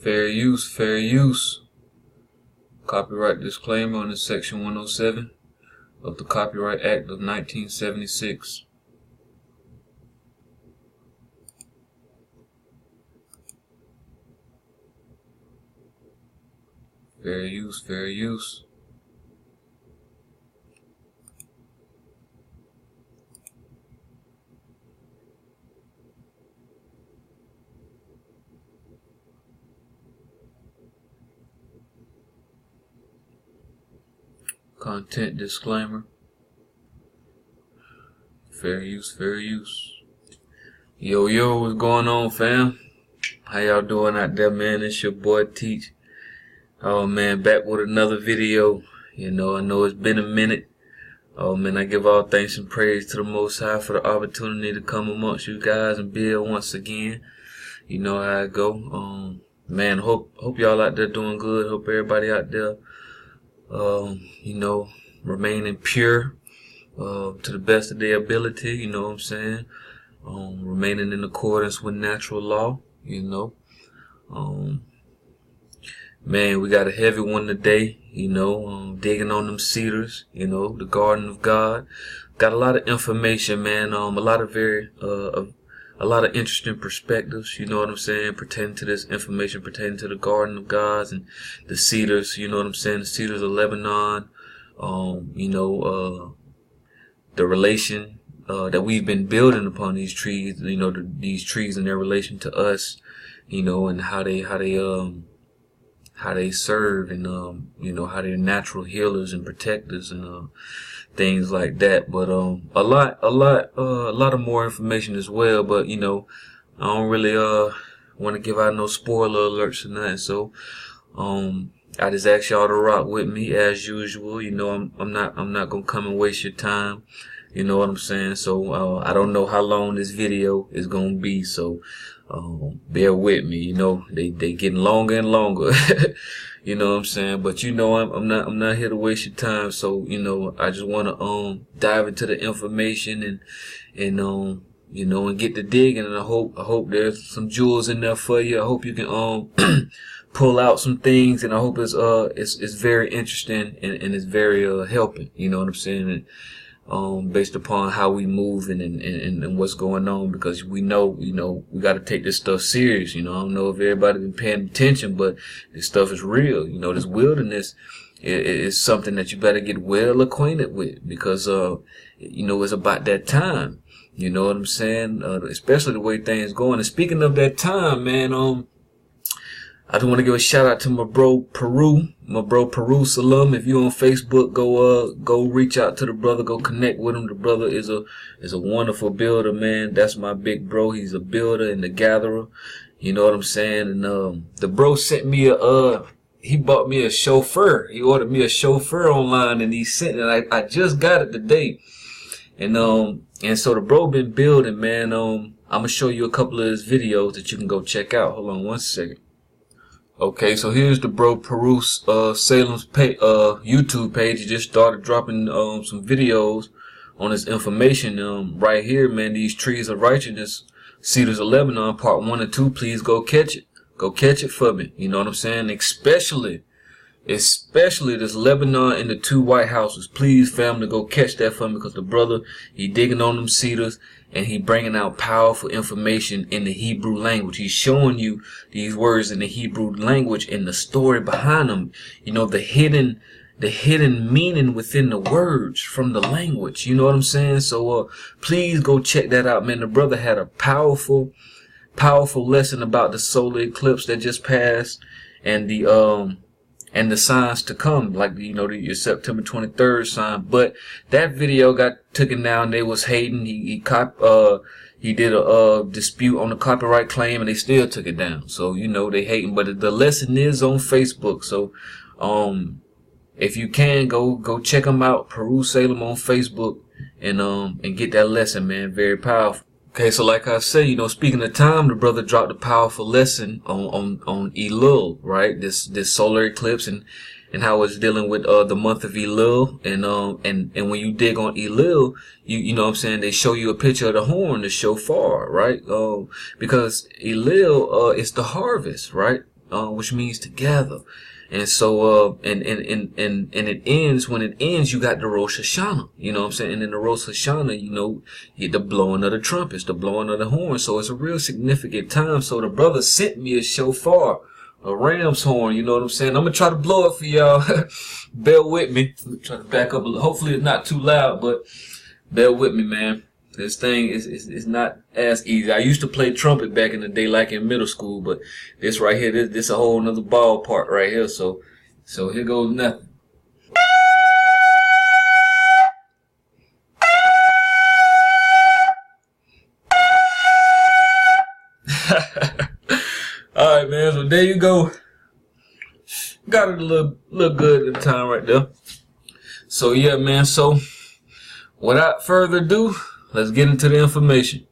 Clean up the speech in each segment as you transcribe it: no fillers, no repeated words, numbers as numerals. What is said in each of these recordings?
Fair use, fair use. Copyright disclaimer under Section 107 of the Copyright Act of 1976. Fair use, fair use. Content disclaimer. Fair use, fair use. Yo, what's going on, fam? How y'all doing out there, man? It's your boy Teach. Oh, man, back with another video. I know it's been a minute. Oh, man, I give all thanks and praise to the Most High for the opportunity to come amongst you guys and build once again. You know how it go. Man, hope y'all out there doing good. Hope everybody out there remaining pure, to the best of their ability, you know what I'm saying? Remaining in accordance with natural law, Man, we got a heavy one today, digging on them cedars, the Garden of God. Got a lot of information, man, a lot of interesting perspectives, you know what I'm saying, pertaining to this information, pertaining to the Garden of Gods and the Cedars, you know what I'm saying, the Cedars of Lebanon, the relation that we've been building upon these trees, these trees and their relation to us, and how they serve, and how they're natural healers and protectors and things like that. But a lot of more information as well. But I don't really want to give out no spoiler alerts or nothing. So I just ask y'all to rock with me as usual. I'm not gonna come and waste your time. You know what I'm saying? So I don't know how long this video is gonna be. So bear with me. They getting longer and longer. You know what I'm saying? But I'm not here to waste your time. So I just want to dive into the information and get to digging. And I hope there's some jewels in there for you. I hope you can pull out some things, and I hope it's very interesting and it's very helping. You know what I'm saying? And, based upon how we move and what's going on, because we know we got to take this stuff serious. I don't know if everybody been paying attention, but this stuff is real. This wilderness is something that you better get well acquainted with, because it's about that time. You know what I'm saying? Especially the way things going. And speaking of that time, man, I just want to give a shout out to my bro Peru Salam. If you on Facebook, go reach out to the brother, go connect with him. The brother is a wonderful builder, man. That's my big bro. He's a builder and a gatherer. You know what I'm saying? And the bro sent me he bought me a chauffeur. He ordered me a chauffeur online, and he sent it. I just got it today. And so the bro been building, man. I'm gonna show you a couple of his videos that you can go check out. Hold on one second. Okay, so here's the bro Peru Salem's YouTube page. He just started dropping some videos on his information. Right here, man, these trees of righteousness, Cedars of Lebanon, part 1 and 2. Please go catch it. Go catch it for me. You know what I'm saying? Especially this Lebanon and the 2 White Houses. Please, family, go catch that for me, because the brother, he digging on them cedars, and he bringing out powerful information in the Hebrew language. He's showing you these words in the Hebrew language and the story behind them. The hidden meaning within the words from the language. You know what I'm saying? So please go check that out, man. The brother had a powerful lesson about the solar eclipse that just passed, and the signs to come, like your September 23rd sign. But that video got taken down. They was hating. He did a dispute on the copyright claim, and they still took it down. So they hating. But the lesson is on Facebook. So if you can, go check them out, Peru Salem on Facebook, and get that lesson, man. Very powerful. Okay, so like I said, speaking of time, the brother dropped a powerful lesson on Elul, right? This solar eclipse and how it's dealing with the month of Elul, and when you dig on Elul, you know what I'm saying, they show you a picture of the horn, the shofar, right? Because Elul is the harvest, right? which means together. And so, and it ends, when it ends, you got the Rosh Hashanah, you know what I'm saying? And in the Rosh Hashanah, you know, the blowing of the trumpets, the blowing of the horn. So it's a real significant time. So the brother sent me a shofar, a ram's horn, you know what I'm saying? I'm going to try to blow it for y'all. Bear with me. I'm try to back up a little. Hopefully it's not too loud, but bear with me, man. This thing is not as easy. I used to play trumpet back in the day, like in middle school, but this right here, this a whole nother ball part right here. So here goes nothing. All right, man. So there you go. Got it a little good at the time right there. So yeah, man. So without further ado, let's get into the information.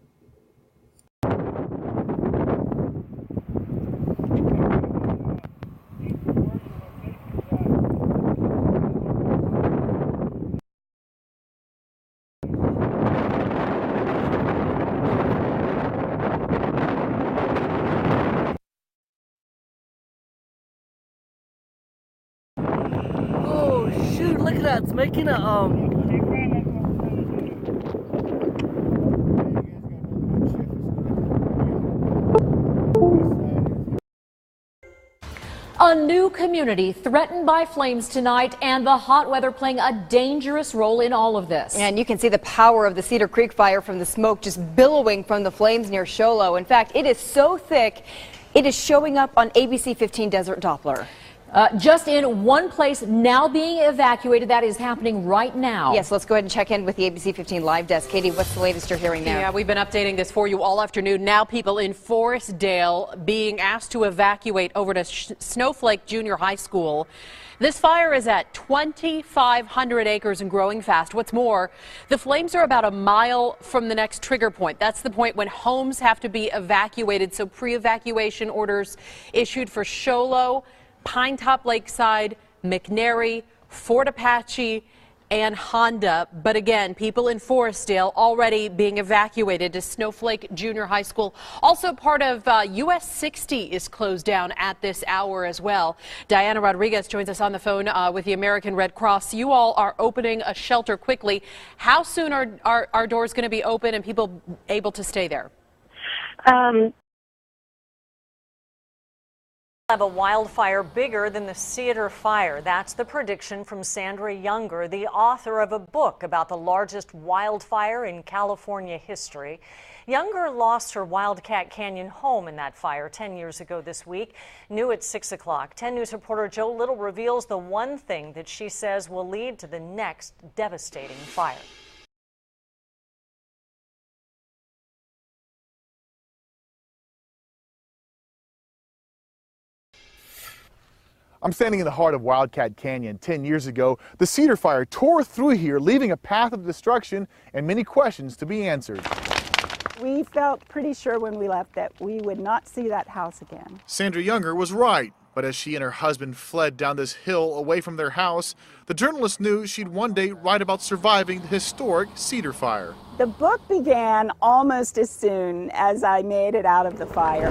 Oh shoot, look at that. It's making a A new community threatened by flames tonight, and the hot weather playing a dangerous role in all of this. And you can see the power of the Cedar Creek fire from the smoke just billowing from the flames near Show Low. In fact, it is so thick, it is showing up on ABC 15 Desert Doppler. Just in one place now being evacuated. That is happening right now. Yes, let's go ahead and check in with the ABC 15 live desk. Katie, what's the latest you're hearing there? Yeah, we've been updating this for you all afternoon. Now people in Forestdale being asked to evacuate over to Snowflake Junior High School. This fire is at 2,500 acres and growing fast. What's more, the flames are about a mile from the next trigger point. That's the point when homes have to be evacuated. So pre-evacuation orders issued for Show Low, Pinetop Lakeside, McNary, Fort Apache, and Honda. But again, people in Forestdale already being evacuated to Snowflake Junior High School. Also part of US 60 is closed down at this hour as well. Diana Rodriguez joins us on the phone with the American Red Cross. You all are opening a shelter quickly. How soon are our doors going to be open and people able to stay there? Have a wildfire bigger than the Cedar Fire. That's the prediction from Sandra Younger, the author of a book about the largest wildfire in California history. Younger lost her Wildcat Canyon home in that fire 10 years ago this week. New at 6 o'clock. 10 News reporter Joe Little reveals the one thing that she says will lead to the next devastating fire. I'm standing in the heart of Wildcat Canyon. 10 years ago, the Cedar Fire tore through here, leaving a path of destruction and many questions to be answered. We felt pretty sure when we left that we would not see that house again. Sandra Younger was right, but as she and her husband fled down this hill away from their house, the journalist knew she'd one day write about surviving the historic Cedar Fire. The book began almost as soon as I made it out of the fire.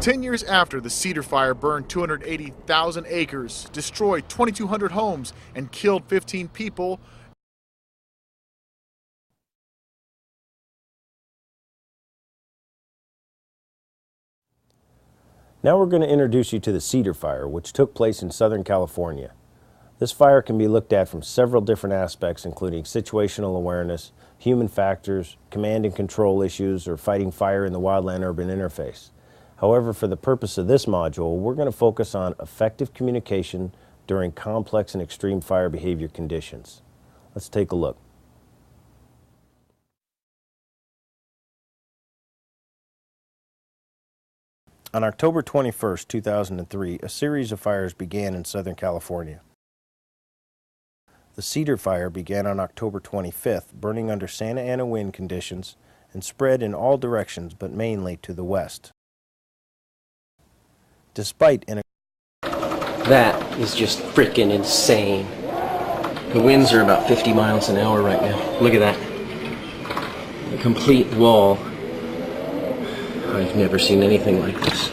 10 years after the Cedar Fire burned 280,000 acres, destroyed 2,200 homes, and killed 15 people, now we're going to introduce you to the Cedar Fire, which took place in Southern California. This fire can be looked at from several different aspects, including situational awareness, human factors, command and control issues, or fighting fire in the wildland-urban interface. However, for the purpose of this module, we're going to focus on effective communication during complex and extreme fire behavior conditions. Let's take a look. On October 21, 2003, a series of fires began in Southern California. The Cedar Fire began on October 25th, burning under Santa Ana wind conditions and spread in all directions but mainly to the west. That is just freaking insane. The winds are about 50 miles an hour right now. Look at that. A complete wall. I've never seen anything like this.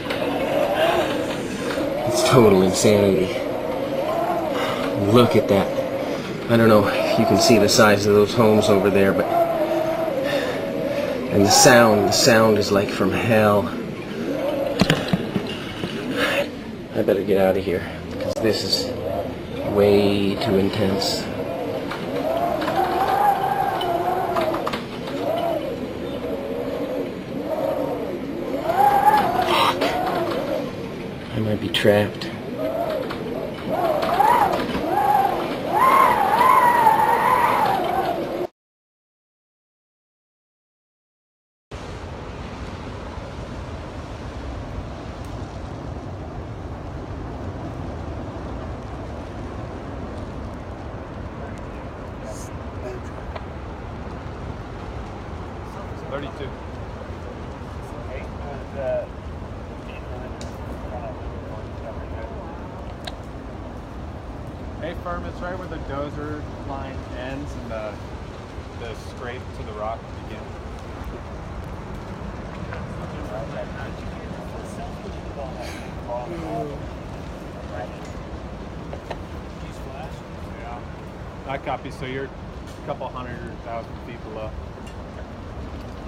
It's total insanity. Look at that. I don't know if you can see the size of those homes over there, but... And the sound is like from hell. I better get out of here, because this is way too intense. I might be trapped. Hey, firm, it's right where the dozer line ends and the scrape to the rock begins. Yeah. I copy, so you're a couple 100,000 feet below.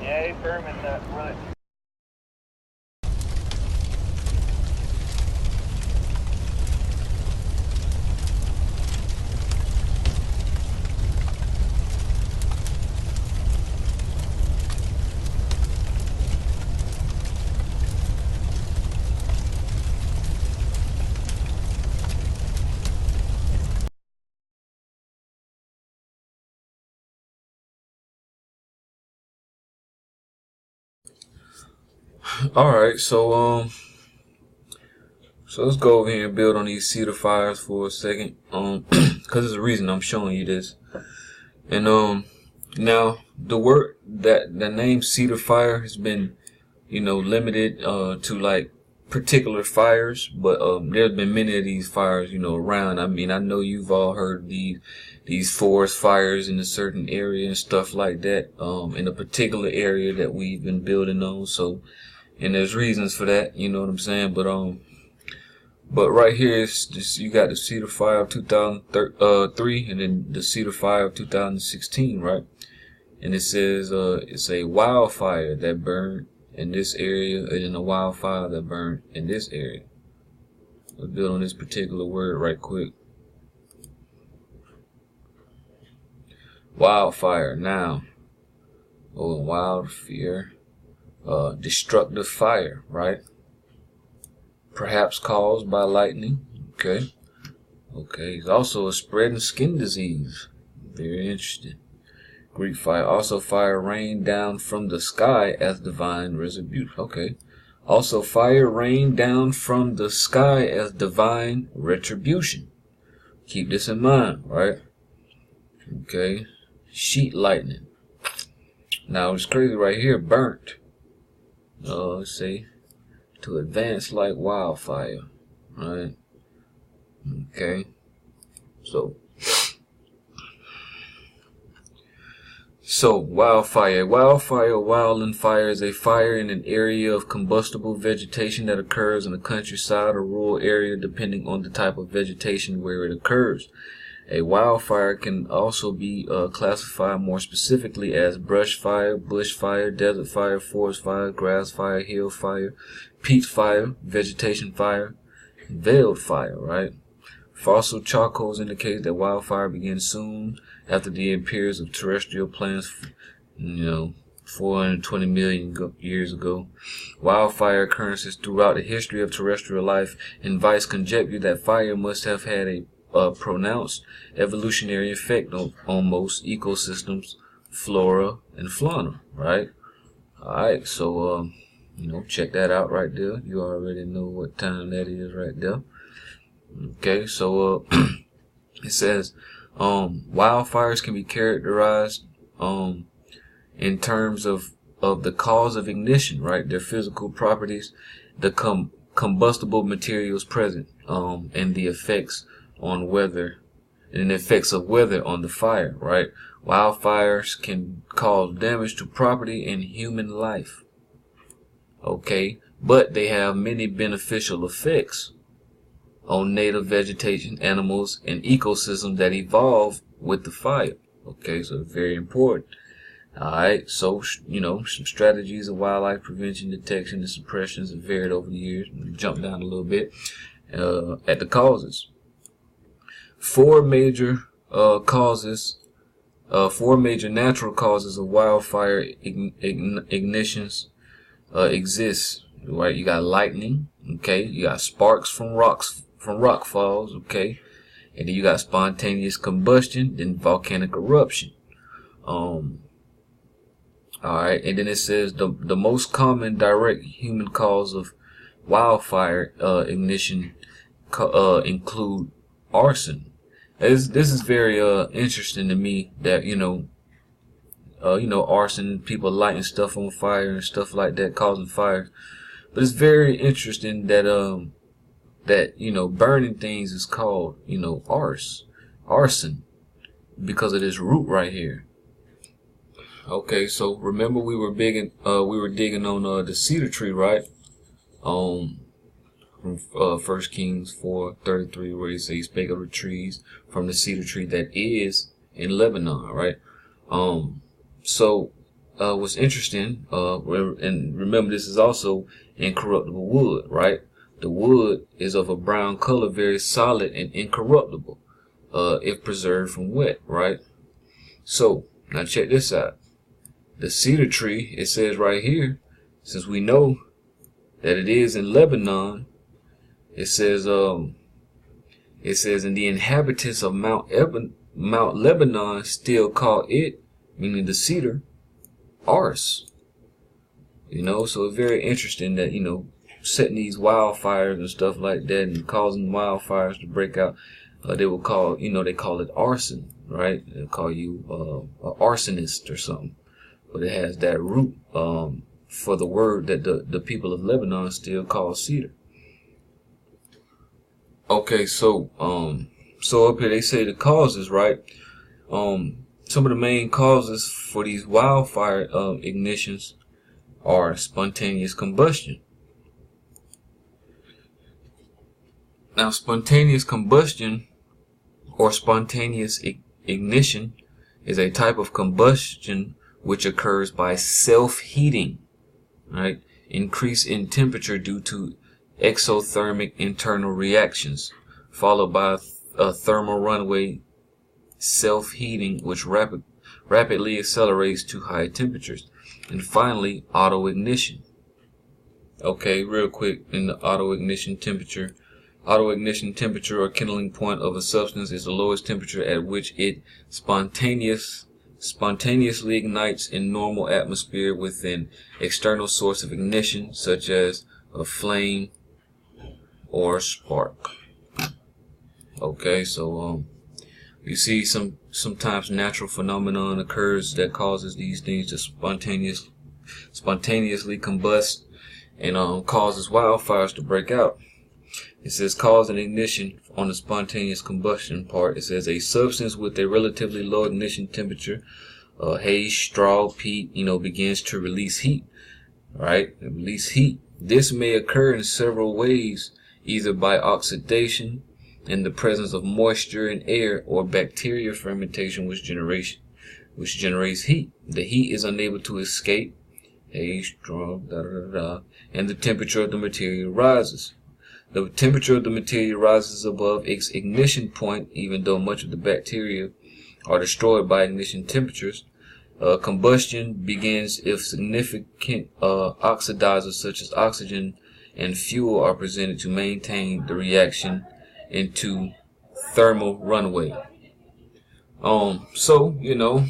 Yeah, hey, firm, and run it. All right, so let's go over here and build on these cedar fires for a second, because there's a reason I'm showing you this. And now the name Cedar Fire has been, limited to like particular fires, but there's been many of these fires, around. I mean, I know you've all heard these forest fires in a certain area and stuff like that, in a particular area that we've been building on. So, and there's reasons for that, you know what I'm saying? But right here is just, you got the Cedar Fire of 2003 and then the Cedar Fire of 2016, right? And it says it's a wildfire that burned in this area and then a wildfire that burned in this area. Let's build on this particular word right quick. Wildfire, noun. Oh, and wildfire. Destructive fire, right? Perhaps caused by lightning. Okay. It's also a spreading skin disease. Very interesting. Greek fire. Also fire rained down from the sky as divine retribution. Okay. Also fire rained down from the sky as divine retribution. Keep this in mind, right? Okay. Sheet lightning. Now it's crazy right here. Burnt. Let's say to advance like wildfire, right? Okay, so wildfire, wildland fire is a fire in an area of combustible vegetation that occurs in a countryside or rural area, depending on the type of vegetation where it occurs. A wildfire can also be classified more specifically as brush fire, bush fire, desert fire, forest fire, grass fire, hill fire, peat fire, vegetation fire, veiled fire, right? Fossil charcoals indicate that wildfire begins soon after the appearance of terrestrial plants, 420 million years ago. Wildfire occurrences throughout the history of terrestrial life invite conjecture that fire must have had a pronounced evolutionary effect on most ecosystems, flora and fauna, right? Alright, so check that out right there. You already know what time that is right there. Okay, so it says wildfires can be characterized in terms of the cause of ignition, right? Their physical properties, the combustible materials present, and the effects on weather, and the effects of weather on the fire, right? Wildfires can cause damage to property and human life. Okay, but they have many beneficial effects. on native vegetation, animals, and ecosystems that evolve with the fire. Okay, so very important. Alright, so, you know, some strategies of wildlife prevention, detection, and suppressions have varied over the years. Jump down a little bit at the causes. Four major natural causes of wildfire ignitions exist. Right, you got lightning, okay, you got sparks from rock falls, okay, and then you got spontaneous combustion, then volcanic eruption. Alright, and then it says the most common direct human cause of wildfire ignition include arson. This is very interesting to me that arson, people lighting stuff on fire and stuff like that, causing fire. But it's very interesting that burning things is called arson because of this root right here. Okay, so remember we were digging on the cedar tree, right? From 1 Kings 4:33, where he says he spake of the trees from the cedar tree that is in Lebanon, right? So what's interesting, and remember this is also incorruptible wood, right? The wood is of a brown color, very solid and incorruptible, if preserved from wet, right? So now check this out. The cedar tree, it says right here, since we know that it is in Lebanon, it says, and the inhabitants of Mount Lebanon still call it, meaning the cedar, Ars. So it's very interesting that, setting these wildfires and stuff like that and causing wildfires to break out, they will call, they call it arson, right? They'll call you an arsonist or something. But it has that root for the word that the people of Lebanon still call cedar. Okay, so up here they say the causes, right? Some of the main causes for these wildfire ignitions are spontaneous combustion. Now, spontaneous combustion or spontaneous ignition is a type of combustion which occurs by self-heating, right? Increase in temperature due to exothermic internal reactions, followed by a thermal runaway self-heating, which rapidly accelerates to high temperatures, and finally auto-ignition. Okay, real quick, in the auto-ignition temperature or kindling point of a substance is the lowest temperature at which it spontaneously ignites in normal atmosphere with an external source of ignition, such as a flame or spark. Okay, so you see sometimes natural phenomenon occurs that causes these things to spontaneously combust and causes wildfires to break out. It says cause an ignition on the spontaneous combustion part. It says a substance with a relatively low ignition temperature, hay, straw, peat, begins to release heat, right? Release heat. This may occur in several ways, either by oxidation in the presence of moisture in air or bacteria fermentation, which generates heat. The heat is unable to escape, hay, straw, and the temperature of the material rises. The temperature of the material rises above its ignition point, even though much of the bacteria are destroyed by ignition temperatures. Combustion begins if significant oxidizers such as oxygen and fuel are presented to maintain the reaction into thermal runaway. So you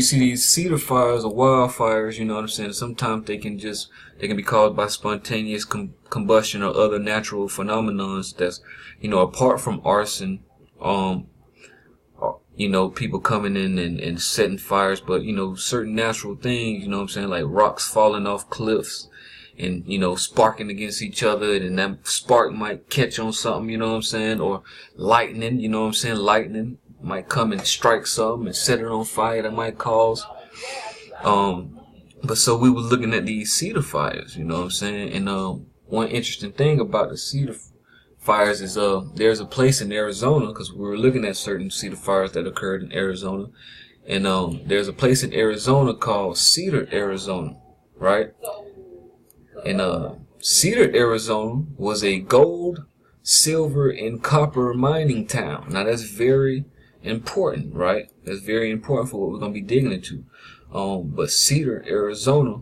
see these cedar fires or wildfires, you know what I'm saying? Sometimes they can be caused by spontaneous combustion or other natural phenomena that's, apart from arson, people coming in and setting fires, but, certain natural things, you know what I'm saying? Like rocks falling off cliffs and, sparking against each other, and that spark might catch on something, you know what I'm saying? Or lightning, you know what I'm saying? Lightning might come and strike something and set it on fire. That might cause, but so we were looking at these cedar fires, you know what I'm saying? And one interesting thing about the cedar fires is there's a place in Arizona, because we were looking at certain cedar fires that occurred in Arizona, and there's a place in Arizona called Cedar, Arizona, right? And Cedar, Arizona was a gold, silver, and copper mining town. Now that's very important, right? That's very important for what we're gonna be digging into. But Cedar, Arizona,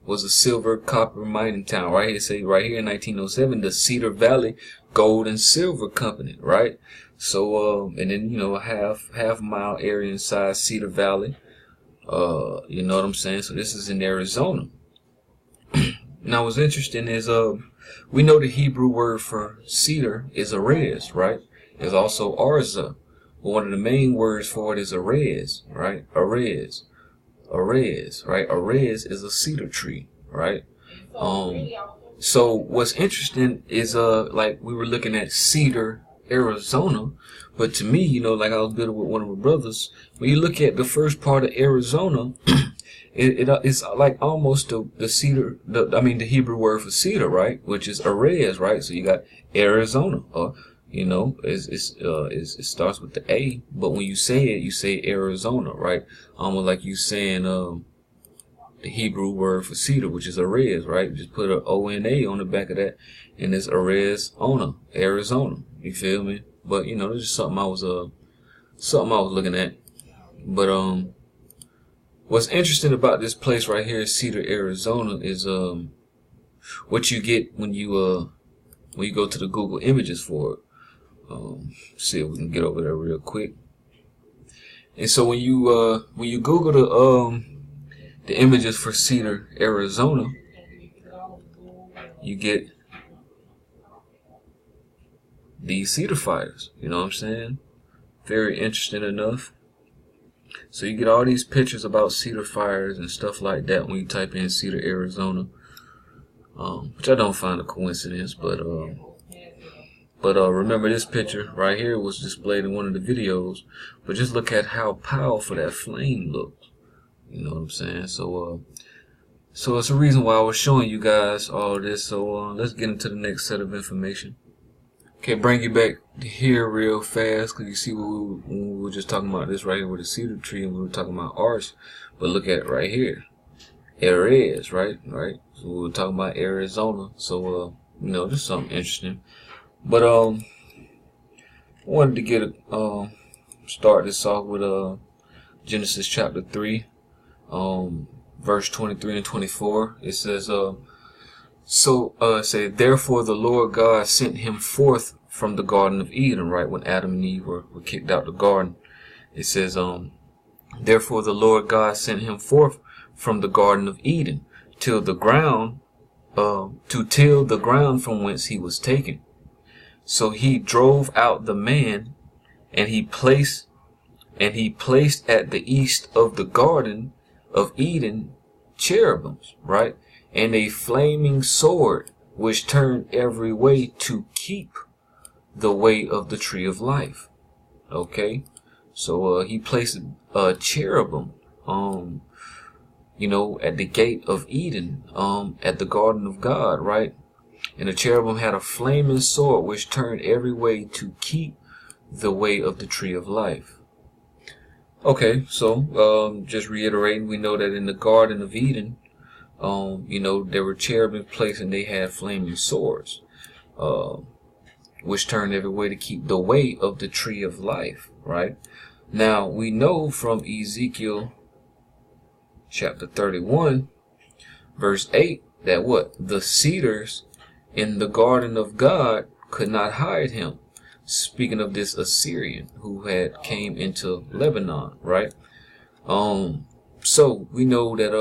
was a silver copper mining town. Right here, say right here in 1907, the Cedar Valley Gold and Silver Company, right? So, and then, you know, a half mile area inside Cedar Valley. You know what I'm saying? So this is in Arizona. Now, what's interesting is, we know the Hebrew word for cedar is arez, right? It's also arza. But one of the main words for it is arez, right? Arez. Arez, right? Arez is a cedar tree, right? So what's interesting is like we were looking at Cedar, Arizona, but to me, you know, like I was building with one of my brothers, when you look at the first part of Arizona, it's like almost the cedar, the Hebrew word for cedar, right? Which is arez, right? So you got Arizona, you know, it starts with the A, but when you say it, you say Arizona, right? Almost like you saying the Hebrew word for cedar, which is arez, right? Just put a O-N-A on the back of that, and it's Arizona, Arizona. You feel me? But you know, this is something I was looking at. But what's interesting about this place right here, Cedar, Arizona, is what you get when you go to the Google images for it. See if we can get over there real quick. And so when you Google the images for Cedar, Arizona, you get these cedar fires. You know what I'm saying? Very interesting enough. So you get all these pictures about cedar fires and stuff like that when you type in Cedar, Arizona, which I don't find a coincidence, but remember this picture right here was displayed in one of the videos, but just look at how powerful that flame looked. You know what I'm saying? So it's a reason why I was showing you guys all this. So let's get into the next set of information. Okay, bring you back here real fast, because you see when we were just talking about this right here with the cedar tree, and we were talking about arch, but look at it right here. Arez, right? So we were talking about Arizona. So you know, just something interesting. But I wanted to get start this off with Genesis chapter 3, verse 23 and 24. It says, therefore the Lord God sent him forth from the Garden of Eden, right, when Adam and Eve were kicked out the garden. It says, therefore the Lord God sent him forth from the Garden of Eden to till the ground from whence he was taken. So he drove out the man, and he placed at the east of the Garden of Eden cherubims, right? And a flaming sword which turned every way to keep the way of the tree of life. Okay, so he placed a cherubim, at the gate of Eden, at the Garden of God, right? And the cherubim had a flaming sword which turned every way to keep the way of the tree of life. Okay, so just reiterating, we know that in the Garden of Eden, there were cherubim placed and they had flaming swords, which turned every way to keep the way of the tree of life, right? Now, we know from Ezekiel chapter 31, verse 8, that what? The cedars in the garden of God could not hide him. Speaking of this Assyrian who had came into Lebanon, right? So we know that,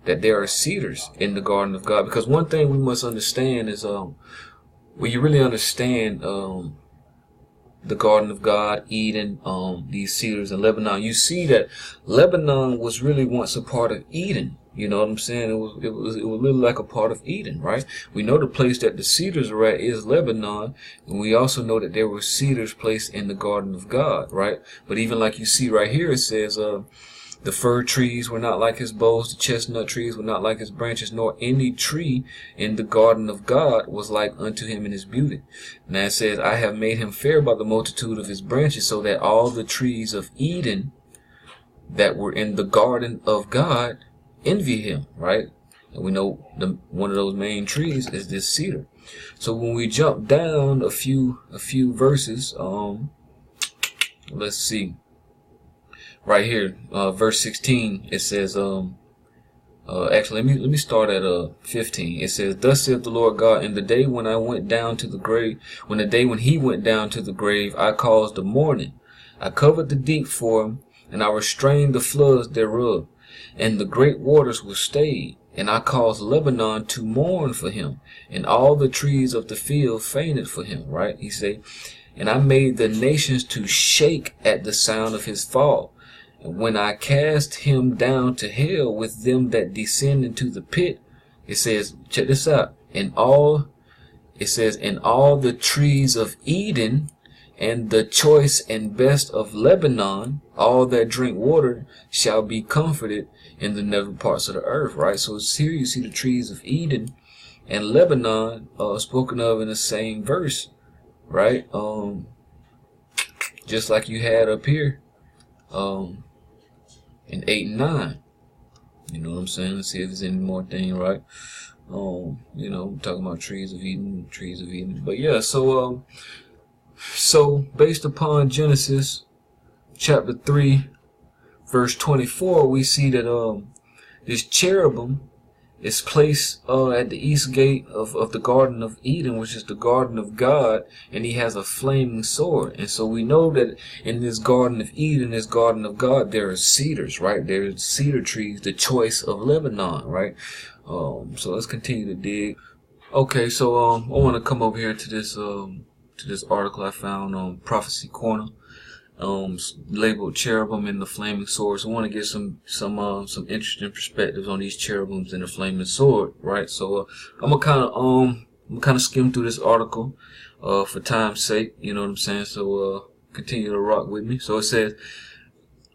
that there are cedars in the garden of God, because one thing we must understand is, when you really understand, the Garden of God, Eden, these cedars in Lebanon, you see that Lebanon was really once a part of Eden. You know what I'm saying? It was really like a part of Eden, right? We know the place that the cedars are at is Lebanon, and we also know that there were cedars placed in the Garden of God, right? But even like you see right here, it says, The fir trees were not like his boughs, the chestnut trees were not like his branches, nor any tree in the garden of God was like unto him in his beauty. Now it says, I have made him fair by the multitude of his branches, so that all the trees of Eden that were in the garden of God envy him, right? And we know one of those main trees is this cedar. So when we jump down a few verses, let's see. Right here, verse 16, it says, actually, let me start at 15. It says, Thus saith the Lord God, in the day when I went down to the grave, when he went down to the grave, I caused the mourning. I covered the deep for him, and I restrained the floods thereof, and the great waters were stayed. And I caused Lebanon to mourn for him, and all the trees of the field fainted for him, right? He say, and I made the nations to shake at the sound of his fall. And when I cast him down to hell with them that descend into the pit, it says, check this out, and all the trees of Eden and the choice and best of Lebanon, all that drink water, shall be comforted in the nether parts of the earth, right? So it's here you see the trees of Eden and Lebanon spoken of in the same verse, right? Just like you had up here in 8 and 9. You know what I'm saying? Let's see if there's any more thing, right? You know, talking about trees of Eden. But yeah, so based upon Genesis chapter 3, verse 24, we see that this cherubim is placed at the east gate of the Garden of Eden, which is the Garden of God, and he has a flaming sword. And so we know that in this Garden of Eden, this Garden of God, there are cedars, right? There are cedar trees, the choice of Lebanon, right? So let's continue to dig. Okay, so I want to come over here to this article I found on Prophecy Corner, labeled Cherubim and the Flaming Sword. So I want to get some interesting perspectives on these cherubims and the flaming sword, right? So I'm gonna kind of skim through this article for time's sake, you know what I'm saying? So continue to rock with me. So it says,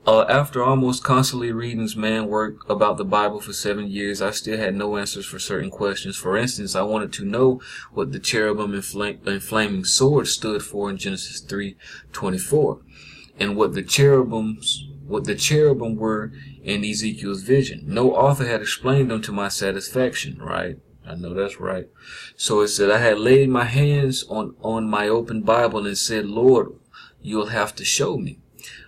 after almost constantly reading this man's work about the Bible for 7 years, I still had no answers for certain questions. For instance, I wanted to know what the cherubim and flaming sword stood for in Genesis 3:24, and what the cherubim were in Ezekiel's vision. No author had explained them to my satisfaction, right? I know that's right. So it said, I had laid my hands on my open Bible and said, Lord, you'll have to show me.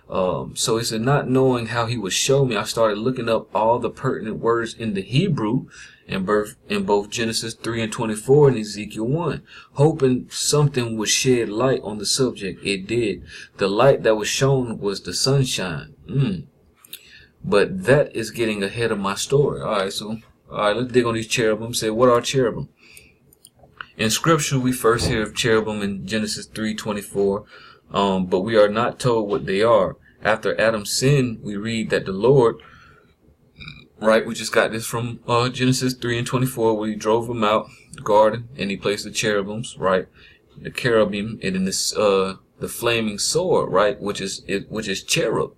So it said, not knowing how he would show me, I started looking up all the pertinent words in the Hebrew in both Genesis 3 and 24 and Ezekiel 1, hoping something would shed light on the subject. It did. The light that was shown was the sunshine. But that is getting ahead of my story. Alright, let's dig on these cherubim. Say, what are cherubim? In scripture, we first hear of cherubim in Genesis 3:24. But we are not told what they are. After Adam's sin, we read that the Lord, right, we just got this from Genesis 3 and 24, where he drove them out the garden and he placed the cherubims, right, the cherubim, and in this the flaming sword, right, which is cherub,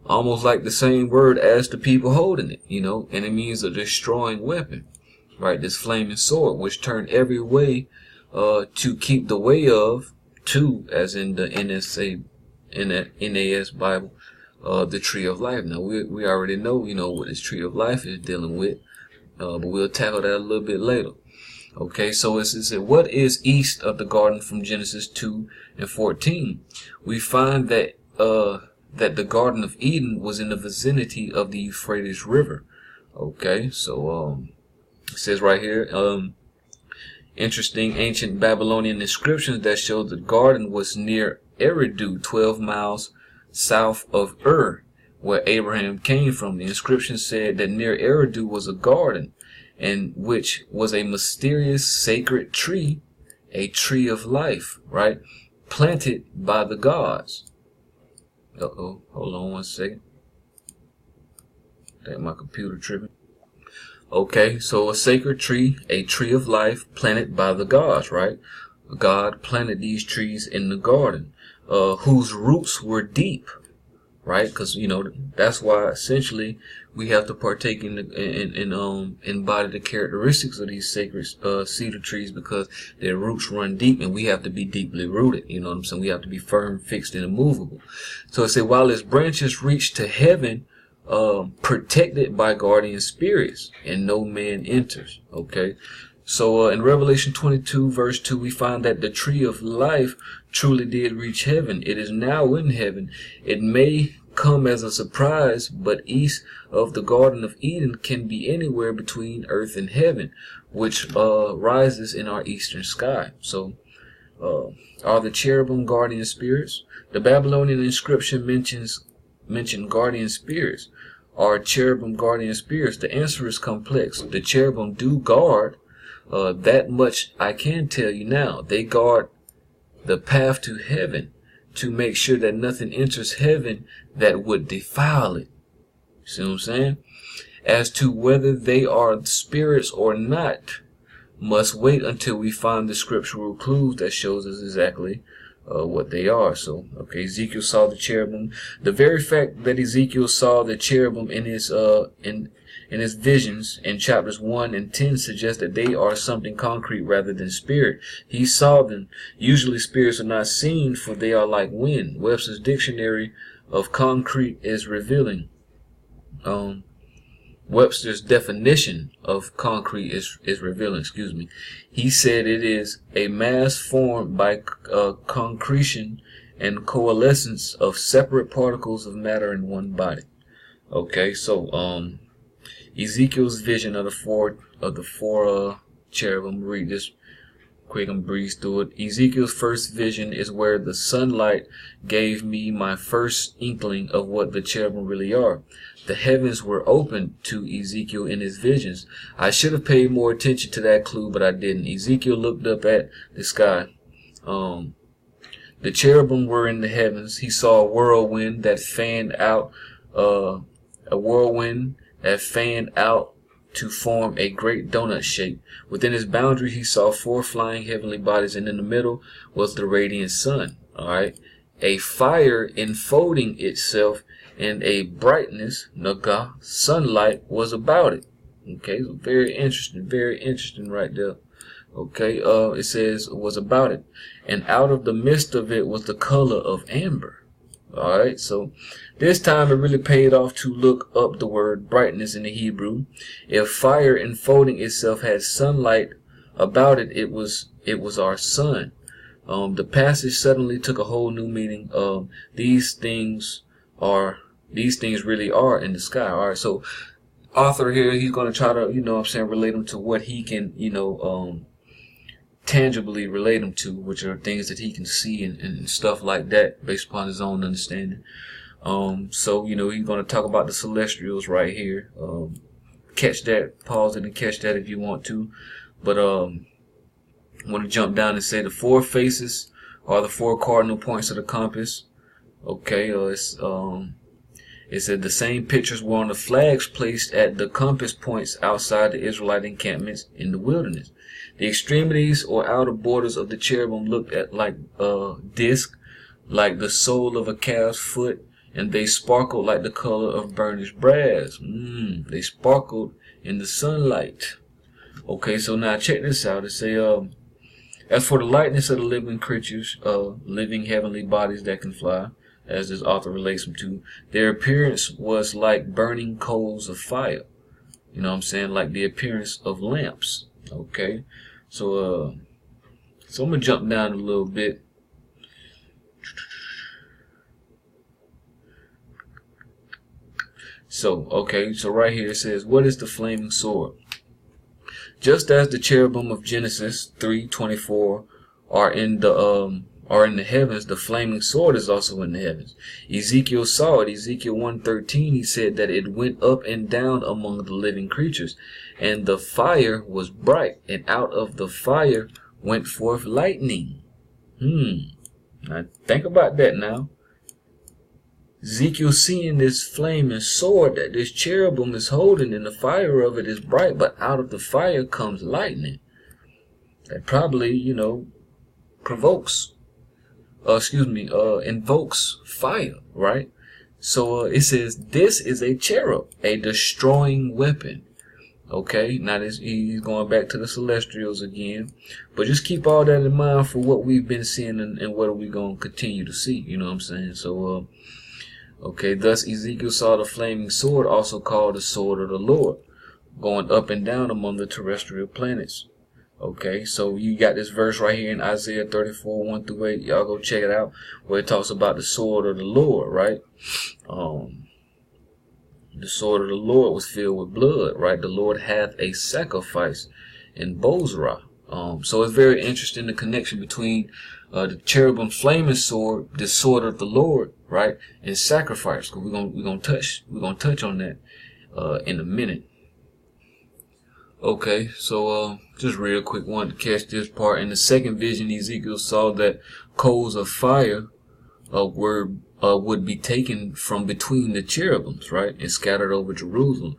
almost like the same word as the people holding it, you know, and it means a destroying weapon, right, this flaming sword, which turned every way to keep the way of, to, as in the NAS Bible, the tree of life. Now we already know, you know, what this tree of life is dealing with, but we'll tackle that a little bit later. Okay, so it says, what is east of the garden from Genesis 2 and 14? We find that the Garden of Eden was in the vicinity of the Euphrates River. Okay, so it says right here, interesting ancient Babylonian inscriptions that show the garden was near Eridu, 12 miles south of Ur, where Abraham came from. The inscription said that near Eridu was a garden, and which was a mysterious sacred tree, a tree of life, right, planted by the gods. Hold on one second. I think my computer tripping. Okay, so a sacred tree, a tree of life planted by the gods, right? God planted these trees in the garden, whose roots were deep, right? Because that's why essentially we have to partake in embody the characteristics of these sacred cedar trees, because their roots run deep, and we have to be deeply rooted. You know what I'm saying? We have to be firm, fixed, and immovable. So it said, while its branches reach to heaven, protected by guardian spirits, and no man enters. Okay. So in Revelation 22 verse 2, we find that the tree of life truly did reach heaven. It is now in heaven. It may come as a surprise, but east of the Garden of Eden can be anywhere between earth and heaven, which rises in our eastern sky. So are the cherubim guardian spirits? The Babylonian inscription mentioned guardian spirits. Are cherubim guardian spirits? The answer is complex. The cherubim do guard. That much I can tell you now. They guard the path to heaven to make sure that nothing enters heaven that would defile it. See what I'm saying? As to whether they are spirits or not, must wait until we find the scriptural clues that shows us exactly what they are. So, okay, Ezekiel saw the cherubim. The very fact that Ezekiel saw the cherubim in his visions in chapters 1 and 10 suggests that they are something concrete rather than spirit. He saw them. Usually spirits are not seen, for they are like wind. Webster's Dictionary of Concrete is revealing. Webster's definition of concrete is revealing, He said it is a mass formed by concretion and coalescence of separate particles of matter in one body. Okay, so Ezekiel's vision of the four cherubim. Read this quick and breeze through it. Ezekiel's first vision is where the sunlight gave me my first inkling of what the cherubim really are. The heavens were opened to Ezekiel in his visions. I should have paid more attention to that clue, but I didn't. Ezekiel looked up at the sky. The cherubim were in the heavens. He saw a whirlwind that fanned out, to form a great donut shape. Within his boundary, he saw 4 flying heavenly bodies, and in the middle was the radiant sun. All right, a fire enfolding itself, and a brightness, naga, sunlight was about it. Okay, so very interesting right there. Okay, it says was about it, and out of the midst of it was the color of amber. All right, so this time it really paid off to look up the word brightness in the Hebrew. If fire enfolding itself had sunlight about it, it was our sun. The passage suddenly took a whole new meaning. These things really are in the sky. All right, so author here, he's going to try to, relate them to what he can, tangibly relate them to, which are things that he can see and stuff like that based upon his own understanding. So, he's going to talk about the celestials right here. Catch that, pause it and catch that if you want to. But, I want to jump down and say the 4 faces are the 4 cardinal points of the compass. Okay, it said the same pictures were on the flags placed at the compass points outside the Israelite encampments in the wilderness. The extremities or outer borders of the cherubim looked at like a disc, like the sole of a calf's foot, and they sparkled like the color of burnished brass. They sparkled in the sunlight. Okay, so now check this out. It say, as for the likeness of the living creatures, living heavenly bodies that can fly, as this author relates them to, their appearance was like burning coals of fire. You know what I'm saying? Like the appearance of lamps. Okay, so I'm gonna jump down a little bit. So, okay, so right here it says, what is the flaming sword? Just as the cherubim of Genesis 3:24 are in the heavens, the flaming sword is also in the heavens. Ezekiel saw it. Ezekiel 1:13, he said that it went up and down among the living creatures, and the fire was bright, and out of the fire went forth lightning. Now think about that now. Ezekiel seeing this flaming sword that this cherubim is holding, and the fire of it is bright, but out of the fire comes lightning. That probably, invokes fire, right? So it says, this is a cherub, a destroying weapon. Okay, now he's going back to the celestials again. But just keep all that in mind for what we've been seeing and what are we going to continue to see. You know what I'm saying? So, okay, thus Ezekiel saw the flaming sword, also called the sword of the Lord, going up and down among the terrestrial planets. Okay, so you got this verse right here in Isaiah 34, 1 through 8. Y'all go check it out, where it talks about the sword of the Lord, right? The sword of the Lord was filled with blood, right? The Lord hath a sacrifice in Bozrah. So it's very interesting, the connection between the cherubim flaming sword, the sword of the Lord, right, and sacrifice. Because we're gonna touch on that in a minute. Okay, so just real quick, wanted to catch this part. In the second vision, Ezekiel saw that coals of fire would be taken from between the cherubims, right, and scattered over Jerusalem.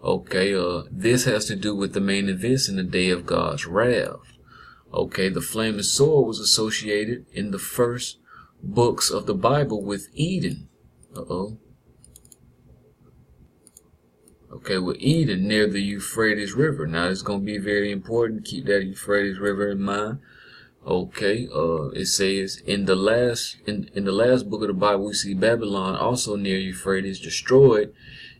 Okay, this has to do with the main events in the day of God's wrath. Okay, the flaming sword was associated in the first books of the Bible with Eden. Okay, with Eden near the Euphrates River. Now, it's going to be very important. Keep that Euphrates River in mind. Okay, it says in the last book of the Bible, we see Babylon, also near Euphrates, destroyed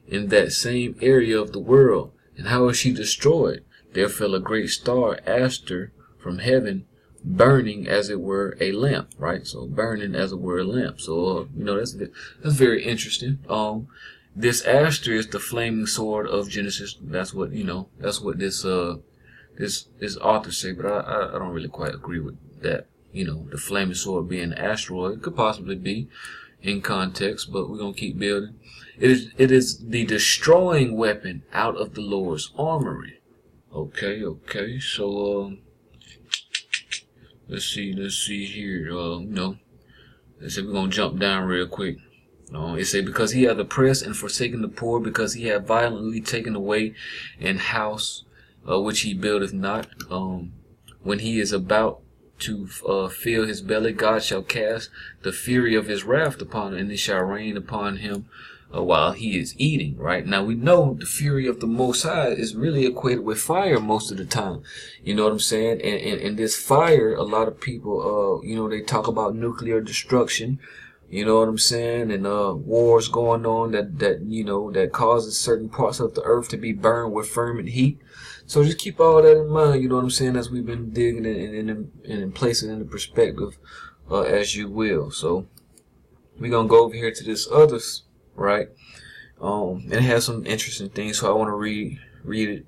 in that same area of the world. And how was she destroyed? There fell a great star, Aster, from heaven, burning as it were a lamp, right? So burning as it were a lamp. So you know, that's very interesting. This Aster is the flaming sword of Genesis. That's what, you know, that's what this author say, but I don't really quite agree with that. You know, the flaming sword being an asteroid could possibly be in context, but we're gonna keep building. It is the destroying weapon out of the Lord's armory. Okay, so let's see here. Let's say we're gonna jump down real quick. It say, because he hath oppressed and forsaken the poor, because he hath violently taken away an house which he buildeth not. When he is about to fill his belly, God shall cast the fury of his wrath upon him, and it shall rain upon him while he is eating. Right now, we know the fury of the Most High is really equated with fire most of the time. You know what I'm saying? And this fire, a lot of people, they talk about nuclear destruction. You know what I'm saying? And wars going on that causes certain parts of the earth to be burned with fervent heat. So just keep all that in mind, you know what I'm saying, as we've been digging and placing it in the perspective as you will. So we're going to go over here to this others, right? And it has some interesting things, so I want to read it.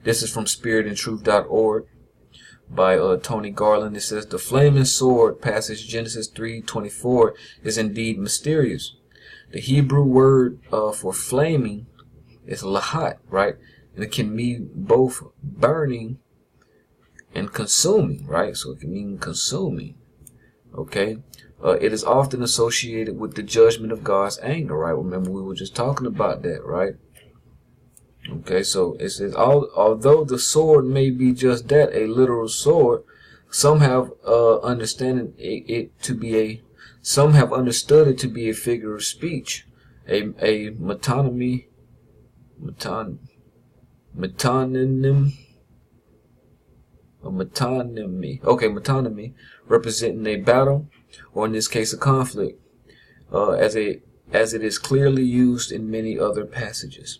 This is from spiritandtruth.org. by Tony Garland. It says, the flaming sword, passage Genesis 3:24, is indeed mysterious. The Hebrew word for flaming is lahat, right? And it can mean both burning and consuming, right? So it can mean consuming, okay? It is often associated with the judgment of God's anger, right? Remember, we were just talking about that, right? Okay, so it says, although the sword may be just that, a literal sword, some have understood it to be a figure of speech, a metonymy, representing a battle, or in this case a conflict, as it is clearly used in many other passages.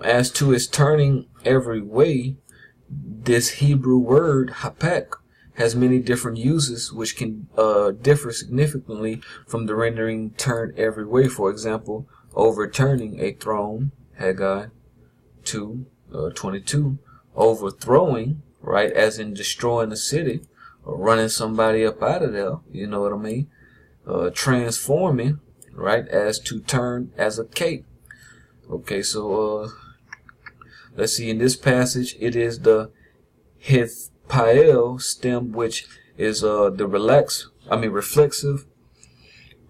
As to its turning every way, this Hebrew word hapak has many different uses which can differ significantly from the rendering turn every way. For example, overturning a throne, Haggai 2:22, overthrowing, right, as in destroying a city or running somebody up out of there, you know what I mean? Transforming, right, as to turn as a cape. Okay, so let's see, in this passage, it is the hithpael stem, which is the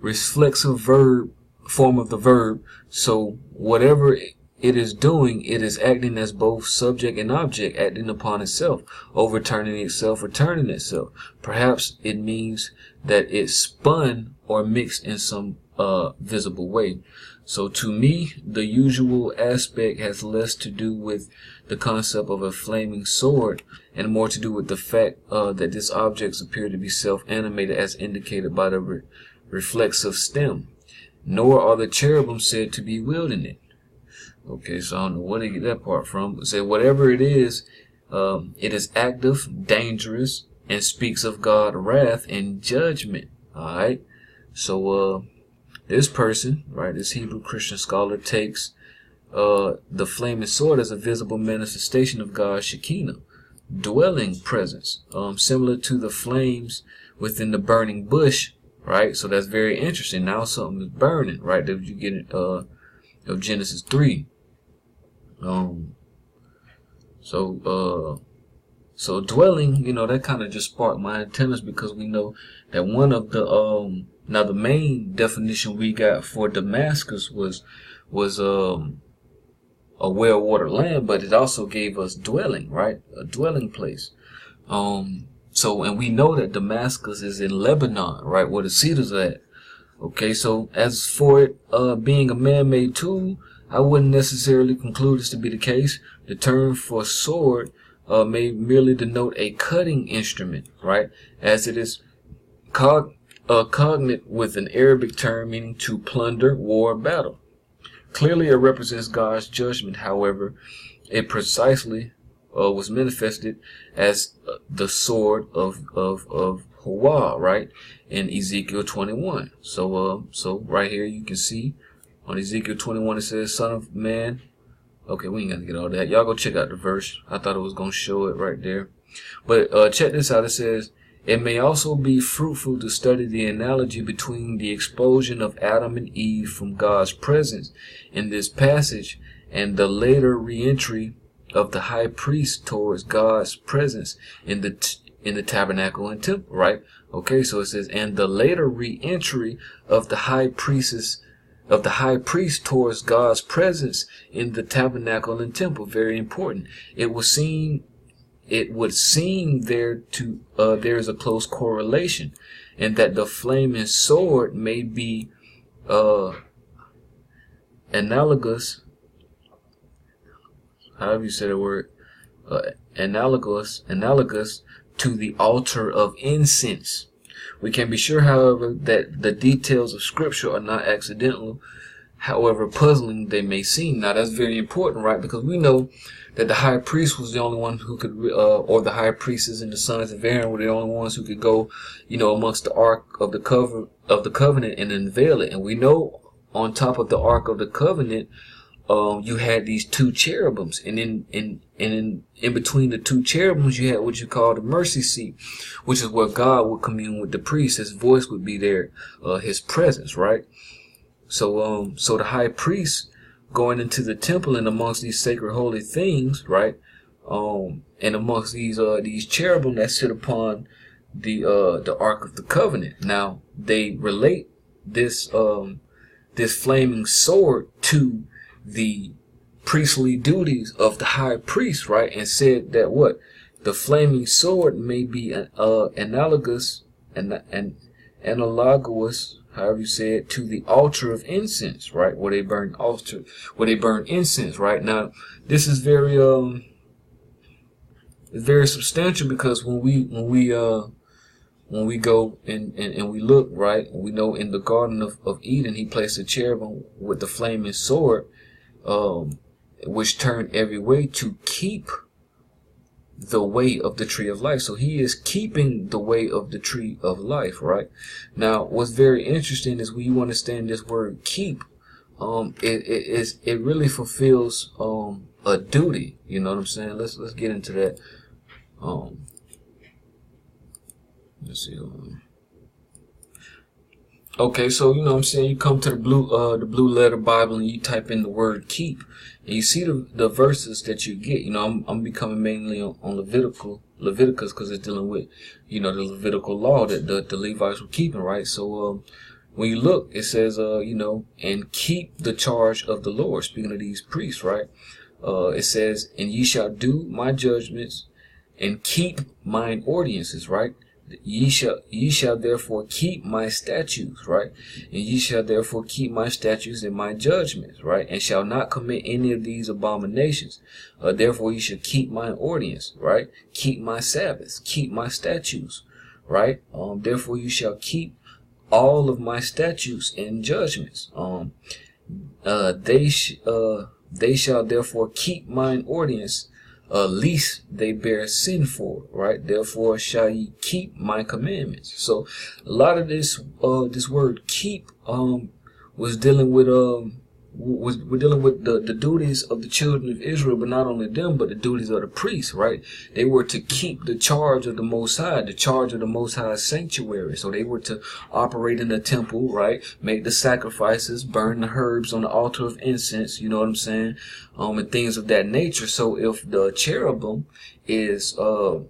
reflexive verb form of the verb. So whatever it is doing, it is acting as both subject and object, acting upon itself, overturning itself or turning itself. Perhaps it means that it spun or mixed in some visible way. So to me, the usual aspect has less to do with the concept of a flaming sword and more to do with the fact that these objects appear to be self-animated as indicated by the reflexive stem. Nor are the cherubim said to be wielding it. Okay, so I don't know where they get that part from. It said whatever it is active, dangerous, and speaks of God's wrath and judgment. Alright, so this person, right, this Hebrew Christian scholar takes the flaming sword as a visible manifestation of God's Shekinah, dwelling presence, similar to the flames within the burning bush, right? So that's very interesting. Now something is burning, right? That you get of Genesis 3. So dwelling, you know, that kind of just sparked my antennas because we know that one of the now the main definition we got for Damascus was a well-watered land, but it also gave us dwelling, right? A dwelling place. So, and we know that Damascus is in Lebanon, right? Where the Cedars are at. Okay, so as for it being a man-made tool, I wouldn't necessarily conclude this to be the case. The term for sword may merely denote a cutting instrument, right? As it is cognate with an Arabic term meaning to plunder, war, battle. Clearly it represents God's judgment. However, it precisely was manifested as the sword of Hawah, right? In Ezekiel 21. So right here you can see on Ezekiel 21 it says, Son of man. Okay, we ain't got to get all that. Y'all go check out the verse. I thought it was going to show it right there. But check this out. It says, it may also be fruitful to study the analogy between the expulsion of Adam and Eve from God's presence in this passage and the later re-entry of the high priest towards God's presence in the tabernacle and temple, right? Okay, so it says, and the later re-entry of the high priest towards God's presence in the tabernacle and temple. Very important. It would seem there is a close correlation, and that the flaming sword may be analogous. However you say the word, analogous to the altar of incense. We can be sure, however, that the details of Scripture are not accidental, however puzzling they may seem. Now, that's very important, right? Because we know that the high priest was the only one who could, or the high priests and the sons of Aaron were the only ones who could go, amongst the Ark of the Covenant and unveil it. And we know on top of the Ark of the Covenant, you had these two cherubims, and in between the two cherubims, you had what you call the mercy seat, which is where God would commune with the priest. His voice would be there, his presence, right? So the high priest going into the temple and amongst these sacred holy things, right? And amongst these cherubim that sit upon the Ark of the Covenant. Now they relate this flaming sword to the priestly duties of the high priest, right? And said that what? The flaming sword may be analogous, however you say it, to the altar of incense, right? Where they burn incense, right? Now, this is very substantial, because when we go and we look, right, we know in the Garden of Eden, he placed a cherubim with the flaming sword, which turned every way to keep the way of the tree of life. So he is keeping the way of the tree of life, right? Now, what's very interesting is when you understand this word keep, it really fulfills a duty. You know what I'm saying? Let's get into that. Let's see. Okay, so you know what I'm saying, you come to the blue letter Bible and you type in the word keep, and you see the verses that you get. You know, I'm becoming mainly on Leviticus, because it's dealing with, the Levitical law that the Levites were keeping, right? So when you look, it says and keep the charge of the Lord, speaking of these priests, right? It says, and ye shall do my judgments and keep mine ordinances, right? Ye shall therefore keep my statutes, right? And ye shall therefore keep my statutes and my judgments, right? And shall not commit any of these abominations. Therefore ye shall keep my ordinance, right? Keep my Sabbaths, keep my statutes, right? Therefore you shall keep all of my statutes and judgments. They shall therefore keep mine ordinance, least they bear sin for, right? Therefore shall ye keep my commandments. So a lot of this this word keep was dealing with we're dealing with the duties of the children of Israel, but not only them, but the duties of the priests, right? They were to keep the charge of the Most High, the charge of the Most High sanctuary. So they were to operate in the temple, right? Make the sacrifices, burn the herbs on the altar of incense, you know what I'm saying? And things of that nature. So if the cherubim is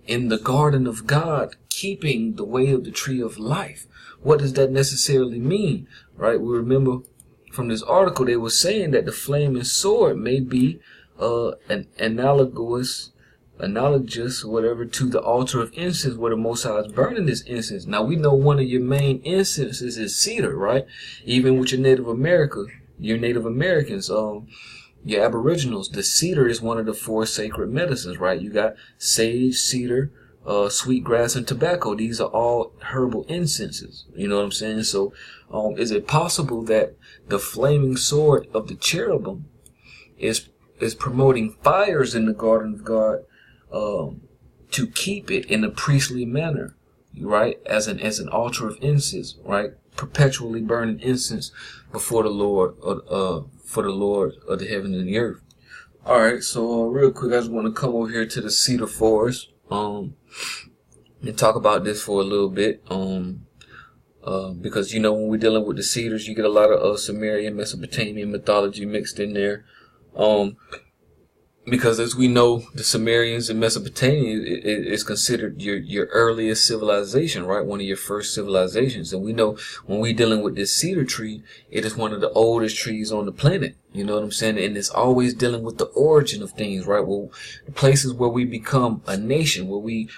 in the garden of God, keeping the way of the tree of life, what does that necessarily mean, right? We remember from this article, they were saying that the flaming sword may be an analogous whatever to the altar of incense where the Most High is burning this incense. Now we know one of your main incenses is cedar, right? Even with your Native Americans, your Aboriginals, the cedar is one of the 4 sacred medicines, right? You got sage, cedar, sweetgrass, and tobacco. These are all herbal incenses. You know what I'm saying? So is it possible that the flaming sword of the cherubim is promoting fires in the garden of God to keep it in a priestly manner, right? As an altar of incense, right? Perpetually burning incense before the Lord, for the Lord of the heaven and the earth. All right, so real quick, I just want to come over here to the Cedar Forest and talk about this for a little bit. Because, you know, when we're dealing with the cedars, you get a lot of Sumerian, Mesopotamian mythology mixed in there. Because as we know, the Sumerians and Mesopotamia is considered your earliest civilization, right? One of your first civilizations. And we know when we're dealing with this cedar tree, it is one of the oldest trees on the planet. You know what I'm saying? And it's always dealing with the origin of things, right? Well, the places where we become a nation, where we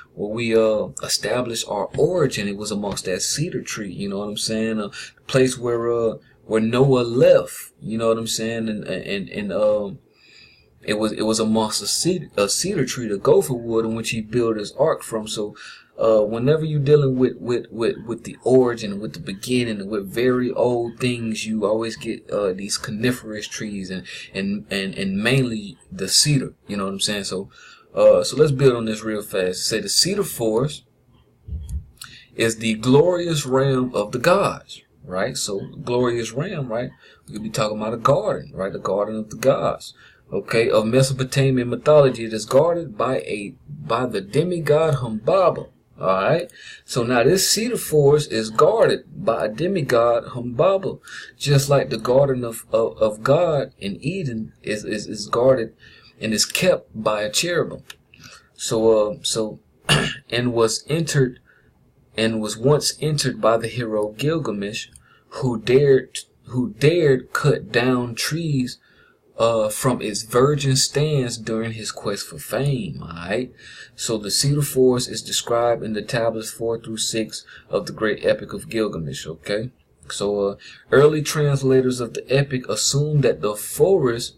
establish our origin, it was amongst that cedar tree. You know what I'm saying? The place where Noah left. You know what I'm saying? And it was amongst a cedar tree, the gopher wood, in which he built his ark from. So whenever you're dealing with the origin, with the beginning, and with very old things, you always get these coniferous trees and mainly the cedar. You know what I'm saying? So let's build on this real fast. Say the Cedar Forest is the glorious realm of the gods, right? So glorious realm, right? We could be talking about a garden, right? The garden of the gods. Okay, of Mesopotamian mythology, it is guarded by the demigod Humbaba. Alright, so now this Cedar Forest is guarded by a demigod Humbaba, just like the garden of God in Eden is guarded and is kept by a cherubim. So and was once entered by the hero Gilgamesh, who dared cut down trees from its virgin stands during his quest for fame. Alright, so the Cedar Forest is described in the tablets 4 through 6 of the great epic of Gilgamesh. Okay, so early translators of the epic assume that the forest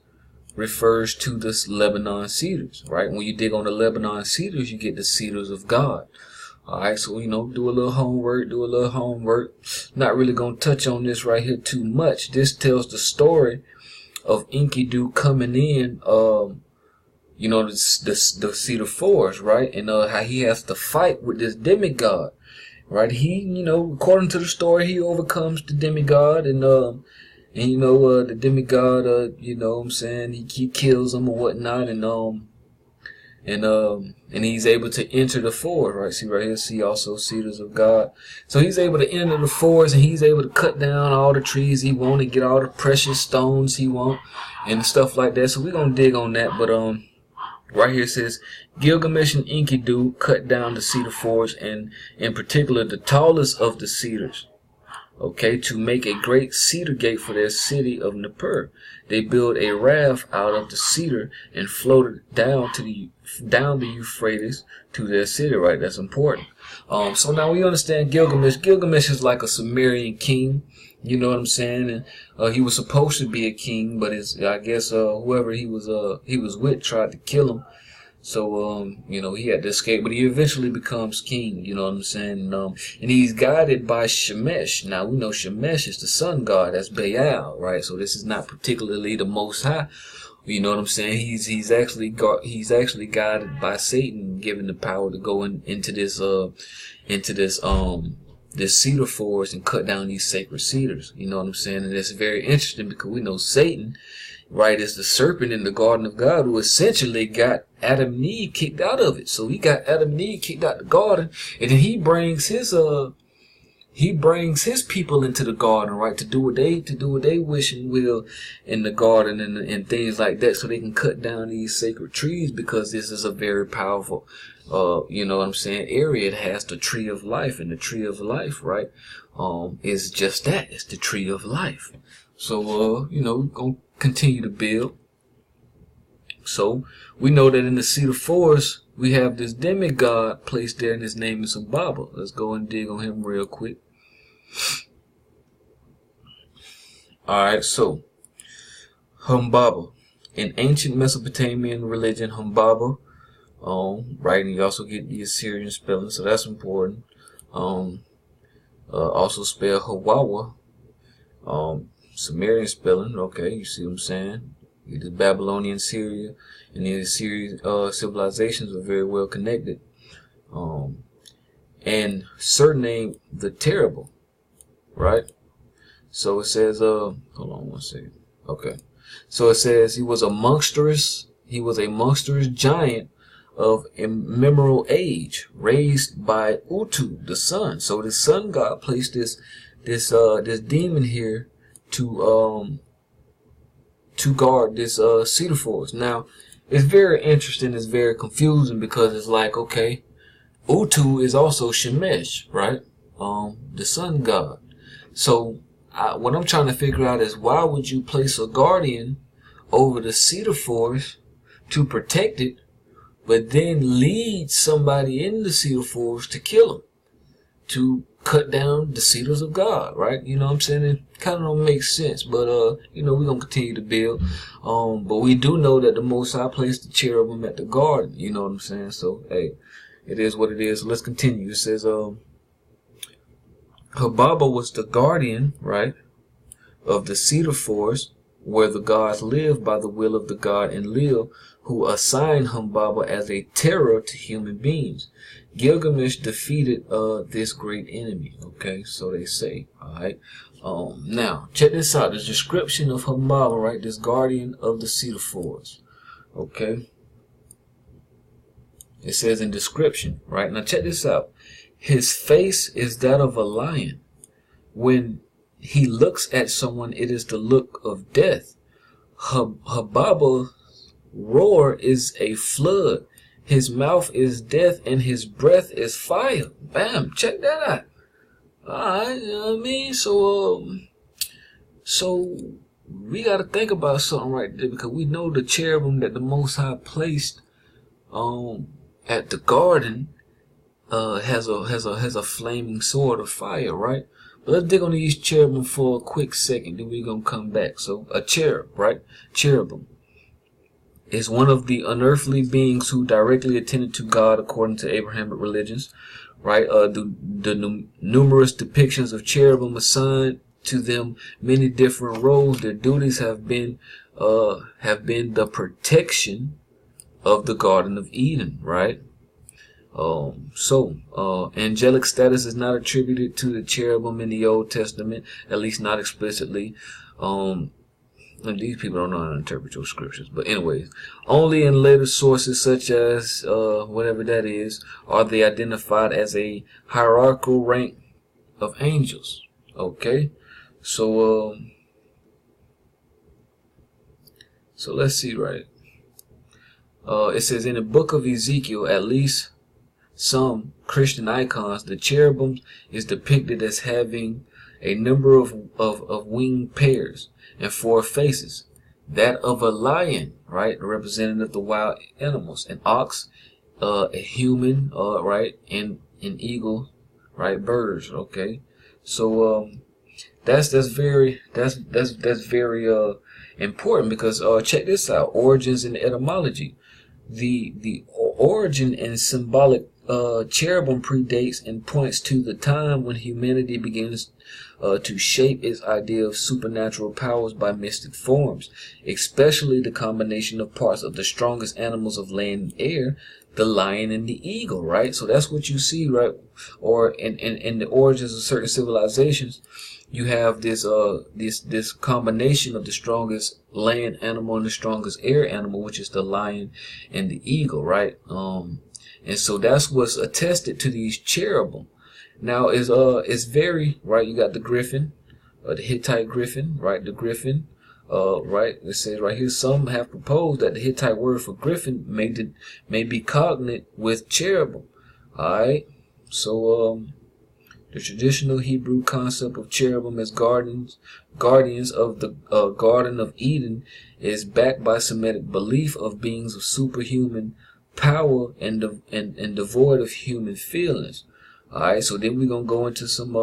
refers to the Lebanon cedars. Right, when you dig on the Lebanon cedars, you get the cedars of God. Alright, so do a little homework. Not really gonna touch on this right here too much. This tells the story of Enkidu coming in, the Cedar Forest, right? And how he has to fight with this demigod, right? He, according to the story, he overcomes the demigod, and the demigod, he kills him or whatnot, and he's able to enter the forest, right? See right here, see also cedars of God. So he's able to enter the forest, and he's able to cut down all the trees he wants and get all the precious stones he wants and stuff like that. So we're gonna dig on that, but right here it says Gilgamesh and Enkidu cut down the cedar forest, and in particular the tallest of the cedars. okay, to make a great cedar gate for their city of Nippur. They built a raft out of the cedar and floated down the Euphrates to their city, right? That's important. So now we understand Gilgamesh. Gilgamesh is like a Sumerian king, you know what I'm saying? And he was supposed to be a king, but I guess whoever he was with tried to kill him. So, you know, he had to escape, but he eventually becomes king, you know what I'm saying? And he's guided by Shemesh. Now, we know Shemesh is the sun god, that's Baal, right? So this is not particularly the Most High, you know what I'm saying? He's actually guided by Satan, given the power to go into this cedar forest and cut down these sacred cedars, you know what I'm saying? And it's very interesting because we know Satan, right, is the serpent in the garden of God who essentially got Adam and Eve kicked out of it. So he got Adam and Eve kicked out the garden, and then he brings his people into the garden, right, to do what they wish and will in the garden and things like that, so they can cut down these sacred trees, because this is a very powerful you know what I'm saying, area. It has the tree of life, and the tree of life, right, is just that. It's the tree of life. So you know, we're gonna continue to build. So we know that in the Cedar Forest we have this demigod placed there, and his name is Humbaba. Let's go and dig on him real quick. Alright, so Humbaba. In ancient Mesopotamian religion, Humbaba, right, and you also get the Assyrian spelling, so that's important. Also spell Hawawa, Sumerian spelling, okay, you see what I'm saying? The Babylonian, Syria, and the Assyrian civilizations are very well connected. And surnamed the Terrible, right? So it says, hold on one second. Okay. So it says he was a monstrous giant of immemorial age, raised by Utu, the sun. So the sun god placed this demon here to guard this cedar forest. Now, it's very interesting, it's very confusing, because it's like, okay, Utu is also Shemesh, right? The sun god. So what I'm trying to figure out is, why would you place a guardian over the cedar forest to protect it, but then lead somebody in the cedar forest to kill him, to cut down the cedars of God, right? You know what I'm saying? It kind of don't make sense, but you know, we're gonna continue to build. But we do know that the Most High placed the cherubim at the garden, you know what I'm saying? So hey, it is what it is. So let's continue. It says Humbaba was the guardian, right, of the cedar forest, where the gods live by the will of the god Enlil, who assigned Humbaba as a terror to human beings. Gilgamesh defeated this great enemy. Okay, so they say. Alright. Now, check this out. The description of Humbaba, right? This guardian of the cedar forest. Okay. It says in description, right? Now check this out. His face is that of a lion. When he looks at someone, it is the look of death. Humbaba's roar is a flood. His mouth is death, and his breath is fire. Bam! Check that out. Alright, you know what I mean? So we gotta think about something right there, because we know the cherubim that the Most High placed at the garden has a flaming sword of fire, right? But let's dig on these cherubim for a quick second, then we're gonna come back. So a cherub, right? Cherubim is one of the unearthly beings who directly attended to God according to Abrahamic religions, right? The numerous depictions of cherubim assigned to them many different roles. Their duties have been the protection of the Garden of Eden, right? Angelic status is not attributed to the cherubim in the Old Testament, at least not explicitly. And these people don't know how to interpret your scriptures. But anyways, only in later sources, such as whatever that is, are they identified as a hierarchical rank of angels. Okay, so let's see, right? It says in the book of Ezekiel, at least some Christian icons, the cherubim is depicted as having a number of winged pairs, and 4 faces. That of a lion, right, representative of the wild animals, an ox, a human, right, and an eagle, right, birds. Okay, so that's very important, because check this out: origins and etymology. The origin and symbolic cherubim predates and points to the time when humanity begins to shape its idea of supernatural powers by mystic forms, especially the combination of parts of the strongest animals of land and air, the lion and the eagle, right? So that's what you see, right? Or in the origins of certain civilizations, you have this this combination of the strongest land animal and the strongest air animal, which is the lion and the eagle, right? And so that's what's attested to these cherubim. Now is very, right, you got the griffin, the Hittite griffin, right? The griffin, right? It says right here, some have proposed that the Hittite word for griffin may be cognate with cherubim. Alright. So the traditional Hebrew concept of cherubim as guardians of the Garden of Eden is backed by Semitic belief of beings of superhuman power and devoid of human feelings. Alright, so then we're gonna go into some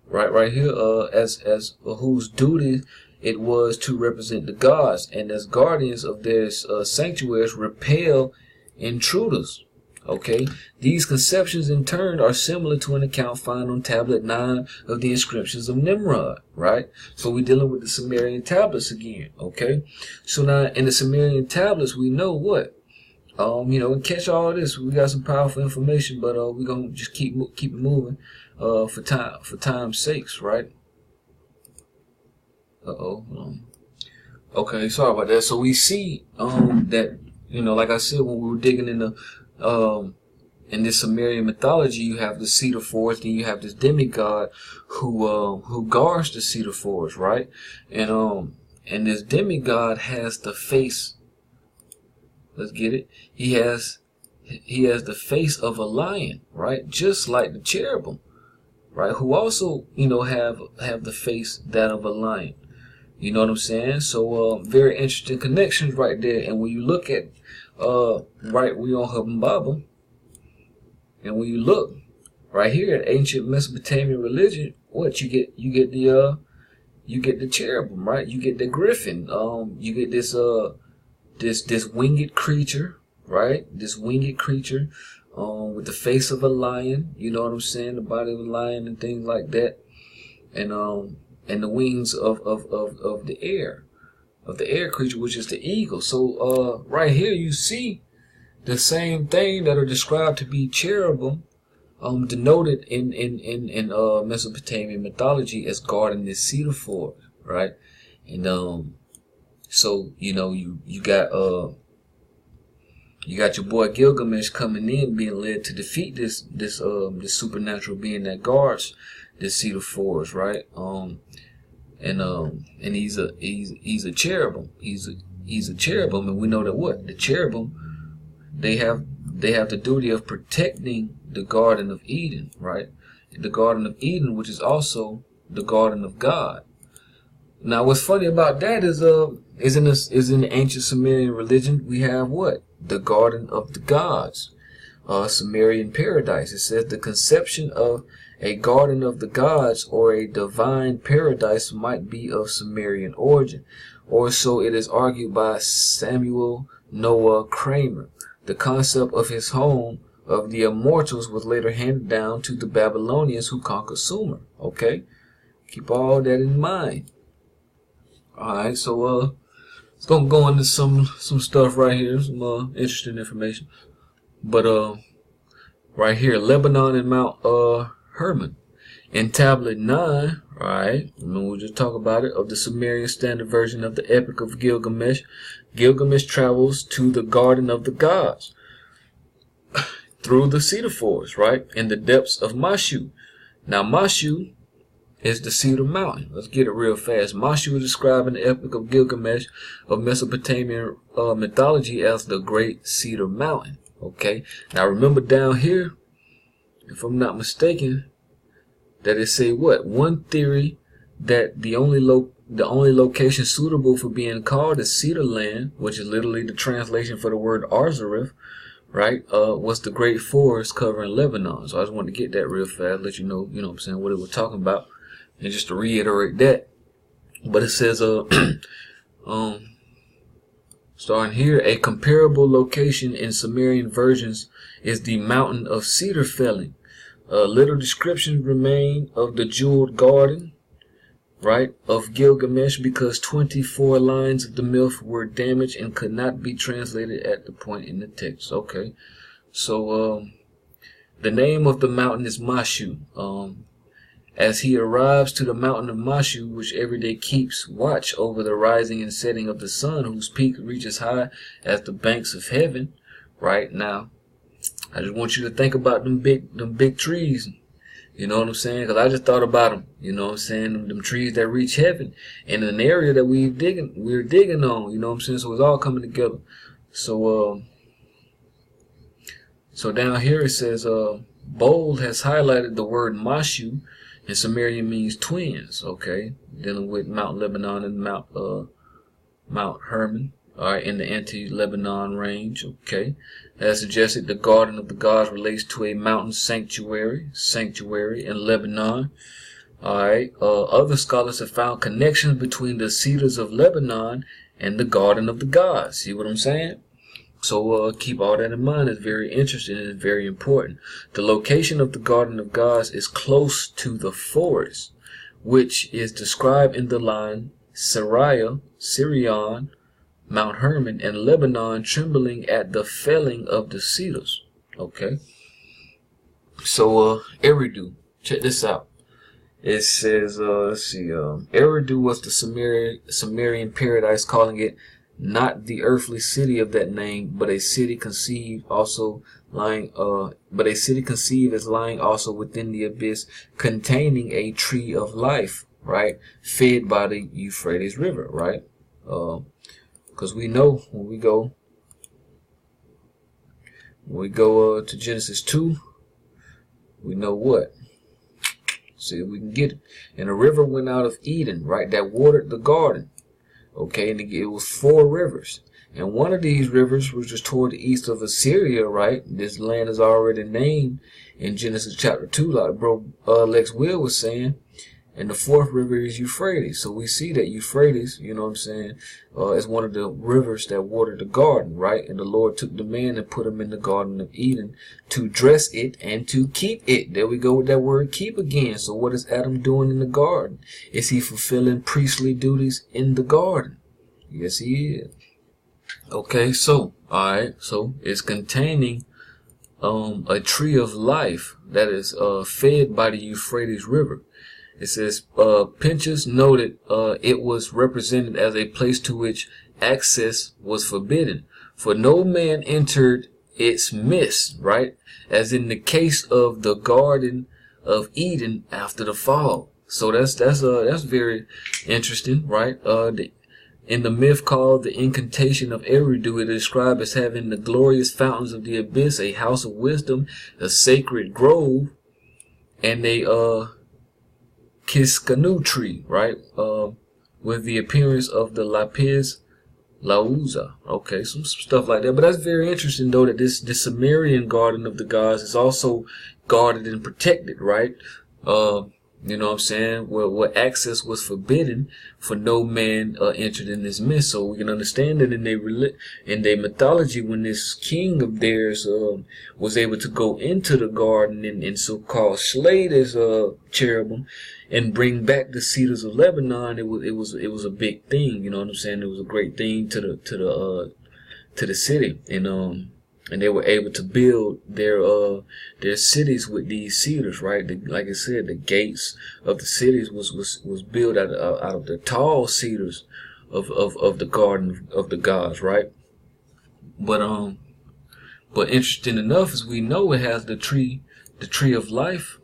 right here, as whose duty it was to represent the gods, and as guardians of their sanctuaries repel intruders. Okay, these conceptions in turn are similar to an account found on tablet 9 of the inscriptions of Nimrod, right? So we're dealing with the Sumerian tablets again. Okay, so now in the Sumerian tablets we know what, you know, and catch all this, we got some powerful information, but we're gonna just keep it moving for time's sakes, right? Okay, sorry about that. So we see that, you know, like I said, when we were digging in this Sumerian mythology, you have the Cedar Forest, and you have this demigod who guards the Cedar Forest, right? And this demigod has the face. Let's get it. He has the face of a lion, right? Just like the cherubim, right? Who also, you know, have the face that of a lion. You know what I'm saying? So very interesting connections right there. And when you look at right, we on Humbaba, and when you look right here at ancient Mesopotamian religion, what you get the cherubim, right? You get the griffin. You get this winged creature, right? This winged creature with the face of a lion, you know what I'm saying? The body of a lion and things like that. And the wings of the air creature, which is the eagle. So right here you see the same thing that are described to be cherubim, denoted in Mesopotamian mythology as guarding this cedar forest, right? And so you know you got your boy Gilgamesh coming in, being led to defeat this supernatural being that guards this cedar forest, right? And he's a cherubim. He's a cherubim, and we know that what the cherubim, they have the duty of protecting the Garden of Eden, right? The Garden of Eden, which is also the Garden of God. Now, what's funny about that is in the ancient Sumerian religion we have what, the Garden of the Gods, Sumerian paradise. It says the conception of a garden of the gods or a divine paradise might be of Sumerian origin, or so it is argued by Samuel Noah Kramer. The concept of his home of the immortals was later handed down to the Babylonians who conquered Sumer. Okay, keep all that in mind. All right, so let's go into some stuff right here, some interesting information. But right here, Lebanon and Mount Hermon. In tablet 9, right, we'll just talk about it, of the Sumerian standard version of the Epic of Gilgamesh, Gilgamesh travels to the Garden of the Gods through the Cedar Forest, right, in the depths of Mashu. Now, Mashu is the Cedar Mountain. Let's get it real fast. Mashu is described in the Epic of Gilgamesh of Mesopotamian mythology as the Great Cedar Mountain. Okay, now remember down here, if I'm not mistaken, that it say what? One theory that the only location suitable for being called is Cedar Land, which is literally the translation for the word Arzareth, right? Was the great forest covering Lebanon. So I just wanted to get that real fast, let you know what I'm saying, what it was talking about. And just to reiterate that. But it says, starting here, a comparable location in Sumerian versions is the Mountain of Cedar felling. Little descriptions remain of the jeweled garden, right, of Gilgamesh, because 24 lines of the myth were damaged and could not be translated at the point in the text. Okay, so the name of the mountain is Mashu. As he arrives to the mountain of Mashu, which every day keeps watch over the rising and setting of the sun, whose peak reaches high as the banks of heaven. Right now, I just want you to think about them big trees. You know what I'm saying? Because I just thought about them. You know what I'm saying? Them trees that reach heaven, and an area that we're digging on. You know what I'm saying? So it's all coming together. So so down here it says, bold has highlighted the word Mashu. And Sumerian means twins, okay? Dealing with Mount Lebanon and Mount Hermon, all right, in the anti-Lebanon range, okay? As suggested, the Garden of the Gods relates to a mountain sanctuary in Lebanon, all right? Other scholars have found connections between the Cedars of Lebanon and the Garden of the Gods. See what I'm saying? So keep all that in mind. It's very interesting and it's very important. The location of the Garden of Gods is close to the forest, which is described in the line Sariah, Sirion, Mount Hermon, and Lebanon trembling at the felling of the cedars. Okay. So Eridu, check this out. It says, let's see, Eridu was the Sumerian paradise, calling it not the earthly city of that name, but a city conceived as lying also within the abyss, containing a tree of life, right, fed by the Euphrates River, right? Because we know when we go to Genesis 2, we know what. See if we can get it. And a river went out of Eden, right, that watered the garden. Okay, and it was 4 rivers. And one of these rivers was just toward the east of Assyria, right? This land is already named in Genesis chapter 2, like bro Lex Will was saying. And the 4th river is Euphrates. So we see that Euphrates, you know what I'm saying, is one of the rivers that watered the garden, right? And the Lord took the man and put him in the Garden of Eden to dress it and to keep it. There we go with that word keep again. So what is Adam doing in the garden? Is he fulfilling priestly duties in the garden? Yes, he is. Okay, so, alright, so it's containing a tree of life that is fed by the Euphrates River. It says, Pinchas noted it was represented as a place to which access was forbidden, for no man entered its midst, right? As in the case of the Garden of Eden after the fall. So that's very interesting, right? In the myth called the Incantation of Eridu, it is described as having the glorious fountains of the abyss, a house of wisdom, a sacred grove, and a Kiskanu tree, right? With the appearance of the lapis lauza. Okay, some stuff like that. But that's very interesting, though, that this Sumerian Garden of the Gods is also guarded and protected, right? You know what I'm saying? Where access was forbidden, for no man entered in this midst. So we can understand that in their mythology, when this king of theirs was able to go into the garden and so-called slay this cherubim and bring back the cedars of Lebanon, it was a big thing. You know what I'm saying? It was a great thing to the city, and they were able to build their cities with these cedars, right? Like I said, the gates of the cities was built out of the tall cedars of the Garden of the Gods, right? But interesting enough, as we know, it has the tree of life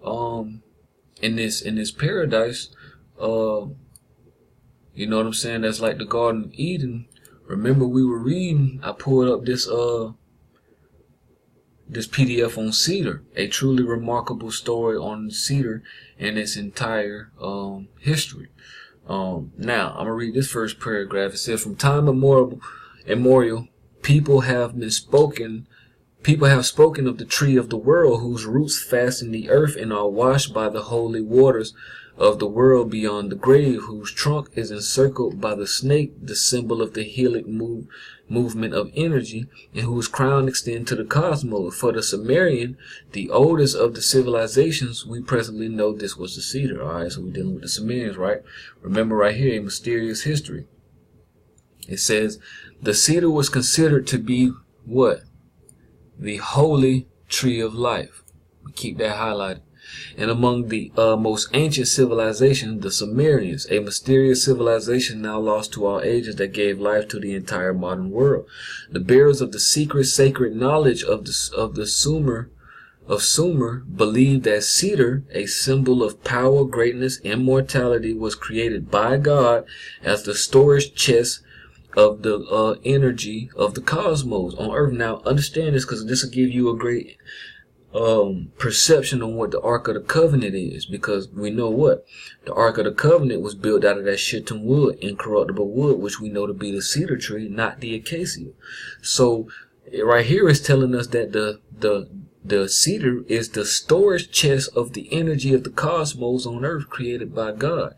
in this paradise. You know what I'm saying? That's like the Garden of this PDF on Cedar, a truly remarkable story on Cedar and its entire history. Now I'm gonna read this first paragraph. It says, "From time immemorial, people have spoken of the tree of the world, whose roots fasten the earth and are washed by the holy waters of the world beyond the grave, whose trunk is encircled by the snake, the symbol of the helic movement of energy, and whose crown extends to the cosmos. For the Sumerian, the oldest of the civilizations, we presently know this was the cedar." All right, so we're dealing with the Sumerians, right? Remember right here, a mysterious history. It says, the cedar was considered to be what? The holy tree of life. Keep that highlighted. And among the most ancient civilizations, the Sumerians, a mysterious civilization now lost to all ages that gave life to the entire modern world. The bearers of the secret sacred knowledge of Sumer believed that cedar, a symbol of power, greatness, immortality, was created by God as the storage chest of the energy of the cosmos on earth. Now understand this, because this will give you a great perception on what the Ark of the Covenant is, because we know what the Ark of the Covenant was built out of that shittim wood, incorruptible wood, which we know to be the cedar tree, not the acacia. So right here is telling us that the cedar is the storage chest of the energy of the cosmos on earth, created by God.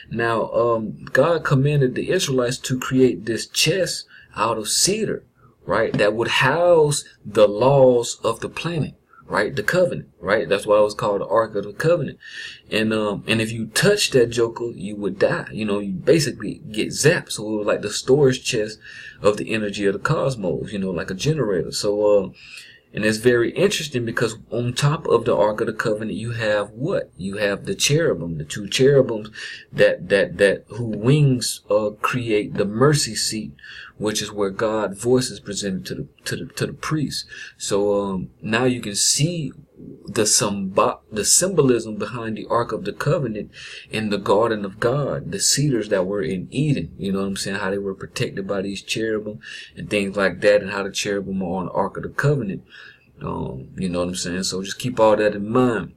Now God commanded the Israelites to create this chest out of cedar, right, that would house the laws of the planet, right? The covenant, right? That's why it was called the Ark of the Covenant. And if you touch that joker, you would die. You know, you basically get zapped. So it was like the storage chest of the energy of the cosmos, you know, like a generator. So, and it's very interesting because on top of the Ark of the Covenant, you have what? You have the cherubim, the two cherubims that who wings create the mercy seat, which is where God's voice is presented to the priest. So now you can see the symbolism behind the Ark of the Covenant in the Garden of God, the cedars that were in Eden. You know what I'm saying? How they were protected by these cherubim and things like that, and how the cherubim are on the Ark of the Covenant. You know what I'm saying? So just keep all that in mind.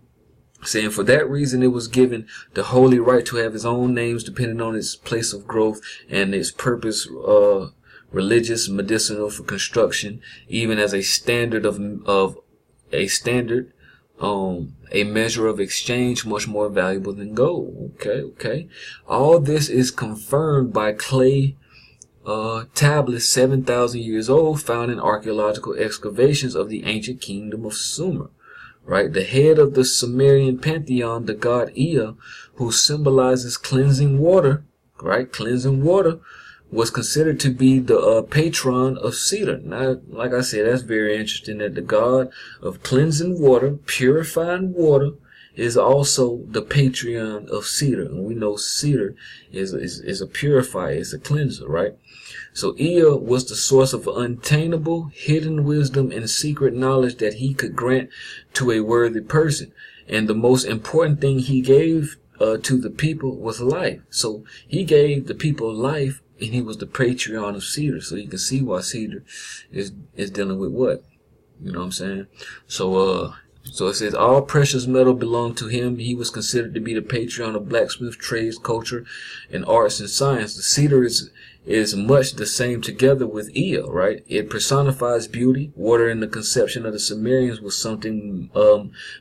Saying for that reason, it was given the holy right to have its own names depending on its place of growth and its purpose, religious, medicinal, for construction, even as a standard a measure of exchange much more valuable than gold. Okay. All this is confirmed by clay tablets 7,000 years old found in archaeological excavations of the ancient kingdom of Sumer. Right, the head of the Sumerian pantheon, the god Ea, who symbolizes cleansing water, right, cleansing water, was considered to be the patron of cedar. Now, like I said, that's very interesting that the god of cleansing water, purifying water, is also the patron of cedar. And we know cedar is a purifier, is a cleanser, right? So Ea was the source of unattainable, hidden wisdom and secret knowledge that he could grant to a worthy person. And the most important thing he gave to the people was life. So he gave the people life, and he was the patron of cedar. So you can see why cedar is dealing with what? You know what I'm saying? So it says all precious metal belonged to him. He was considered to be the patron of blacksmith trades, culture, and arts and science. The cedar is much the same together with Ea, right? It personifies beauty. Water in the conception of the Sumerians was something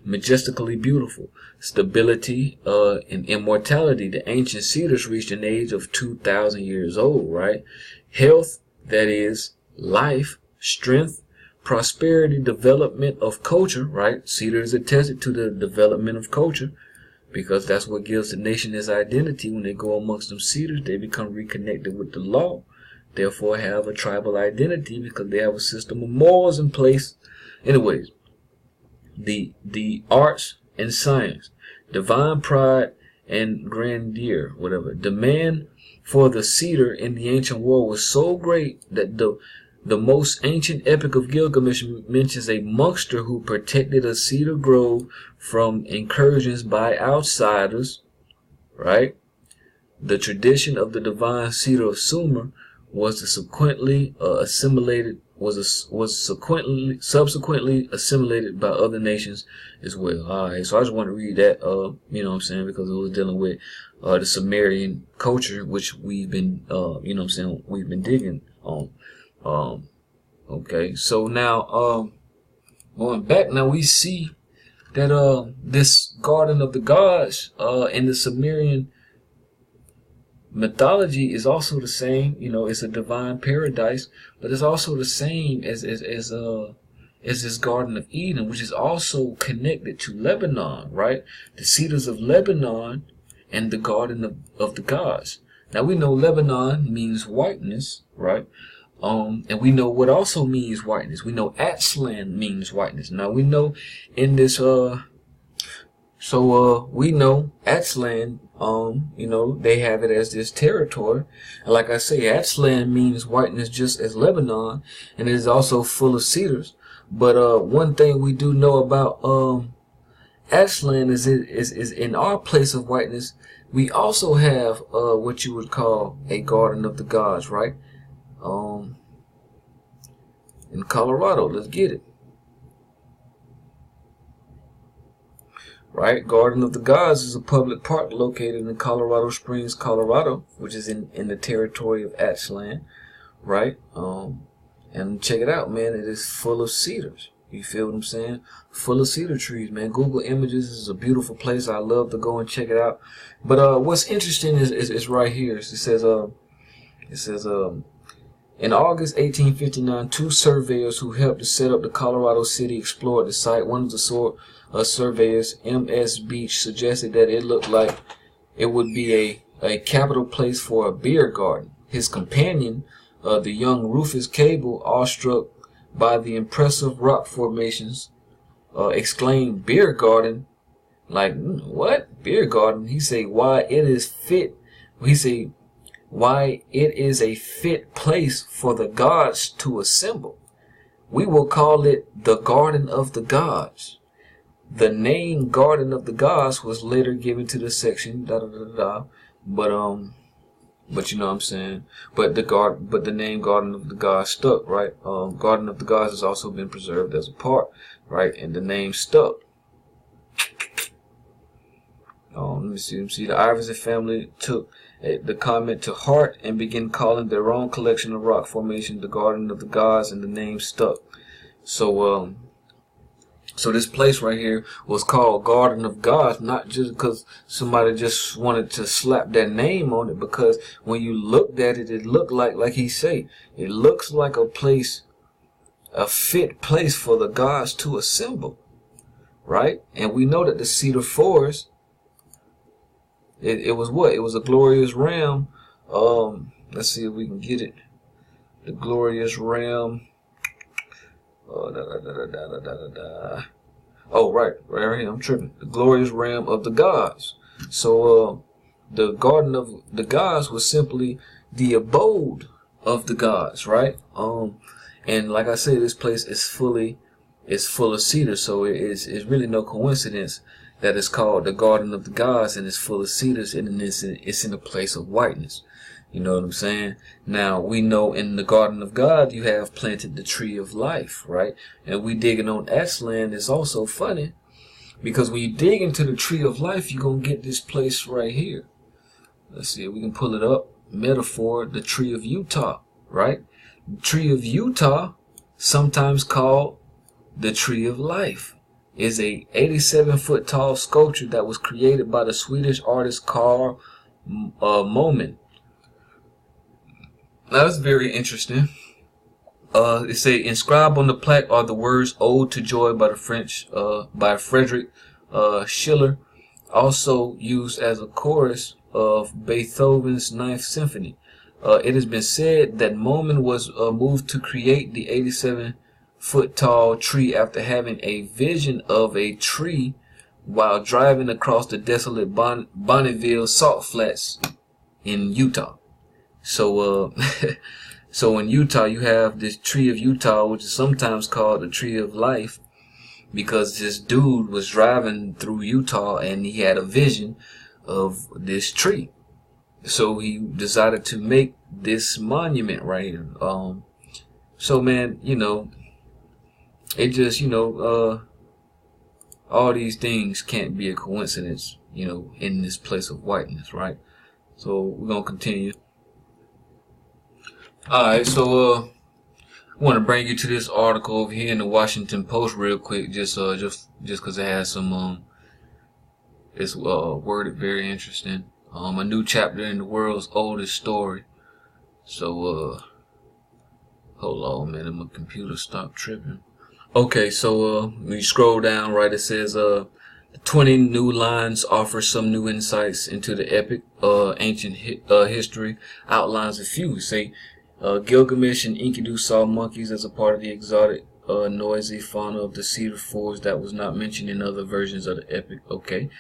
majestically beautiful. Stability and immortality. The ancient cedars reached an age of 2,000 years old, right? Health, that is, life, strength, prosperity, development of culture, right? Cedar is attested to the development of culture, because that's what gives the nation its identity. When they go amongst them cedars, they become reconnected with the law, therefore have a tribal identity because they have a system of morals in place. Anyways, the arts and science, divine pride and grandeur, whatever. Demand for the cedar in the ancient world was so great that the most ancient epic of Gilgamesh mentions a monster who protected a cedar grove from incursions by outsiders, right? The tradition of the divine cedar of Sumer was the subsequently assimilated subsequently assimilated by other nations as well. All right, so I just want to read that, you know what I'm saying, because it was dealing with the Sumerian culture, which we've been, you know what I'm saying, we've been digging on. Okay, so now, going back, now we see that this Garden of the Gods in the Sumerian mythology is also the same. You know, it's a divine paradise, but it's also the same as this Garden of Eden, which is also connected to Lebanon, right? The Cedars of Lebanon and the Garden of the Gods. Now we know Lebanon means whiteness, right? And we know what also means whiteness. We know Aztlan means whiteness. Now we know in this we know Aztlan, you know, they have it as this territory. And like I say, Aztlan means whiteness just as Lebanon, and it is also full of cedars. But one thing we do know about Aztlan is in our place of whiteness, we also have what you would call a Garden of the Gods, right? In Colorado, let's get it. Right, Garden of the Gods is a public park located in Colorado Springs, Colorado, which is in the territory of Aztlan, right? And check it out, man. It is full of cedars. You feel what I'm saying? Full of cedar trees, man. Google Images is a beautiful place. I love to go and check it out. But what's interesting is right here. It says in August 1859, 2 surveyors who helped to set up the Colorado City explored the site. One of the surveyors, M.S. Beach, suggested that it looked like it would be a capital place for a beer garden. His companion, the young Rufus Cable, awestruck by the impressive rock formations, exclaimed, "Beer garden? Like, what? Beer garden?" He said, "Why, it is fit." He said, "Why, it is a fit place for the gods to assemble. We will call it the Garden of the Gods." The name Garden of the Gods was later given to the section, but you know what I'm saying. But the name Garden of the Gods stuck, right? Garden of the Gods has also been preserved as a park, right? And the name stuck. Let me see. The Iverson family took the comment to heart and began calling their own collection of rock formation the Garden of the Gods, and the name stuck. So this place right here was called Garden of Gods, not just because somebody just wanted to slap their name on it, because when you looked at it, it looked like he said, it looks like a place, a fit place for the gods to assemble, right? And we know that the Cedar Forest, it was what? It was a glorious realm. Let's see if we can get it. The glorious realm. Oh, right here, I'm tripping. The glorious realm of the gods. So, the Garden of the Gods was simply the abode of the gods, right? And like I said, this place is full of cedar, so it's really no coincidence that it's called the Garden of the Gods, and it's full of cedars, and it's in a place of whiteness. You know what I'm saying? Now, we know in the Garden of God, you have planted the tree of life, right? And we digging on Aztlan is also funny, because when you dig into the tree of life, you're going to get this place right here. Let's see if we can pull it up. Metaphor, the tree of Utah, right? The tree of Utah, sometimes called the tree of life, is a 87-foot tall sculpture that was created by the Swedish artist Carl Moman. Now that's very interesting. It say inscribed on the plaque are the words "Ode to Joy" by the French, by Frederick Schiller, also used as a chorus of Beethoven's Ninth Symphony. It has been said that Moman was moved to create the 87-foot tall tree after having a vision of a tree while driving across the desolate Bonneville Salt Flats in Utah. So in Utah, you have this tree of Utah, which is sometimes called the tree of life, because this dude was driving through Utah and he had a vision of this tree. So he decided to make this monument right here. So man, you know, it just, you know, all these things can't be a coincidence, you know, in this place of whiteness, right? So we're gonna continue. Alright, so I want to bring you to this article over here in the Washington Post real quick, just because it has some it's worded very interesting. A new chapter in the world's oldest story. So hold on, man, my computer stopped tripping. Okay, so when you scroll down, right, it says the 20 new lines offer some new insights into the epic ancient history. Outlines a few. Say Gilgamesh and Enkidu saw monkeys as a part of the exotic noisy fauna of the Cedar Forest that was not mentioned in other versions of the epic. Okay.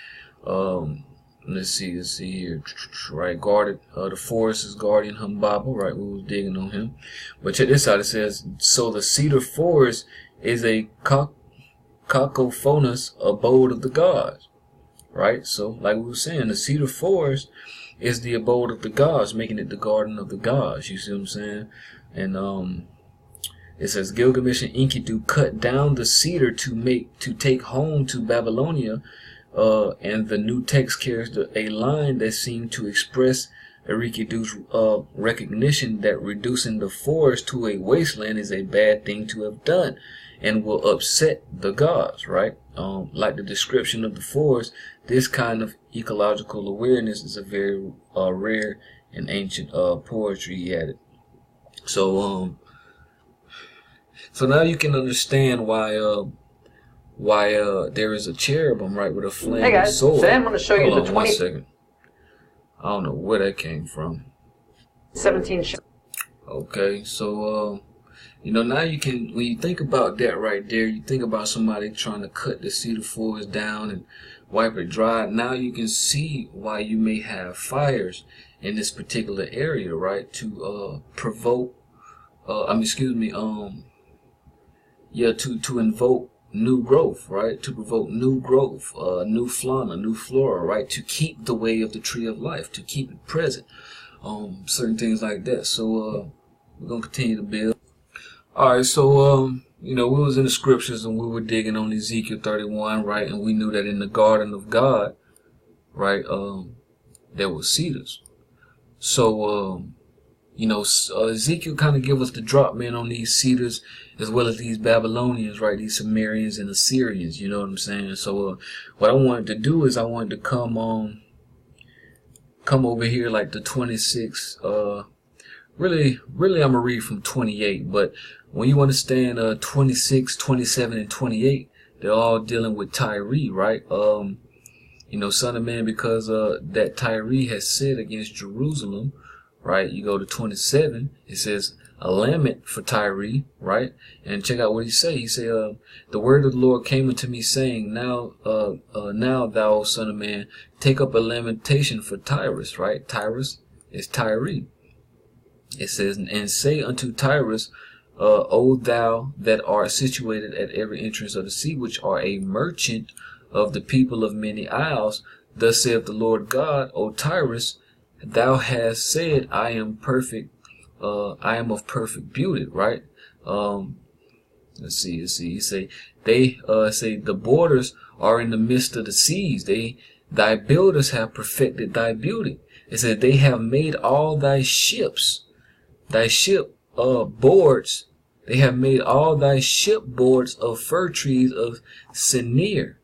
Let's see here. Right, guarded. The forest's guardian Humbaba. Right, we was digging on him. But check this out. It says, so the Cedar Forest is a cacophonous abode of the gods. Right, so like we were saying, the Cedar Forest is the abode of the gods, making it the garden of the gods. You see what I'm saying? And it says Gilgamesh and Enkidu cut down the cedar to take home to Babylonia. And the new text carries a line that seemed to express Enkidu's recognition that reducing the forest to a wasteland is a bad thing to have done and will upset the gods, right? Like the description of the forest, this kind of ecological awareness is a very rare and ancient poetry, he added. So now you can understand why there is a cherubim, right, with a flaming sword. Hey guys, today I'm going to show you the 20... 1 second. I don't know where that came from. 17... Okay, so, you know, now you can, when you think about that right there, you think about somebody trying to cut the cedar forest down and wipe it dry. Now you can see why you may have fires in this particular area, right, to provoke, to invoke new growth, right? To provoke new growth, new fauna, new flora, right? To keep the way of the tree of life, to keep it present. Certain things like that. So we're gonna continue to build. Alright, so you know, we was in the scriptures and we were digging on Ezekiel 31, right? And we knew that in the garden of God, right, there were cedars. So you know, Ezekiel kind of give us the drop, man, on these cedars as well as these Babylonians, right? These Sumerians and Assyrians, you know what I'm saying? So what I wanted to do is I wanted to come over here like the 26, really I'm gonna read from 28, but when you understand 26, 27, and 28, they're all dealing with Tyree, right? You know, son of man, because that Tyree has said against Jerusalem, right? You go to 27, it says a lament for Tyree, right? And check out what he say. He say, the word of the Lord came unto me, saying, now thou, son of man, take up a lamentation for Tyrus, right? Tyrus is Tyree. It says, and say unto Tyrus, O thou that art situated at every entrance of the sea, which are a merchant of the people of many isles, thus saith the Lord God, O Tyrus, thou hast said, I am perfect, I am of perfect beauty, right? Let's see. You say, they say the borders are in the midst of the seas. Thy builders have perfected thy beauty. It said they have made all thy ships, thy ship boards. They have made all thy ship boards of fir trees of Senir.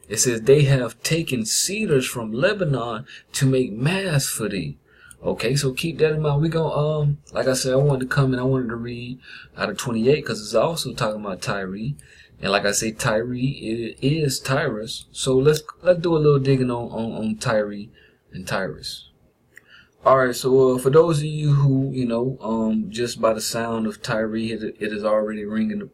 It says they have taken cedars from Lebanon to make masts for thee. Okay, so keep that in mind. We gonna like I said, I wanted to come and I wanted to read out of 28 because it's also talking about Tyree, and like I say, Tyree is Tyrus. So let's do a little digging on Tyree and Tyrus. All right, so for those of you who, you know, just by the sound of Tyree, it is already rung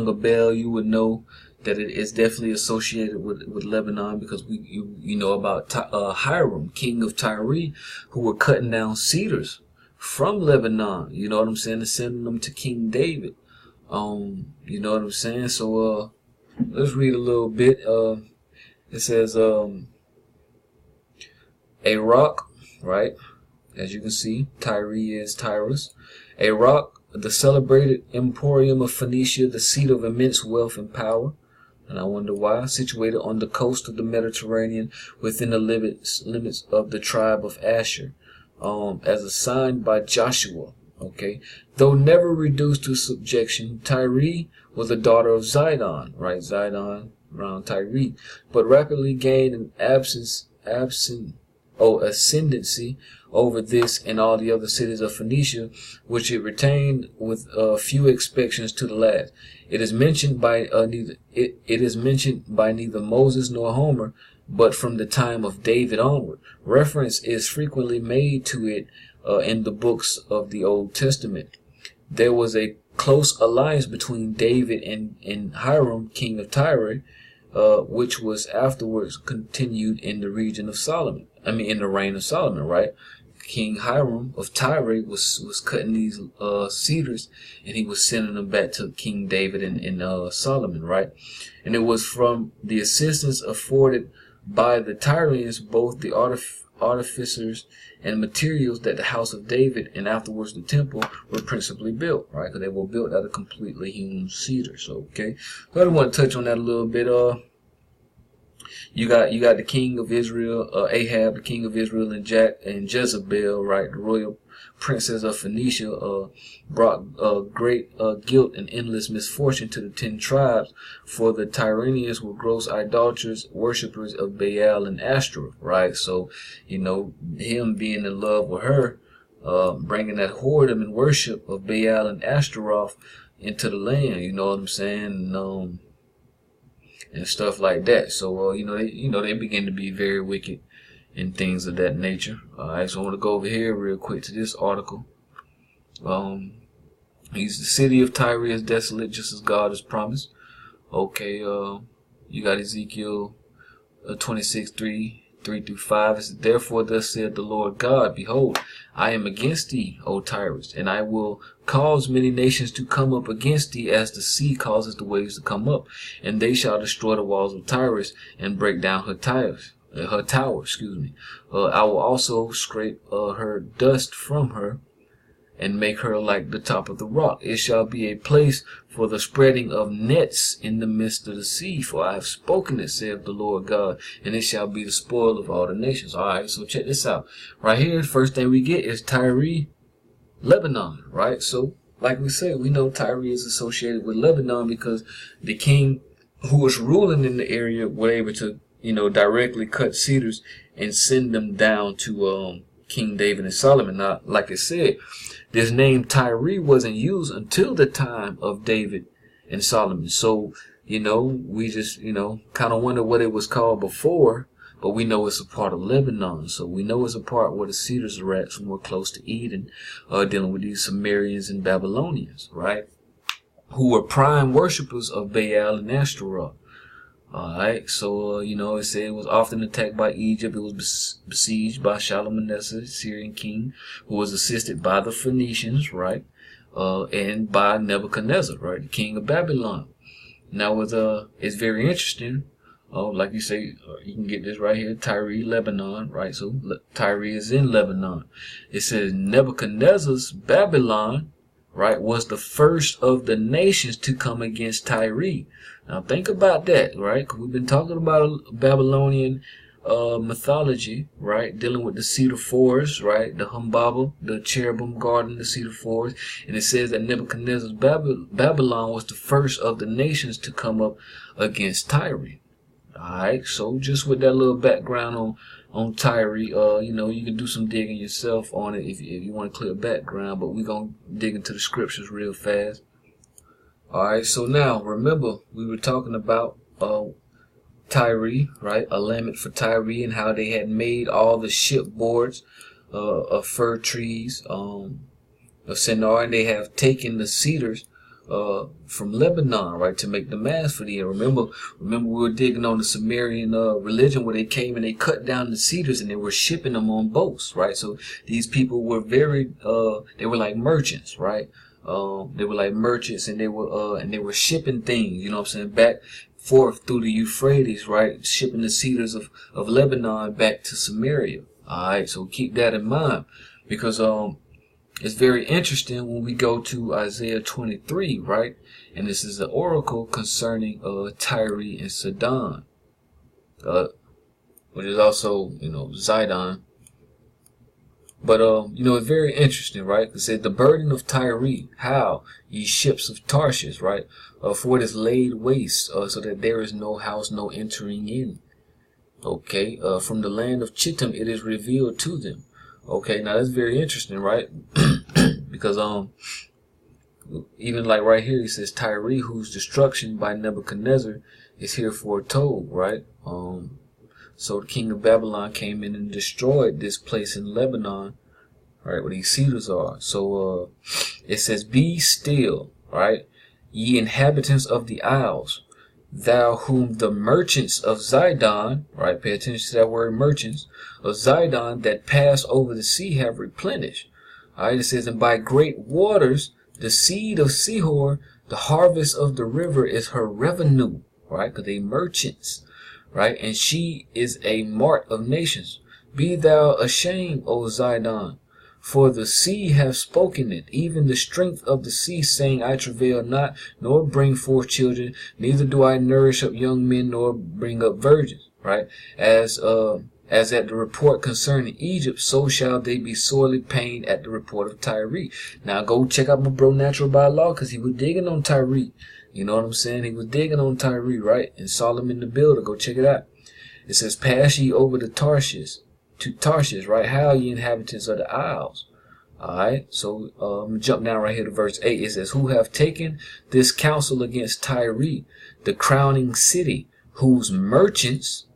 a bell. You would know that it is definitely associated with Lebanon, because you know about Hiram, king of Tyree, who were cutting down cedars from Lebanon. You know what I'm saying? And sending them to King David. You know what I'm saying? So let's read a little bit. It says a rock. Right, as you can see, Tyree is Tyrus. A rock the celebrated emporium of Phoenicia, the seat of immense wealth and power. And I wonder why. Situated on the coast of the Mediterranean within the limits of the tribe of Asher, as assigned by Joshua. Okay. Though never reduced to subjection, Tyree was a daughter of Zidon, right? Zidon around Tyree, but rapidly gained an ascendancy over this and all the other cities of Phoenicia, which it retained with few exceptions to the last. It is mentioned by neither Moses nor Homer, but from the time of David onward. Reference is frequently made to it in the books of the Old Testament. There was a close alliance between David and Hiram, king of Tyre, which was afterwards continued in the region of Solomon. In the reign of Solomon, right? King Hiram of Tyre was cutting these cedars, and he was sending them back to King David and Solomon, right? And it was from the assistance afforded by the Tyrians, both the artificers and materials, that the house of David and afterwards the temple were principally built, right? Because they were built out of completely hewn cedar. So, okay, so I want to touch on that a little bit. You got the king of Israel, Ahab, the king of Israel, and Jezebel, right? The royal princess of Phoenicia brought great guilt and endless misfortune to the 10 tribes, for the Tyrians were gross idolaters, worshippers of Baal and Ashtoreth, right? So, him being in love with her, bringing that whoredom and worship of Baal and Ashtaroth into the land, you know what I'm saying? And stuff like that. So, they begin to be very wicked and things of that nature. Alright, so I want to go over here real quick to this article. The city of Tyre is desolate, just as God has promised. Okay, you got Ezekiel 26:3-5. It says, therefore thus saith the Lord God, behold, I am against thee, O Tyrus, and I will cause many nations to come up against thee, as the sea causes the waves to come up, and they shall destroy the walls of Tyrus and break down her tower. I will also scrape her dust from her, and make her like the top of the rock. It shall be a place for the spreading of nets in the midst of the sea. For I have spoken it, saith the Lord God, and it shall be the spoil of all the nations. Alright, so check this out. Right here, first thing we get is Tyree Lebanon, right? So, like we said, we know Tyre is associated with Lebanon because the king who was ruling in the area were able to, directly cut cedars and send them down to King David and Solomon. Now, like I said, this name Tyree wasn't used until the time of David and Solomon. So, we just, kind of wonder what it was called before, but we know it's a part of Lebanon. So we know it's a part where the Cedars are at, somewhere close to Eden, dealing with these Sumerians and Babylonians, right? Who were prime worshippers of Baal and Ashtaroth. Alright, so, it said it was often attacked by Egypt. It was besieged by Shalmaneser, Syrian king, who was assisted by the Phoenicians, right? And by Nebuchadnezzar, right? The king of Babylon. Now, it's very interesting. Like you say, you can get this right here, Tyree Lebanon, right? So, Tyre is in Lebanon. It says Nebuchadnezzar's Babylon, right, was the first of the nations to come against Tyre. Now think about that, right? 'Cause we've been talking about Babylonian mythology, right? Dealing with the Cedar Forest, right? The Humbaba, the Cherubim garden, the Cedar Forest. And it says that Nebuchadnezzar's Babylon was the first of the nations to come up against Tyre. Alright, so just with that little background on Tyre, you can do some digging yourself on it if you want a clear background, but we're going to dig into the scriptures real fast. Alright, so now, remember, we were talking about Tyre, right? A lament for Tyre and how they had made all the shipboards of fir trees of Sennar, and they have taken the cedars from Lebanon, right, to make the mast for the end. Remember we were digging on the Sumerian religion where they came and they cut down the cedars and they were shipping them on boats, right? So these people were very, they were like merchants, right? They were like merchants, and they were shipping things, you know what I'm saying, back forth through the Euphrates, right? Shipping the cedars of Lebanon back to Samaria. All right, so keep that in mind, because it's very interesting when we go to Isaiah 23, right? And this is an oracle concerning Tyree and Sidon, which is also, Zidon. But, it's very interesting, right? It said, the burden of Tyree, how, ye ships of Tarshish, right? For it is laid waste, so that there is no house, no entering in. Okay, from the land of Chittim, it is revealed to them. Okay, now that's very interesting, right? Because, even like right here, he says, Tyree, whose destruction by Nebuchadnezzar is here foretold, right? So the king of Babylon came in and destroyed this place in Lebanon, right, where these cedars are. So it says, be still, right, ye inhabitants of the isles, thou whom the merchants of Zidon, right, pay attention to that word merchants, of Zidon that pass over the sea have replenished. All right, it says, and by great waters, the seed of Sihor, the harvest of the river is her revenue, right, because they merchants. Right, and she is a mart of nations. Be thou ashamed, O Zidon, for the sea hath spoken it, even the strength of the sea, saying, I travail not, nor bring forth children, neither do I nourish up young men, nor bring up virgins. Right, as at the report concerning Egypt, so shall they be sorely pained at the report of Tyree. Now go check out my bro Natural by Law, because he was digging on Tyree. You know what I'm saying? He was digging on Tyree, right? And Solomon the Builder. Go check it out. It says, pass ye over to Tarshish, right? How ye inhabitants of the isles. Alright, so jump down right here to verse 8. It says, who have taken this counsel against Tyree, the crowning city, whose merchants,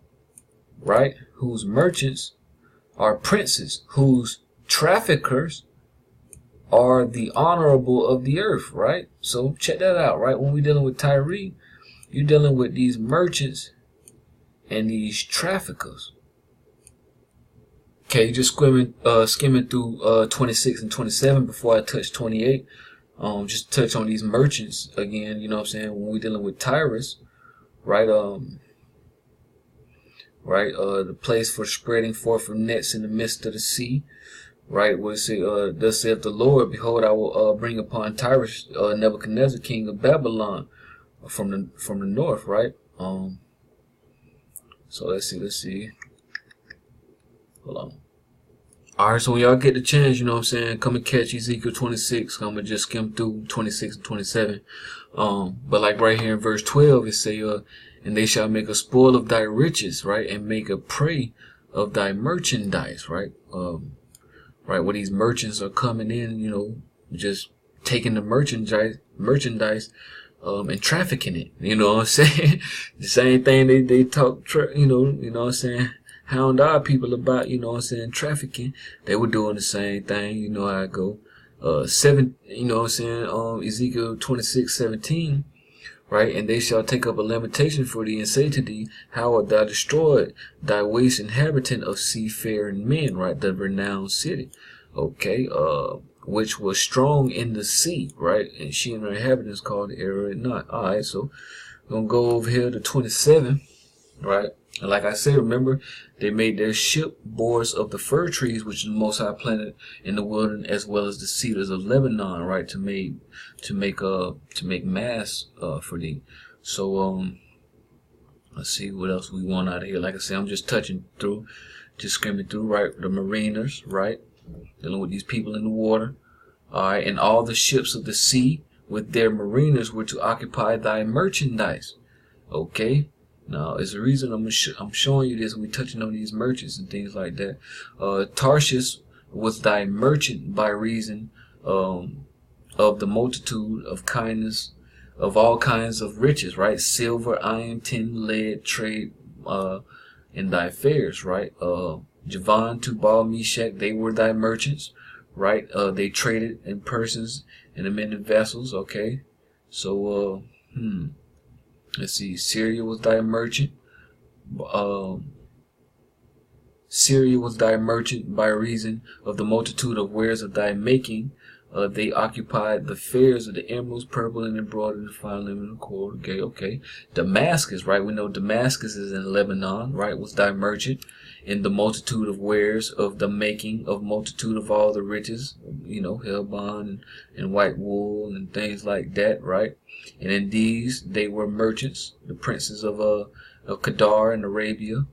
right? Whose merchants are princes, whose traffickers are the honorable of the earth, right? So check that out, right? When we're dealing with Tyree, you're dealing with these merchants and these traffickers. Okay, just skimming through 26 and 27 before I touch 28. Just touch on these merchants again, you know what I'm saying? When we're dealing with Tyrus, right? The place for spreading forth of nets in the midst of the sea. Right, where it say, thus saith the Lord, behold, I will bring upon Tyrus Nebuchadnezzar, king of Babylon, from the north, right? So let's see. Hold on. Alright, so when y'all get the chance, you know what I'm saying, come and catch Ezekiel 26. I'm gonna just skim through 26 and 27. But like right here in verse 12, it say, and they shall make a spoil of thy riches, right, and make a prey of thy merchandise, right? Right, where these merchants are coming in, just taking the merchandise, and trafficking it. You know what I'm saying? The same thing they talk, you know what I'm saying? Hound our people about, you know what I'm saying? Trafficking. They were doing the same thing. You know how it go. You know what I'm saying? Ezekiel 26:17. Right, and they shall take up a lamentation for thee and say to thee, how art thou destroyed, thy waste inhabitant of seafaring men, right, the renowned city, okay, which was strong in the sea, right, and she and her inhabitants called the area not. Alright, so we're gonna go over here to 27, right, and like I said, remember, they made their ship boards of the fir trees, which is the Most High planted in the wilderness, as well as the cedars of Lebanon, right, to make masts for thee. So let's see what else we want out of here. Like I said, I'm just touching through, just skimming through, right, the mariners, right, dealing with these people in the water. Alright, and all the ships of the sea with their mariners were to occupy thy merchandise. Okay. Now, it's the reason I'm showing you this, and we're touching on these merchants and things like that. Tarshish was thy merchant by reason of the multitude of kindness of all kinds of riches, right? Silver, iron, tin, lead, trade in thy fairs, right? Javan, Tubal, Meshach, they were thy merchants, right? They traded in persons and amended vessels, okay? So, let's see, Syria was thy merchant. Syria was thy merchant by reason of the multitude of wares of thy making. They occupied the fairs of the emeralds, purple, and embroidered in fine linen and gold. Okay. Damascus, right? We know Damascus is in Lebanon, right? Was thy merchant in the multitude of wares of the making of multitude of all the riches, Helbon and white wool and things like that, right? And in these they were merchants, the princes of Kedar and Arabia.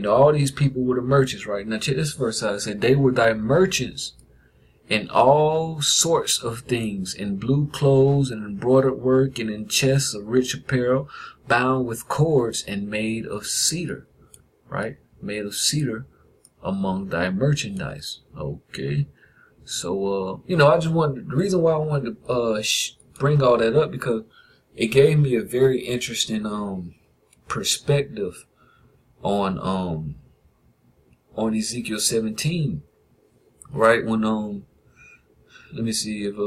All these people were the merchants, right? Now check this verse out. It said, they were thy merchants in all sorts of things, in blue clothes and embroidered work, and in chests of rich apparel, bound with cords and made of cedar, right? Made of cedar among thy merchandise. Okay. So, I just wanted, the reason why I wanted to bring all that up, because it gave me a very interesting perspective on Ezekiel 17, right? When let me see if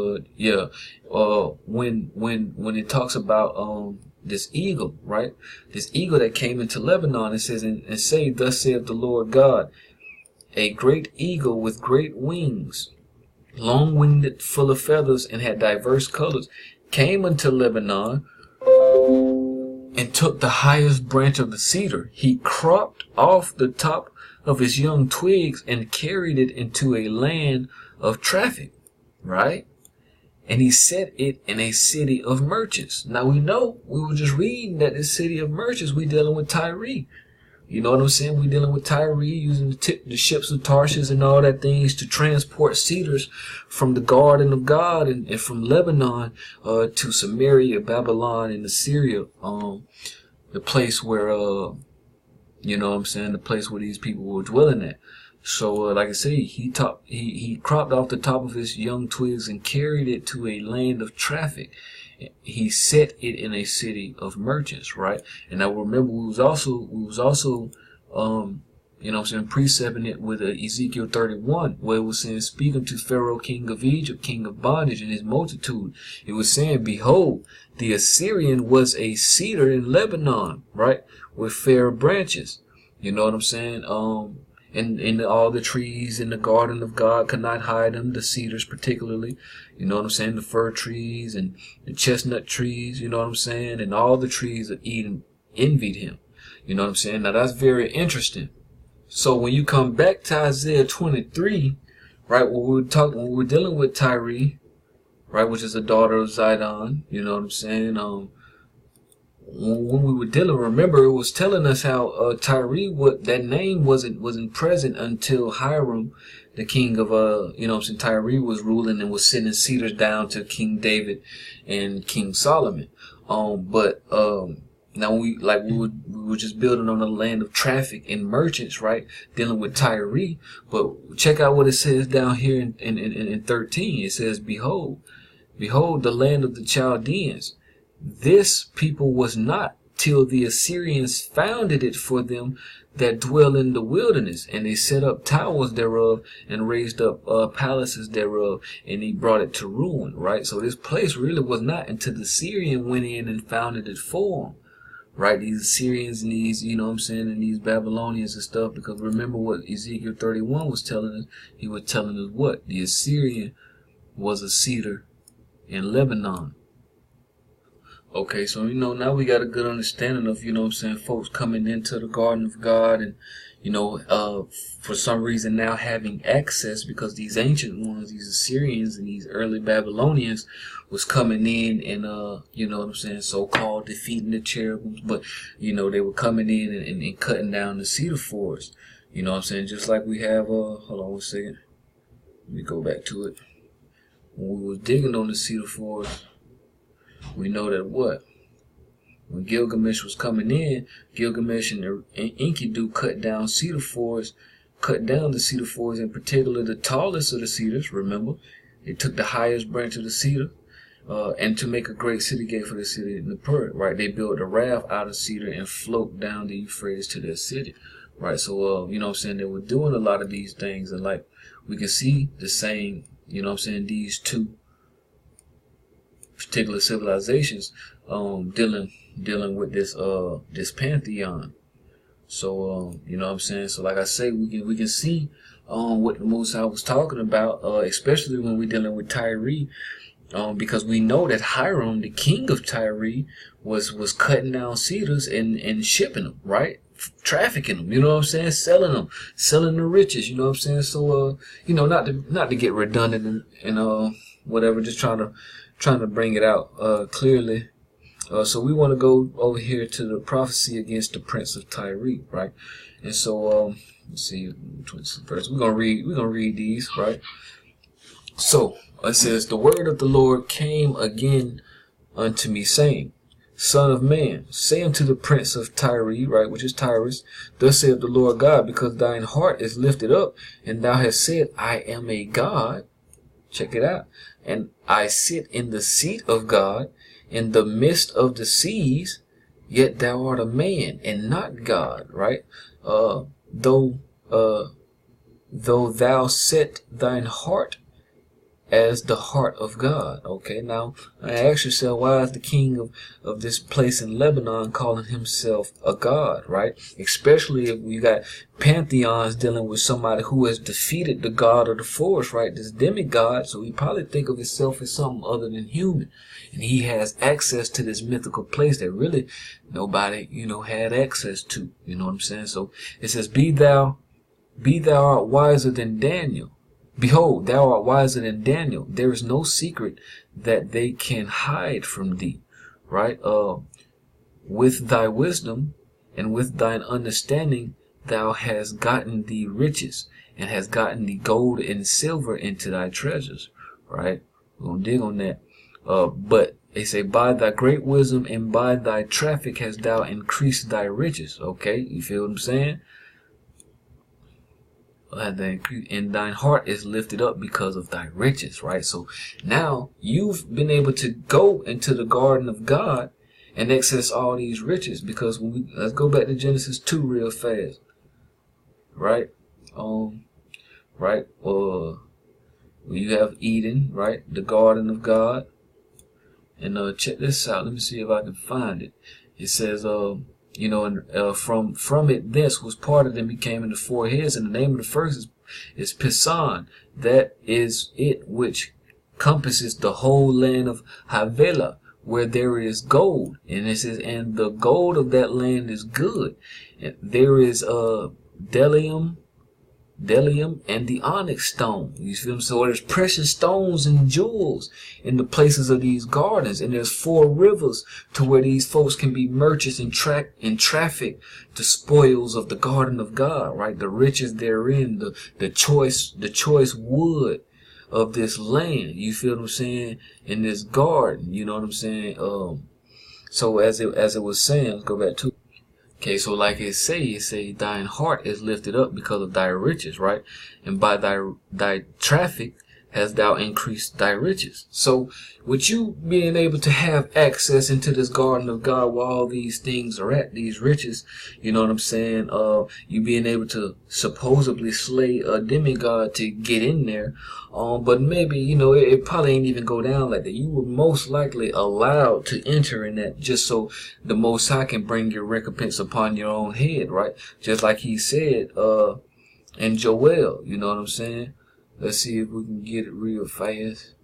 when it talks about this eagle, right? This eagle that came into Lebanon, it says, and say, thus saith the Lord God, a great eagle with great wings, long-winged, full of feathers, and had diverse colors, came unto Lebanon and took the highest branch of the cedar. He cropped off the top of his young twigs and carried it into a land of traffic, right? And he set it in a city of merchants. Now we know, we were just reading that this city of merchants, we dealing with Tyree. You know what I'm saying? We dealing with Tyree using the ships of Tarshish and all that things to transport cedars from the Garden of God and from Lebanon to Samaria, Babylon, and Assyria. The place where the place where these people were dwelling at. So like I say, he cropped off the top of his young twigs and carried it to a land of traffic. He set it in a city of merchants, right? And I remember we was also precepting it with Ezekiel 31, where it was saying, speaking to Pharaoh, king of Egypt, king of bondage, and his multitude. It was saying, behold, the Assyrian was a cedar in Lebanon, right? With fair branches. You know what I'm saying? And all the trees in the garden of God could not hide them, the cedars particularly, you know what I'm saying, the fir trees and the chestnut trees, you know what I'm saying, and all the trees of Eden envied him, you know what I'm saying. Now that's very interesting. So when you come back to Isaiah 23, right, when we're dealing with Tyree, right, which is a daughter of Zidon, you know what I'm saying, when we were dealing, remember it was telling us how Tyree, that name wasn't present until Hiram, the king of Tyree was ruling and was sending cedars down to King David and King Solomon. Now we were just building on a land of traffic and merchants, right? Dealing with Tyree. But check out what it says down here in 13. It says, behold the land of the Chaldeans. This people was not till the Assyrians founded it for them that dwell in the wilderness, and they set up towers thereof and raised up palaces thereof, and he brought it to ruin, right? So this place really was not until the Syrian went in and founded it for them, right? These Assyrians and these, and these Babylonians and stuff, because remember what Ezekiel 31 was telling us. He was telling us what? The Assyrian was a cedar in Lebanon. Okay, so, now we got a good understanding of, folks coming into the Garden of God and, for some reason now having access, because these ancient ones, these Assyrians and these early Babylonians was coming in and, so-called defeating the Cherubims, but, they were coming in and cutting down the Cedar Forest. Just like we have, hold on one second. Let me go back to it. When we were digging on the Cedar Forest, we know that when Gilgamesh was coming in, Gilgamesh and Enkidu cut down the Cedar Forest, in particular the tallest of the cedars, remember? They took the highest branch of the cedar, and to make a great city gate for the city in the Nippur, right? They built a raft out of cedar and float down the Euphrates to their city, right? So, they were doing a lot of these things, and like, we can see the same, these two particular civilizations dealing with this pantheon. So so like I say, we can see what the Most High was talking about, especially when we're dealing with Tyree, because we know that Hiram, the king of Tyree, was cutting down cedars and shipping them, right? Trafficking them, you know what I'm saying? Selling them, selling the riches, you know what I'm saying? So, you know, not to get redundant and whatever, just trying to bring it out clearly. So we want to go over here to the prophecy against the Prince of Tyreke, right? And so, let's see, 20th verse. We're gonna read these, right? So it says, "The word of the Lord came again unto me, saying, Son of man, say unto the Prince of Tyreke," right, which is Tyrus, "Thus saith the Lord God, because thine heart is lifted up, and thou hast said, I am a God." Check it out. "And I sit in the seat of God, in the midst of the seas, yet thou art a man, and not God," right? Though thou set thine heart as the heart of God. Okay, now I ask yourself, why is the king of this place in Lebanon calling himself a god, right? Especially if we got pantheons dealing with somebody who has defeated the god of the forest, right? This demigod, so he probably think of himself as something other than human. And he has access to this mythical place that really nobody, you know, had access to. You know what I'm saying? So it says, Be thou art wiser than Daniel. Behold, thou art wiser than Daniel. There is no secret that they can hide from thee." Right? "With thy wisdom and with thine understanding thou hast gotten thee riches, and hast gotten thee gold and silver into thy treasures." Right? We're going to dig on that. But they say, "By thy great wisdom and by thy traffic hast thou increased thy riches." Okay? You feel what I'm saying? "And thine heart is lifted up because of thy riches," right? So now you've been able to go into the garden of God and access all these riches, because let's go back to Genesis 2 real fast, right? Right? You have Eden, right? The garden of God. And check this out. Let me see if I can find it. It says, you know, and from it thence was parted and became into four heads, and the name of the first is Pison. That is it which compasses the whole land of Havilah, where there is gold. And it says, and the gold of that land is good. And there is Delium and the onyx stone. You feel me? So there's precious stones and jewels in the places of these gardens, and there's 4 rivers to where these folks can be merchants and traffic the spoils of the garden of God, right? The riches therein, the choice wood of this land. You feel what I'm saying? In this garden, you know what I'm saying? So as it was saying, let's go back to. Okay, so like it say, thine heart is lifted up because of thy riches, right? And by thy traffic hast thou increased thy riches. So with you being able to have access into this garden of God where all these things are at, these riches, you know what I'm saying? You being able to supposedly slay a demigod to get in there. But maybe, you know, it probably ain't even go down like that. You were most likely allowed to enter in that just so the Most High can bring your recompense upon your own head, right? Just like he said in Joel, you know what I'm saying? Let's see if we can get it real fast.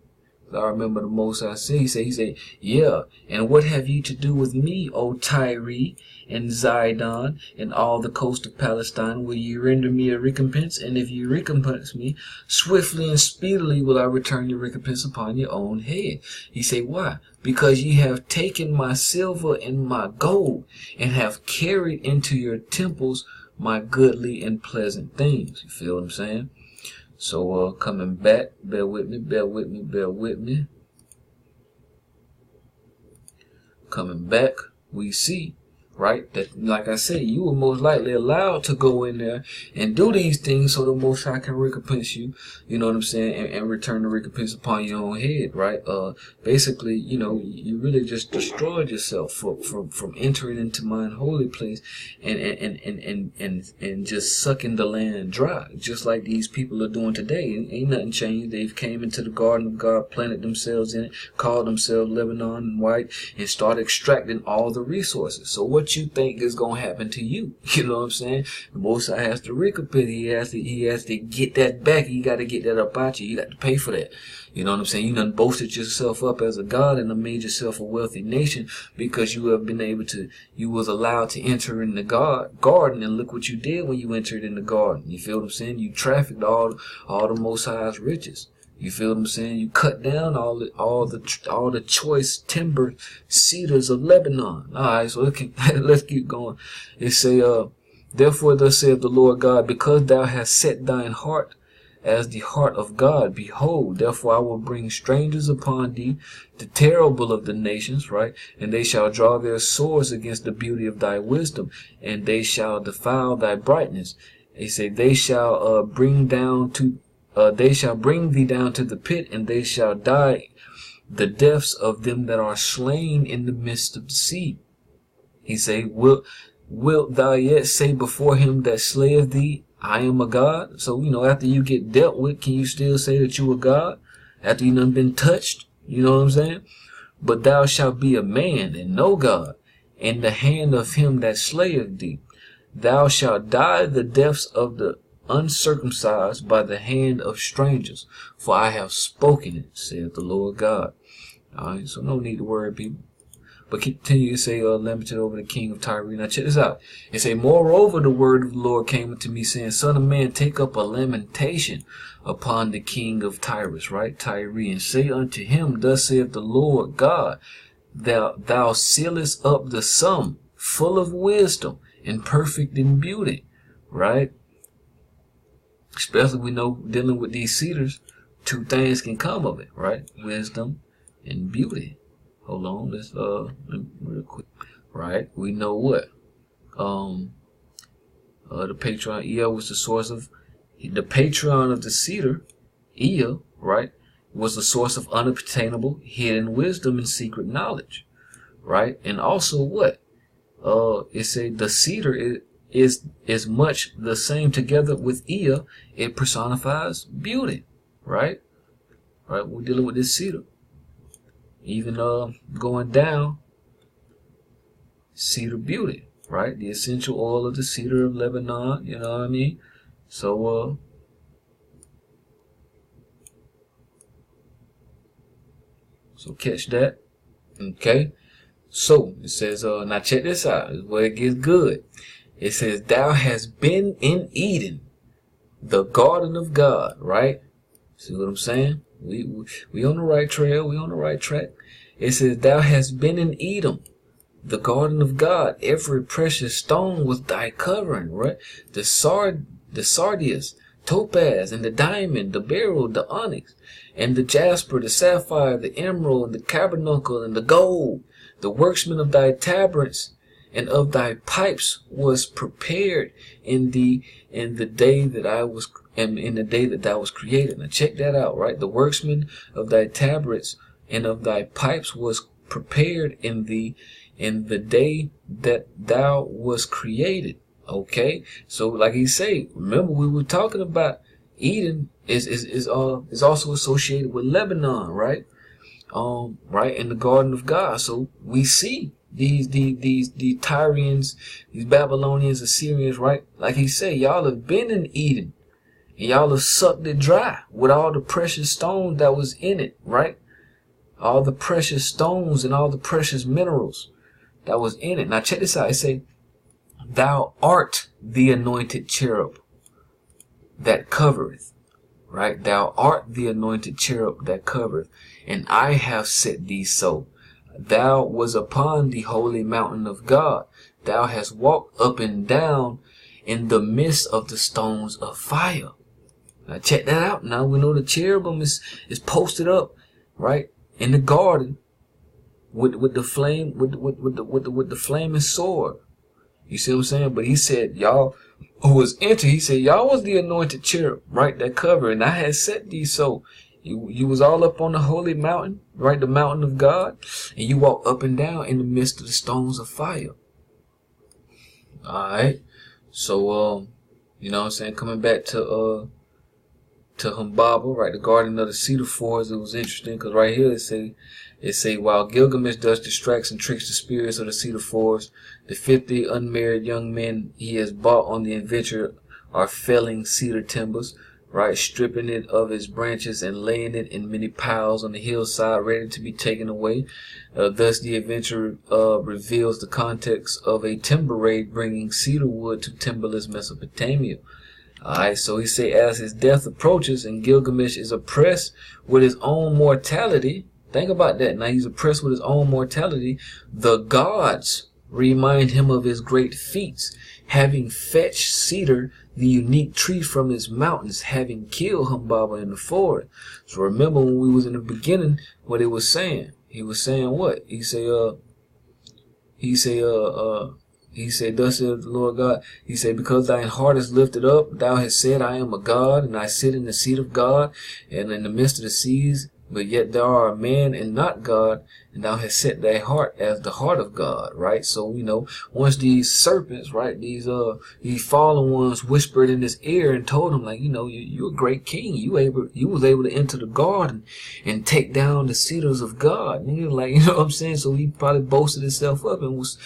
I remember the Most High said, he said, "Yeah, and what have ye to do with me, O Tyree and Zidon, and all the coast of Palestine? Will ye render me a recompense? And if ye recompense me, swiftly and speedily will I return your recompense upon your own head." He said, "Why? Because ye have taken my silver and my gold, and have carried into your temples my goodly and pleasant things." You feel what I'm saying? So, coming back, bear with me. Coming back, we see, right, that, like I said, you were most likely allowed to go in there and do these things so the Most High can recompense you, you know what I'm saying, and return the recompense upon your own head, right? Basically, you know, you really just destroyed yourself from entering into mine holy place and just sucking the land dry, just like these people are doing today. Ain't nothing changed. They've came into the garden of God, planted themselves in it, called themselves Lebanon and white, and started extracting all the resources. So what what you think is gonna happen to you. You know what I'm saying? The Most High has to recompense. He has to get that back. You got to get that up out you. You got to pay for that. You know what I'm saying? You done boasted yourself up as a god and done made yourself a wealthy nation because you have been able to, you was allowed to enter in the garden, and look what you did when you entered in the garden. You feel what I'm saying? You trafficked all the Most High's riches. You feel what I'm saying? You cut down all the choice timber cedars of Lebanon. All right, so let's keep going. It say, therefore thus saith the Lord God, because thou hast set thine heart as the heart of God, behold, therefore I will bring strangers upon thee, the terrible of the nations, right? And they shall draw their swords against the beauty of thy wisdom, and they shall defile thy brightness. They say they shall bring thee down to the pit, and they shall die the deaths of them that are slain in the midst of the sea. He say, wilt thou yet say before him that slayeth thee, I am a god? So, you know, after you get dealt with, can you still say that you a god? After you done been touched? You know what I'm saying? But thou shalt be a man and no god in the hand of him that slayeth thee. Thou shalt die the deaths of the uncircumcised by the hand of strangers, for I have spoken it, saith the Lord God. Alright, so no need to worry, people. But continue to say, lamented over the king of Tyree. Now check this out. It say, moreover, the word of the Lord came unto me, saying, Son of man, take up a lamentation upon the king of Tyrus, right? Tyree, and say unto him, thus saith the Lord God, thou sealest up the sum, full of wisdom, and perfect in beauty, right? Especially we know dealing with these cedars, two things can come of it, right? Wisdom and beauty. Hold on, let's real quick. Right? We know what? The patron Ea was the source of the patron of the cedar, Ea, right? Was the source of unobtainable hidden wisdom and secret knowledge. Right? And also what? It said the cedar is much the same together with Ea. It personifies beauty. Right? Right? We're dealing with this cedar. Even going down, cedar beauty, right? The essential oil of the cedar of Lebanon, you know what I mean? So catch that. Okay. So it says, now check this out, this is where it gets good. It says, thou hast been in Eden, the garden of God, right? See what I'm saying? We on the right trail. We on the right track. It says, thou hast been in Edom, the garden of God. Every precious stone was thy covering, right? The sardius, topaz, and the diamond, the beryl, the onyx, and the jasper, the sapphire, the emerald, and the carbuncle, and the gold. The workman of thy tabrets and of thy pipes was prepared in the day that I was. And in the day that thou was created. Now check that out, right? The workman of thy tabrets and of thy pipes was prepared in the day that thou was created. Okay? So like he say, remember we were talking about Eden is also associated with Lebanon, right? Right, in the garden of God. So we see these Tyrians, these Babylonians, Assyrians, right? Like he said, y'all have been in Eden. And y'all have sucked it dry with all the precious stones that was in it, right? All the precious stones and all the precious minerals that was in it. Now check this out. It say, thou art the anointed cherub that covereth, right? Thou art the anointed cherub that covereth, and I have set thee so. Thou was upon the holy mountain of God. Thou hast walked up and down in the midst of the stones of fire. Now check that out. Now we know the cherubim is posted up, right, in the garden with the flame with the flaming sword. You see what I'm saying? But he said, y'all who was entered, he said, y'all was the anointed cherub, right, that cover, and I had set thee so. You was all up on the holy mountain, right, the mountain of God, and you walk up and down in the midst of the stones of fire. All right. So you know what I'm saying, coming back to to Humbaba, right? The Garden of the Cedar Forest. It was interesting because right here it say while Gilgamesh thus distracts and tricks the spirits of the Cedar Forest, the 50 unmarried young men he has bought on the adventure are felling cedar timbers, right? Stripping it of its branches and laying it in many piles on the hillside, ready to be taken away. Thus, the adventure reveals the context of a timber raid bringing cedar wood to timberless Mesopotamia. Alright, so he say as his death approaches and Gilgamesh is oppressed with his own mortality. Think about that. Now he's oppressed with his own mortality. The gods remind him of his great feats, having fetched cedar, the unique tree from his mountains, having killed Humbaba in the forest. So remember when we was in the beginning, what it was saying. He was saying what? He said, thus saith the Lord God. He said, because thine heart is lifted up, thou hast said, I am a God, and I sit in the seat of God, and in the midst of the seas, but yet thou art a man and not God, and thou hast set thy heart as the heart of God, right? So, once these serpents, right, these fallen ones whispered in his ear and told him, like, you're a great king. You was able to enter the garden and take down the cedars of God. And he was like, you know what I'm saying? So he probably boasted himself up and was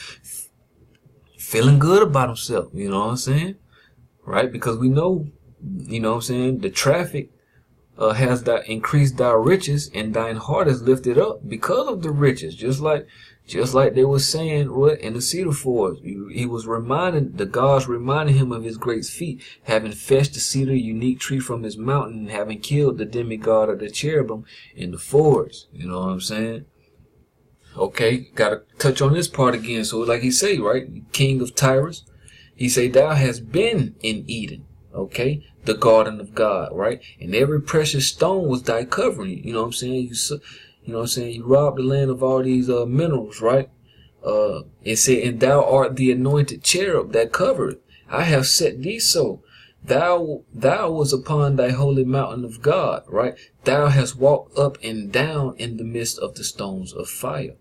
feeling good about himself, you know what I'm saying? Right? Because we know, you know what I'm saying, the traffic has that increased thy riches, and thine heart is lifted up because of the riches. Just like they were saying what in the Cedar Forest. He was the gods reminding him of his great feat, having fetched the cedar unique tree from his mountain, and having killed the demigod of the cherubim in the forest. You know what I'm saying? Okay, gotta touch on this part again. So like he say, right, king of Tyrus, he say thou hast been in Eden. Okay, the garden of God, right? And every precious stone was thy covering. You know what I'm saying? You robbed the land of all these minerals, right? It said, and thou art the anointed cherub that covered. I have set thee so. Thou was upon thy holy mountain of God, right? Thou hast walked up and down in the midst of the stones of fire.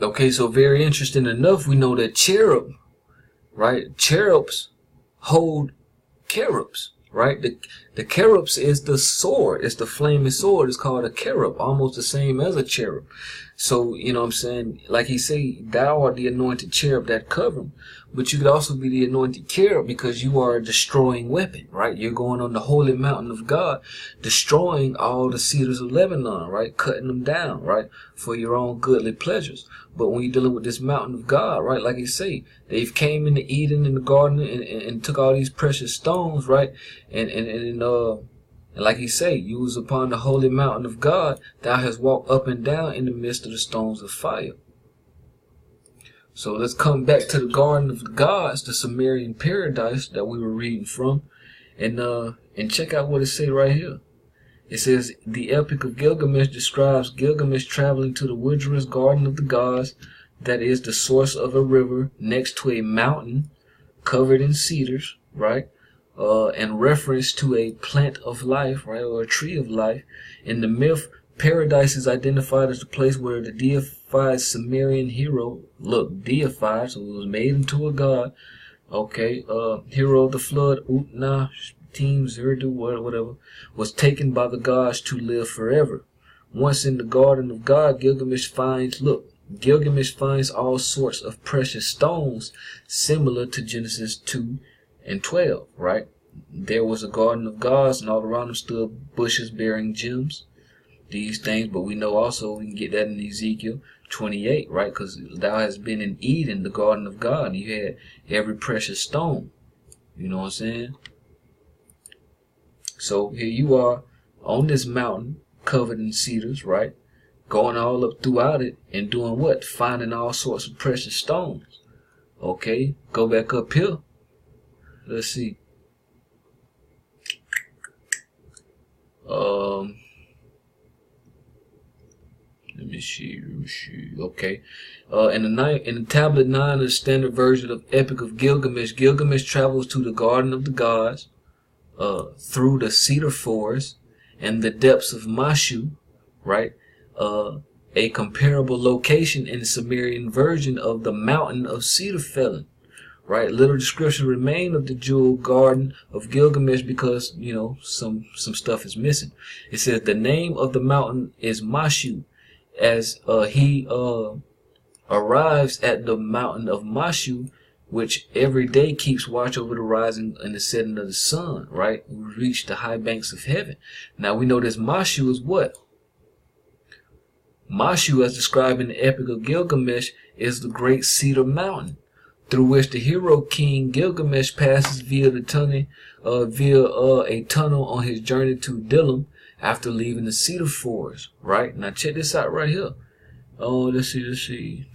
Okay, so very interesting enough, we know that cherub, right? Cherubs hold cherubs, right? The cherubs is the sword. It's the flaming sword. It's called a cherub, almost the same as a cherub. So, you know what I'm saying? Like he say, thou art the anointed cherub that cover him. But you could also be the anointed cherub because you are a destroying weapon, right? You're going on the holy mountain of God, destroying all the cedars of Lebanon, right? Cutting them down, right? For your own goodly pleasures. But when you're dealing with this mountain of God, right? Like he say, they've came into Eden in the garden and took all these precious stones, right? And like he say, you was upon the holy mountain of God, thou hast walked up and down in the midst of the stones of fire. So let's come back to the Garden of the Gods, the Sumerian paradise that we were reading from, and check out what it say right here. It says, the Epic of Gilgamesh describes Gilgamesh traveling to the wondrous Garden of the Gods, that is the source of a river next to a mountain covered in cedars, right? And reference to a plant of life, right, or a tree of life. In the myth, paradise is identified as the place where the deified Sumerian hero, deified, so it was made into a god, okay, hero of the flood, whatever, was taken by the gods to live forever. Once in the Garden of God, Gilgamesh finds all sorts of precious stones similar to Genesis 2 and 12, right? There was a garden of gods, and all around them stood bushes bearing gems, these things. But we know also, we can get that in Ezekiel 28, right? Because thou hast been in Eden, the garden of God, and you had every precious stone. You know what I'm saying? So here you are on this mountain covered in cedars, right? Going all up throughout it and doing what? Finding all sorts of precious stones. Okay, go back up here. Let's see. Let me see. Okay. In the tablet 9 of the standard version of Epic of Gilgamesh, Gilgamesh travels to the Garden of the Gods, through the Cedar Forest and the depths of Mashu, right? A comparable location in the Sumerian version of the Mountain of Cedar, right? Little description remain of the jeweled garden of Gilgamesh because, you know, some stuff is missing. It says the name of the mountain is Mashu, as he arrives at the mountain of Mashu, which every day keeps watch over the rising and the setting of the sun, right? We reach the high banks of heaven. Now we know this Mashu is what? Mashu, as described in the Epic of Gilgamesh, is the great Cedar Mountain, through which the hero king Gilgamesh passes via a tunnel on his journey to Dilim after leaving the Cedar Forest, right? Now check this out right here. Oh, let's see.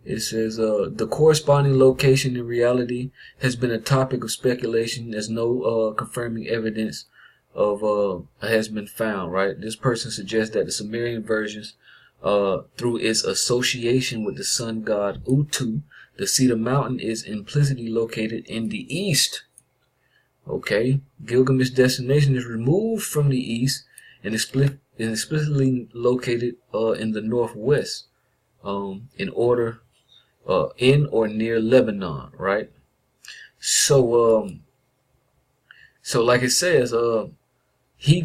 It says the corresponding location in reality has been a topic of speculation as no confirming evidence of has been found, right? This person suggests that the Sumerian versions, through its association with the sun god Utu, the Cedar Mountain is implicitly located in the east. Okay, Gilgamesh's destination is removed from the east and explicitly located in the northwest, in or near Lebanon, right? So like it says, he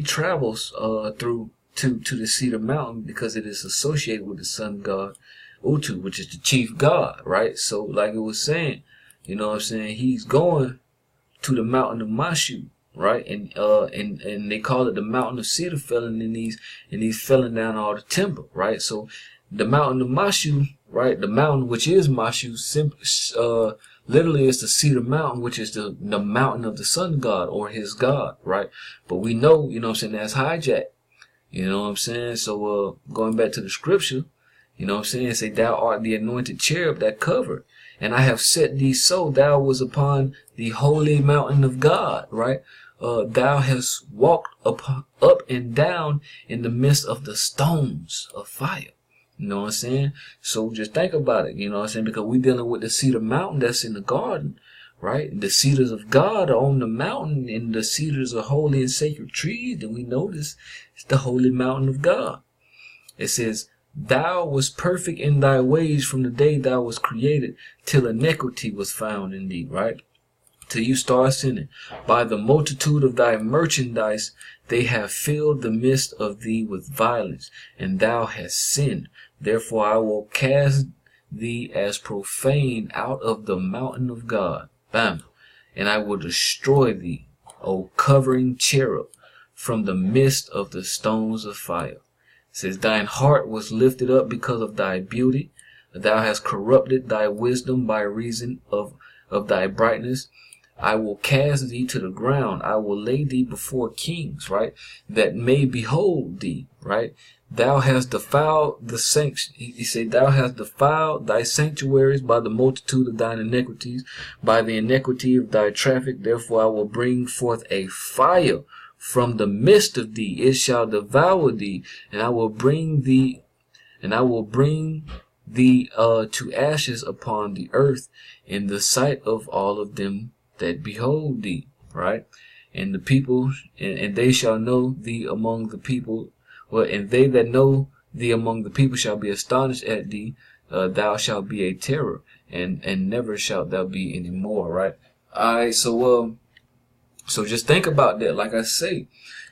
travels through to the Cedar Mountain because it is associated with the sun god Utu, which is the chief god, right? So like it was saying, you know what I'm saying, he's going to the mountain of Mashu, right? And they call it the Mountain of Cedar, felling and he's felling down all the timber, right? So the mountain of Mashu, right? The mountain which is Mashu, literally is the Cedar Mountain, which is the mountain of the sun god or his god, right? But we know, you know what I'm saying, that's hijacked. You know what I'm saying? So going back to the scripture, you know what I'm saying, say thou art the anointed cherub that covered, and I have set thee so thou was upon the holy mountain of God, right? Thou hast walked up and down in the midst of the stones of fire. You know what I'm saying? So just think about it, you know what I'm saying? Because we're dealing with the Cedar Mountain that's in the garden, right? The cedars of God are on the mountain, and the cedars are holy and sacred trees. And we notice it's the holy mountain of God. It says, thou was perfect in thy ways from the day thou was created, till iniquity was found in thee, right? Till you start sinning. By the multitude of thy merchandise, they have filled the midst of thee with violence, and thou hast sinned. Therefore I will cast thee as profane out of the mountain of God. Bam. And I will destroy thee, O covering cherub, from the midst of the stones of fire. It says, thine heart was lifted up because of thy beauty. Thou hast corrupted thy wisdom by reason of thy brightness. I will cast thee to the ground. I will lay thee before kings, right? That may behold thee, right? Thou hast defiled the sanctuary. He said, thou hast defiled thy sanctuaries by the multitude of thine iniquities, by the iniquity of thy traffic. Therefore I will bring forth a fire from the midst of thee. It shall devour thee, and I will bring thee to ashes upon the earth in the sight of all of them that behold thee, right? And the people, and they shall know thee among the people. Well, and they that know thee among the people shall be astonished at thee. Thou shalt be a terror, and never shalt thou be any more, right? Alright, so just think about that. Like I say,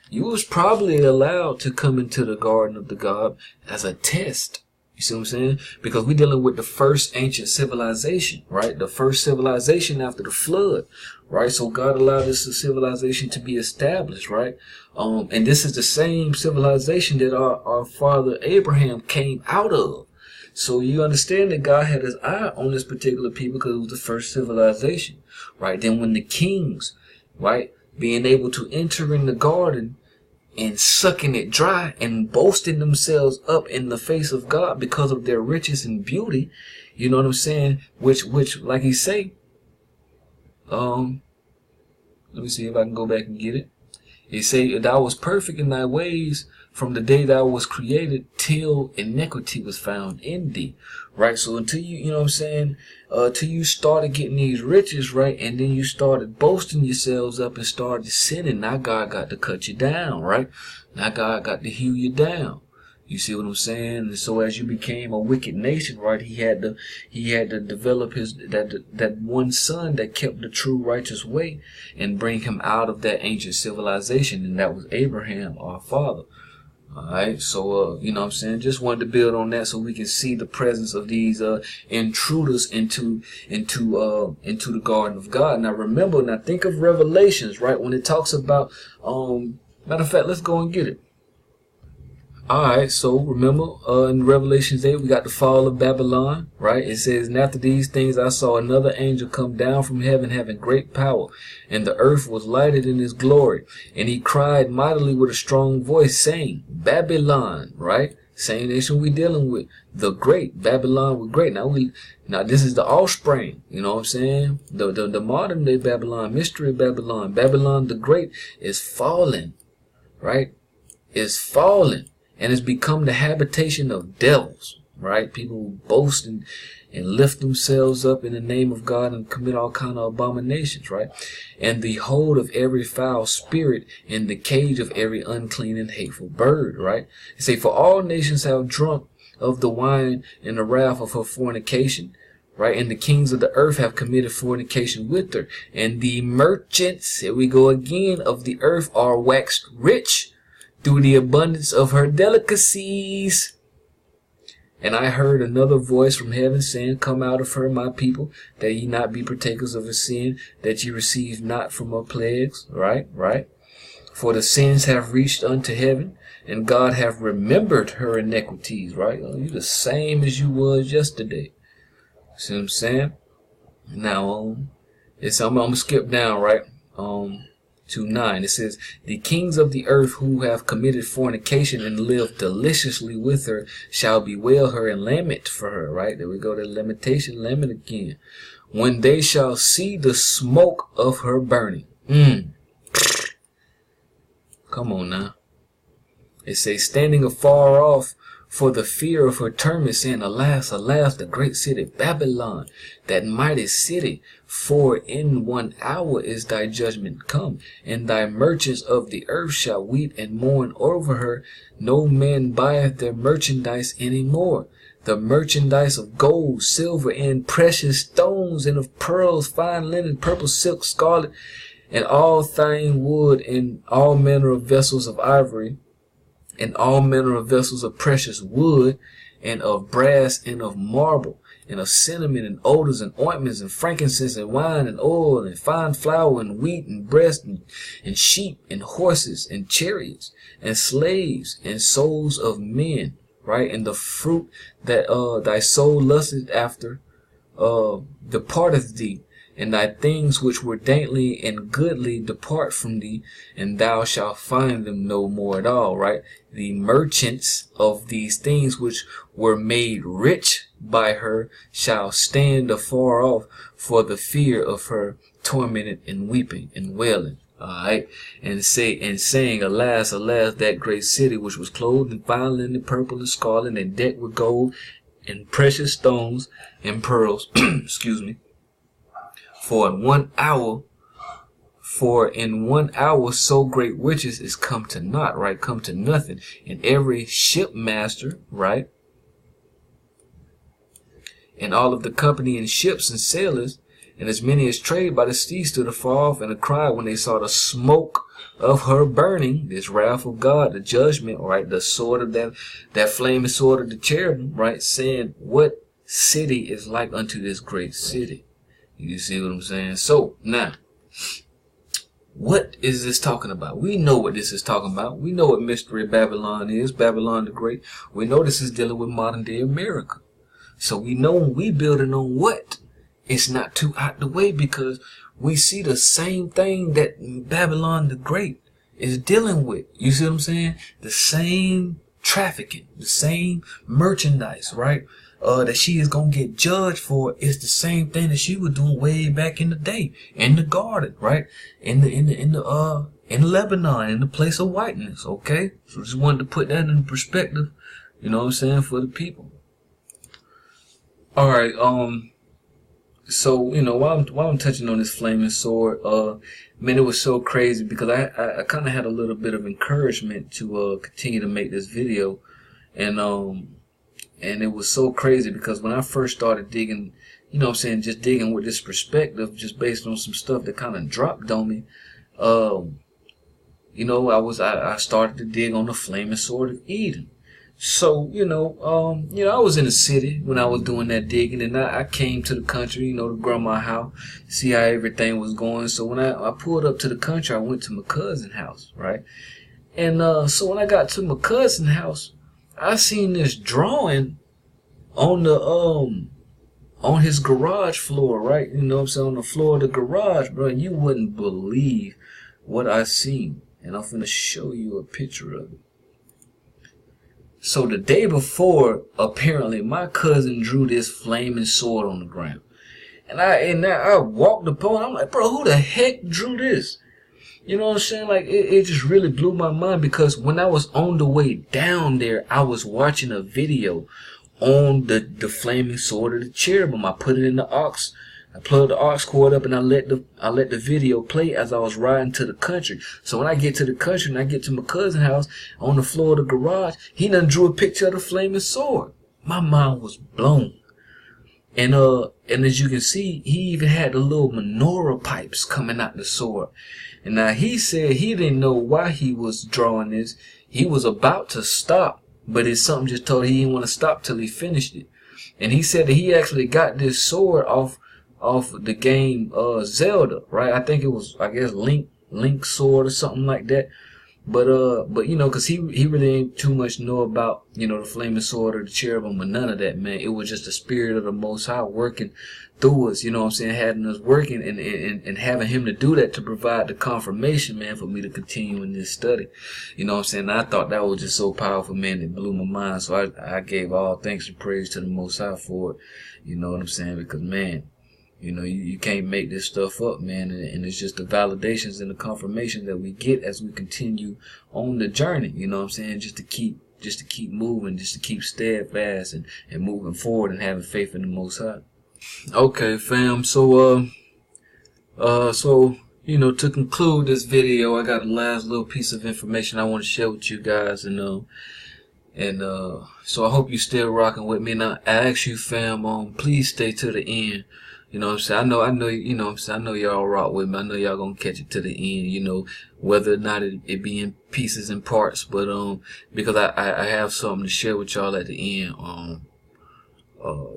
you was probably allowed to come into the garden of the God as a test. You see what I'm saying? Because we're dealing with the first ancient civilization, right? The first civilization after the flood, right? So God allowed this civilization to be established, right? And this is the same civilization that our father Abraham came out of. So you understand that God had his eye on this particular people because it was the first civilization, right? Then when the kings, right, being able to enter in the garden and sucking it dry and boasting themselves up in the face of God because of their riches and beauty, you know what I'm saying? Which, like he say, let me see if I can go back and get it. He say, thou was perfect in thy ways from the day thou was created till iniquity was found in thee, right? So until you know what I'm saying, till you started getting these riches, right? And then you started boasting yourselves up and started sinning. Now God got to cut you down, right? Now God got to hew you down. You see what I'm saying? And so as you became a wicked nation, right, he had to develop that one son that kept the true righteous way and bring him out of that ancient civilization, and that was Abraham, our father. All right, so you know what I'm saying, just wanted to build on that so we can see the presence of these intruders into the garden of God. Now remember, now think of Revelations, right, when it talks about matter of fact, let's go and get it. Alright, so remember in Revelations 8 we got the fall of Babylon, right? It says, and after these things I saw another angel come down from heaven having great power, and the earth was lighted in his glory. And he cried mightily with a strong voice, saying, Babylon, right? Same nation we dealing with, the great, Babylon was great. Now this is the offspring, you know what I'm saying? The modern day Babylon, mystery Babylon, Babylon the great is fallen, right? Is fallen. And it's become the habitation of devils, right? People who boast and lift themselves up in the name of God and commit all kind of abominations, right? And the hold of every foul spirit and the cage of every unclean and hateful bird, right? They say, for all nations have drunk of the wine and the wrath of her fornication, right? And the kings of the earth have committed fornication with her. And the merchants, here we go again, of the earth are waxed rich through the abundance of her delicacies. And I heard another voice from heaven saying, come out of her, my people, that ye not be partakers of her sin, that ye receive not from her plagues. Right. For the sins have reached unto heaven, and God hath remembered her iniquities. Right. You the same as you was yesterday. See what I'm saying? Now, I'm gonna skip down, right? To 9, it says, the kings of the earth who have committed fornication and lived deliciously with her shall bewail her and lament for her. Right, there we go, the lamentation, lament again, when they shall see the smoke of her burning. Come on now. It says, standing afar off for the fear of her torment, saying, alas, alas, the great city Babylon, that mighty city, for in 1 hour is thy judgment come, and thy merchants of the earth shall weep and mourn over her. No man buyeth their merchandise any more. The merchandise of gold, silver, and precious stones, and of pearls, fine linen, purple silk, scarlet, and all fine wood, and all manner of vessels of ivory, and all manner of vessels of precious wood, and of brass, and of marble, and of cinnamon, and odors, and ointments, and frankincense, and wine, and oil, and fine flour, and wheat, and breast, and sheep, and horses, and chariots, and slaves, and souls of men, right? And the fruit that thy soul lusteth after departeth thee, and thy things which were dainty and goodly depart from thee, and thou shalt find them no more at all, right? The merchants of these things which were made rich by her shall stand afar off for the fear of her, tormented and weeping and wailing. Alright, and saying, alas, alas, that great city which was clothed in fine linen, purple and scarlet, and decked with gold and precious stones and pearls. Excuse me. For in 1 hour so great riches is come to naught, right? Come to nothing. And every shipmaster, right? And all of the company in ships and sailors, and as many as trade by the sea, stood afar off and cried when they saw the smoke of her burning, this wrath of God, the judgment, right? The sword of that flaming sword of the cherubim, right? Saying, what city is like unto this great city? You see what I'm saying? So, now, what is this talking about? We know what this is talking about. We know what mystery Babylon is, Babylon the Great. We know this is dealing with modern day America. So we know when we building on what, it's not too out the way, because we see the same thing that Babylon the Great is dealing with. You see what I'm saying? The same trafficking, the same merchandise, right? That she is gonna get judged for is the same thing that she was doing way back in the day, in the garden, right? In Lebanon, in the place of whiteness. Okay, so just wanted to put that in perspective. You know what I'm saying, for the people. All right. So you know, while I'm touching on this flaming sword, man, it was so crazy because I kind of had a little bit of encouragement to continue to make this video. and it was so crazy because when I first started digging, you know what I'm saying, just digging with this perspective, just based on some stuff that kind of dropped on me, you know, I started to dig on the flaming sword of Eden. So, you know, I was in the city when I was doing that digging, and I came to the country, you know, to grandma's house, see how everything was going. So when I pulled up to the country, I went to my cousin's house, right? And so when I got to my cousin's house, I seen this drawing on the on his garage floor, right? You know what I'm saying, on the floor of the garage, bro. You wouldn't believe what I seen. And I'm finna show you a picture of it. So the day before, apparently, my cousin drew this flaming sword on the ground. And I walked upon it. I'm like, bro, who the heck drew this? You know what I'm saying? Like, it just really blew my mind, because when I was on the way down there, I was watching a video on the flaming sword of the cherubim. I put it in the aux. I plugged the aux cord up, and I let the video play as I was riding to the country. So when I get to the country and I get to my cousin's house, on the floor of the garage, he done drew a picture of the flaming sword. My mind was blown. And as you can see, he even had the little menorah pipes coming out the sword. And now he said he didn't know why he was drawing this. He was about to stop, but it's something just told he didn't want to stop till he finished it. And he said that he actually got this sword off the game Zelda, right? I think it was, I guess, Link sword or something like that. But you know, cause he really ain't too much know about, you know, the flaming sword or the cherubim or none of that, man. It was just the spirit of the Most High working through us, you know what I'm saying, having us working and having him to do that to provide the confirmation, man, for me to continue in this study. You know what I'm saying? I thought that was just so powerful, man. It blew my mind. So I gave all thanks and praise to the Most High for it. You know what I'm saying? Because, man, you know, you can't make this stuff up, man, and it's just the validations and the confirmation that we get as we continue on the journey, you know what I'm saying, just to keep moving, just to keep steadfast and moving forward and having faith in the Most High. Okay, fam, so you know, to conclude this video, I got a last little piece of information I want to share with you guys, and so I hope you still rocking with me. Now, I ask you, fam, please stay to the end. You know what I'm saying? I know, you know what I'm saying? I know y'all rock with me. I know y'all gonna catch it to the end, you know, whether or not it be in pieces and parts, but, because I have something to share with y'all at the end,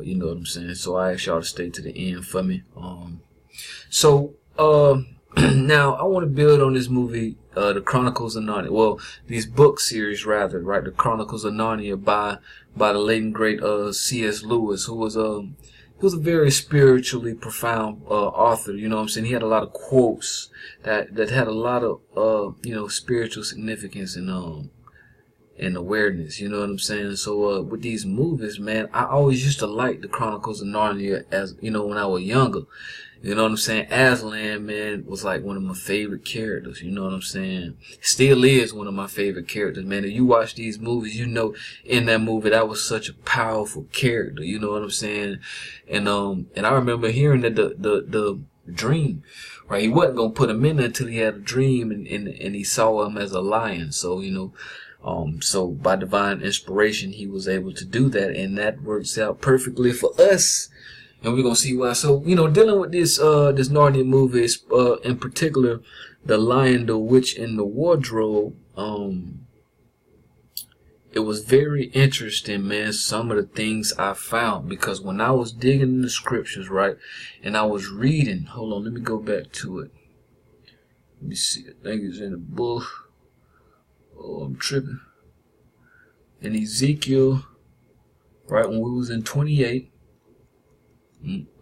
you know what I'm saying? So I ask y'all to stay to the end for me. Now I want to build on this movie, The Chronicles of Narnia. Well, these book series rather, right? The Chronicles of Narnia by the late and great, C.S. Lewis, who was, he was a very spiritually profound author, you know what I'm saying? He had a lot of quotes that had a lot of you know, spiritual significance and awareness, you know what I'm saying? So with these movies, man, I always used to like the Chronicles of Narnia, as you know, when I was younger. You know what I'm saying? Aslan, man, was like one of my favorite characters. You know what I'm saying? Still is one of my favorite characters, man. If you watch these movies, you know, in that movie, that was such a powerful character. You know what I'm saying? And I remember hearing that the dream, right? He wasn't gonna put him in there until he had a dream, and he saw him as a lion. So, you know, so by divine inspiration, he was able to do that, and that works out perfectly for us. And we're gonna see why. So, you know, dealing with this this Narnia movie, in particular, The Lion, the Witch, and the Wardrobe, it was very interesting, man, some of the things I found, because when I was digging in the scriptures, right, and I was reading, hold on, let me go back to it. Let me see, I think it's in the book. Oh, I'm tripping. In Ezekiel, right, when we was in 28.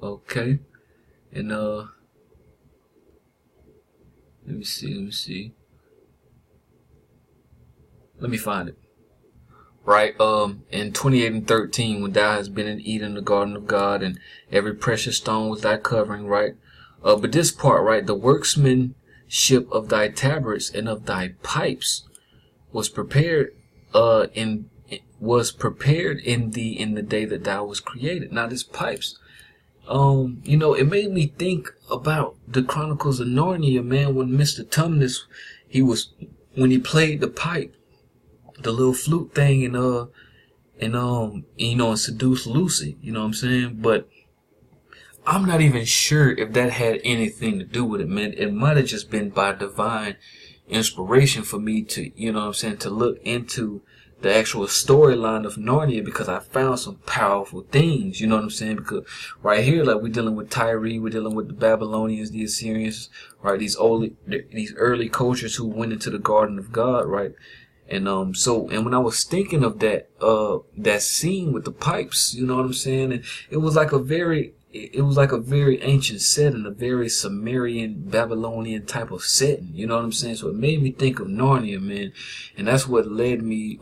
Okay, and let me see. Let me find it. Right, in 28 and 13, when thou hast been in Eden, the garden of God, and every precious stone was thy covering, right? But this part, right, the workmanship of thy tabrets and of thy pipes was prepared in the day that thou was created. Now, this pipes, you know, it made me think about the Chronicles of Narnia, man, when Mr. Tumnus, when he played the pipe, the little flute thing, and seduce Lucy, you know what I'm saying? But I'm not even sure if that had anything to do with it, man. It might have just been by divine inspiration for me to, you know what I'm saying, to look into the actual storyline of Narnia, because I found some powerful things, you know what I'm saying? Because right here, like, we're dealing with Tyree, we're dealing with the Babylonians, the Assyrians, right? These early cultures who went into the Garden of God, right? And and when I was thinking of that that scene with the pipes, you know what I'm saying? And it was like a very ancient setting, a very Sumerian, Babylonian type of setting, you know what I'm saying? So it made me think of Narnia, man. And that's what led me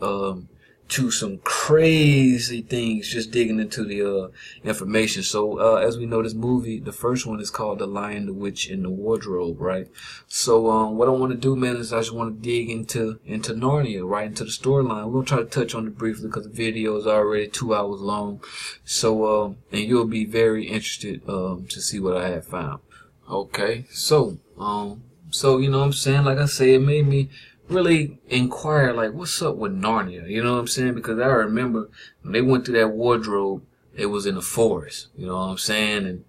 to some crazy things just digging into the information. So as we know, this movie, the first one is called The Lion, the Witch, and the Wardrobe, right? So what I want to do, man, is I just want to dig into Narnia, right, into the storyline. We're going to try to touch on it briefly because the video is already 2 hours long. So and you'll be very interested to see what I have found. Okay, so you know what I'm saying, like I said, it made me really inquire, like, what's up with Narnia, you know what I'm saying? Because I remember when they went through that wardrobe, it was in the forest, you know what I'm saying?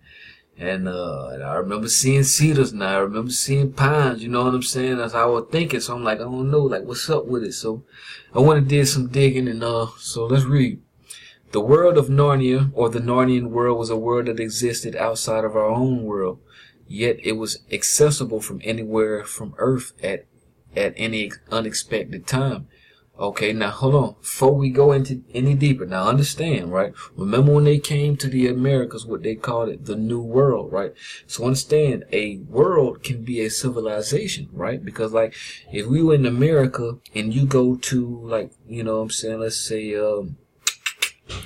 And I remember seeing cedars now, I remember seeing pines, you know what I'm saying? That's how I was thinking, so I'm like, I don't know, like, what's up with it? So I want to do some digging, and so let's read. The world of Narnia, or the Narnian world, was a world that existed outside of our own world, yet it was accessible from anywhere from Earth at any unexpected time. Okay, now hold on. Before we go into any deeper, now understand, right? Remember when they came to the Americas, what they called it, the New World, right? So understand, a world can be a civilization, right? Because, like, if we were in America and you go to, like, you know what I'm saying, let's say, I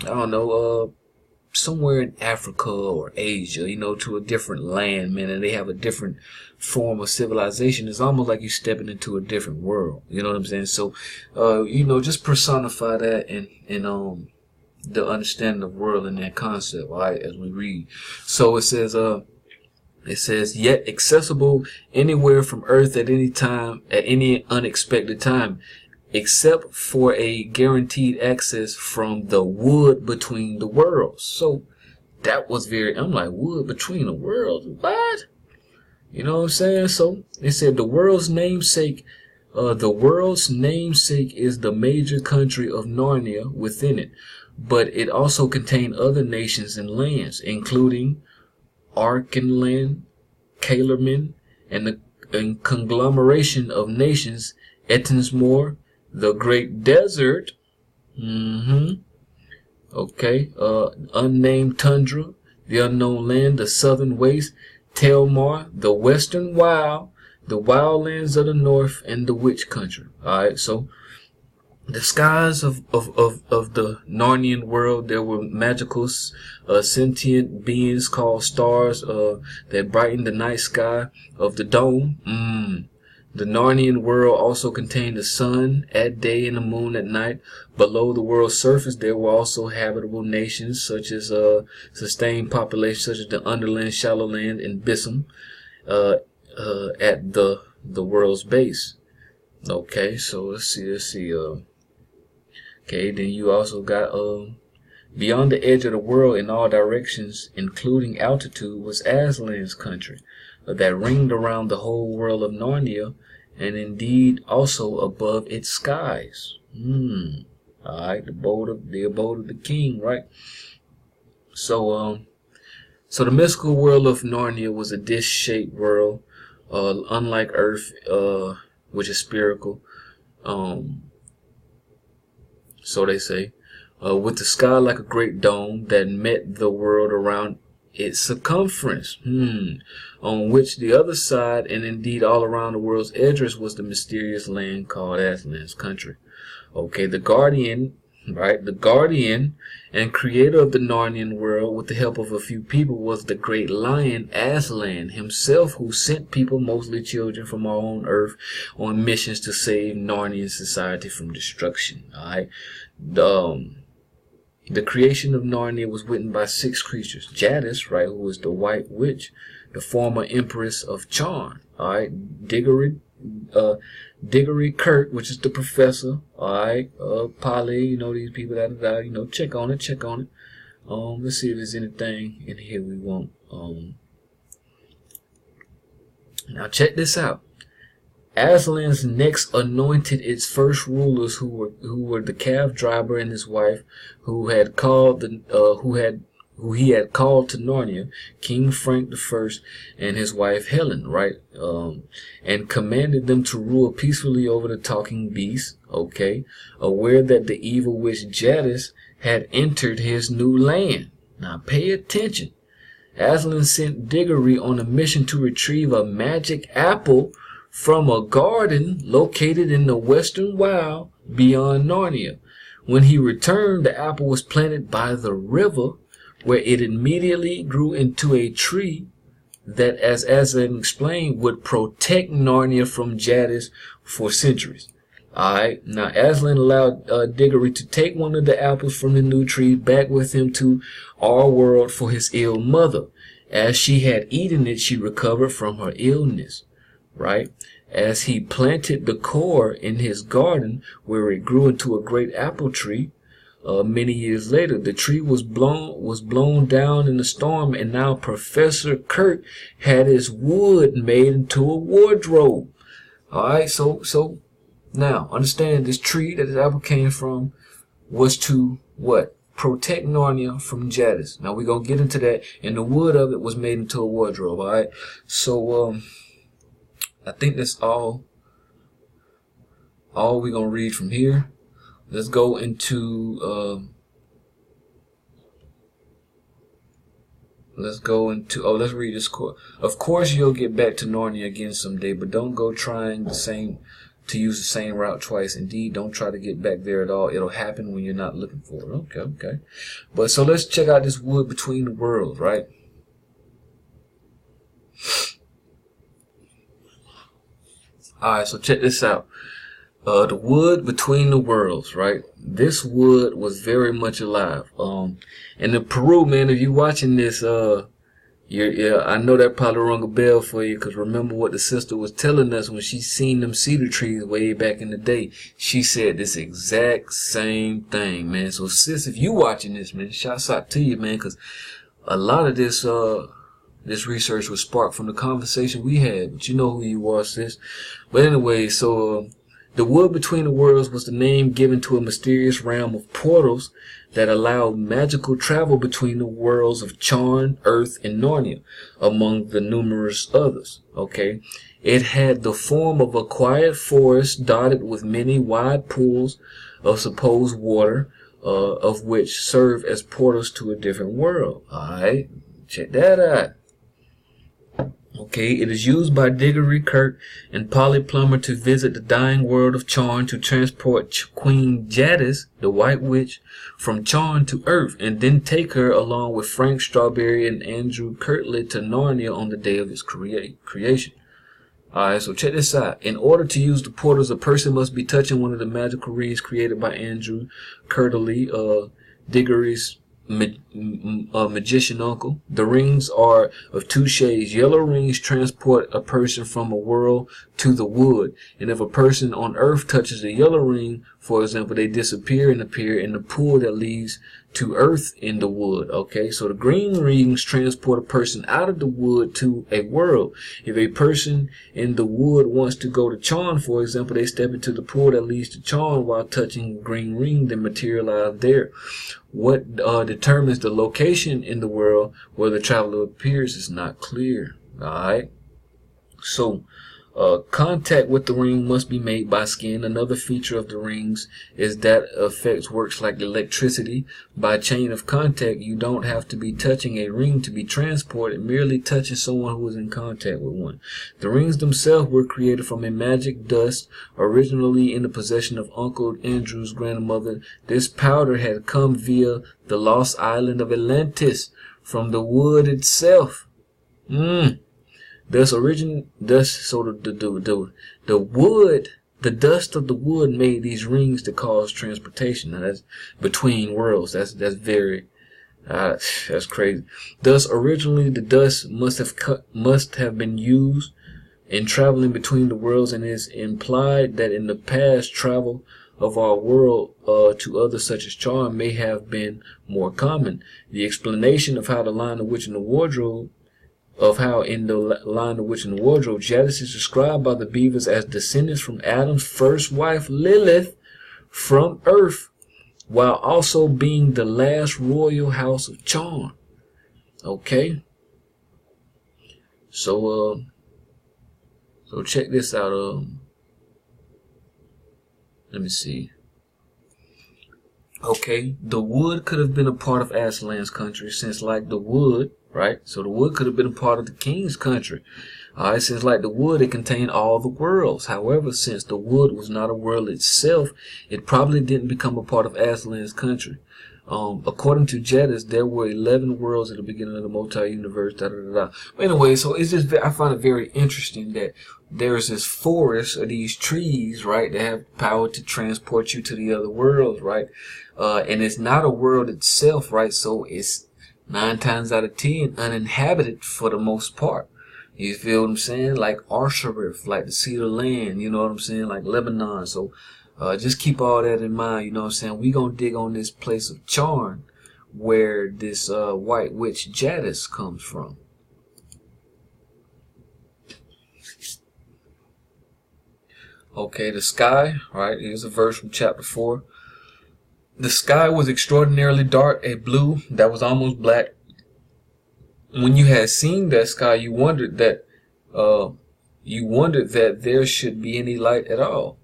don't know, somewhere in Africa or Asia, you know, to a different land, man, and they have a different form of civilization, it's almost like you're stepping into a different world, you know what I'm saying? So, you know, just personify that and the understanding of world in that concept, right, as we read. So it says, yet accessible anywhere from Earth at any time, at any unexpected time, except for a guaranteed access from the wood between the worlds. So that was I'm like, wood between the worlds? What? You know what I'm saying? So it said the world's namesake is the major country of Narnia within it, but it also contained other nations and lands, including Archenland, Calerman, and the conglomeration of nations, Ettinsmore, the Great Desert, okay, unnamed tundra, the unknown land, the southern waste, Telmar, the western wild, the wildlands of the north, and the witch country. Alright, so the skies of the Narnian world, there were magical sentient beings called stars that brightened the night sky of the dome. The Narnian world also contained the sun at day and the moon at night. Below the world's surface, there were also habitable nations, such as sustained populations, such as the Underland, Shallowland, and Bissum, at the world's base. Okay, so let's see. Okay, then you also got beyond the edge of the world in all directions, including altitude, was Aslan's country, that ringed around the whole world of Narnia, and indeed also above its skies. Alright, the abode of the king, right? So the mystical world of Narnia was a dish-shaped world, unlike Earth, which is spherical. So they say, with the sky like a great dome that met the world around its circumference, on which the other side, and indeed all around the world's edges, was the mysterious land called Aslan's country. Okay, the guardian and creator of the Narnian world, with the help of a few people, was the great lion Aslan himself, who sent people, mostly children from our own Earth, on missions to save Narnian society from destruction. Alright, the creation of Narnia was written by 6 creatures. Jadis, right, who was the White Witch, the former Empress of Charn. Alright, Digorid, Diggory Kirk, which is the professor. Alright, Polly, you know, these people that, you know, check on it. Let's see if there's anything in here we want. Now check this out. Aslan's next anointed its first rulers, who were the calf driver and his wife, who he had called to Narnia, King Frank I and his wife Helen, right? And commanded them to rule peacefully over the talking beasts, okay? Aware that the evil witch Jadis had entered his new land. Now pay attention. Aslan sent Diggory on a mission to retrieve a magic apple from a garden located in the western wild beyond Narnia. When he returned, the apple was planted by the river, where it immediately grew into a tree that, as Aslan explained, would protect Narnia from Jadis for centuries. Alright, now Aslan allowed Diggory to take one of the apples from the new tree back with him to our world for his ill mother. As she had eaten it, she recovered from her illness. Right? As he planted the core in his garden, where it grew into a great apple tree, many years later, the tree was blown down in a storm, and now Professor Kirk had his wood made into a wardrobe. All right, so now understand, this tree that this apple came from was to what? Protect Narnia from Jadis. Now we're gonna get into that, and the wood of it was made into a wardrobe. All right, so I think that's all we're gonna read from here. Let's go into let's read this quote. Of course you'll get back to Narnia again someday, but don't go trying to use the same route twice. Indeed, don't try to get back there at all. It'll happen when you're not looking for it. Okay. But so let's check out this wood between the worlds, right? Alright, so check this out. The wood between the worlds, right? This wood was very much alive. And in Peru, man, if you're watching this, I know that probably rung a bell for you, because remember what the sister was telling us when she seen them cedar trees way back in the day. She said this exact same thing, man. So sis, if you watching this, man, shouts out to you, man, because a lot of this research was sparked from the conversation we had. But you know who you are, sis. But anyway, so the wood between the worlds was the name given to a mysterious realm of portals that allowed magical travel between the worlds of Charn, Earth, and Narnia, among the numerous others. Okay, it had the form of a quiet forest dotted with many wide pools of supposed water, of which serve as portals to a different world. Alright, check that out. Okay, it is used by Diggory Kirk and Polly Plummer to visit the dying world of Charn, to transport Queen Jadis, the White Witch, from Charn to Earth, and then take her along with Frank Strawberry and Andrew Kirtley to Narnia on the day of its creation. Alright, so check this out. In order to use the portals, a person must be touching one of the magical rings created by Andrew Kirtley, Diggory's magician uncle. The rings are of two shades. Yellow rings transport a person from a world to the wood, and if a person on Earth touches a yellow ring, for example, they disappear and appear in the pool that leads to Earth in the wood. Okay, so the green rings transport a person out of the wood to a world. If a person in the wood wants to go to Charn, for example, they step into the pool that leads to Charn while touching the green ring, then materialize there. What determines the location in the world where the traveler appears is not clear. Alright, so contact with the ring must be made by skin. Another feature of the rings is that effect works like electricity. By chain of contact, you don't have to be touching a ring to be transported, merely touching someone who is in contact with one. The rings themselves were created from a magic dust, originally in the possession of Uncle Andrew's grandmother. This powder had come via the lost island of Atlantis from the wood itself. The wood, the dust of the wood made these rings to cause transportation. Now that's between worlds. That's very, that's crazy. Thus, originally the dust must have been used in traveling between the worlds, and is implied that in the past travel of our world to others such as charm may have been more common. The explanation of how the Lion, the Witch, and the Wardrobe in the Lion, the Witch, and the Wardrobe, Jadis is described by the Beavers as descendants from Adam's first wife Lilith from Earth, while also being the last royal house of charm. Okay, so check this out. Let me see. Okay, the wood could have been a part of Aslan's country, since like the wood, right? So the wood could have been a part of the king's country. Alright, since like the wood, it contained all the worlds. However, since the wood was not a world itself, it probably didn't become a part of Aslan's country. According to Jadis, there were 11 worlds at the beginning of the multi-universe. But anyway, so it's just, I find it very interesting that there's this forest of these trees, right, that have power to transport you to the other worlds, right? And it's not a world itself, right? So it's 9 times out of 10 uninhabited for the most part. You feel what I'm saying? Like Arsharif, like the Cedar Land, you know what I'm saying? Like Lebanon. So just keep all that in mind, you know what I'm saying? We gonna dig on this place of charm where this white witch Jadis comes from. Okay, the sky, right? Here's a verse from chapter 4. The sky was extraordinarily dark, a blue that was almost black. When you had seen that sky, you wondered that there should be any light at all.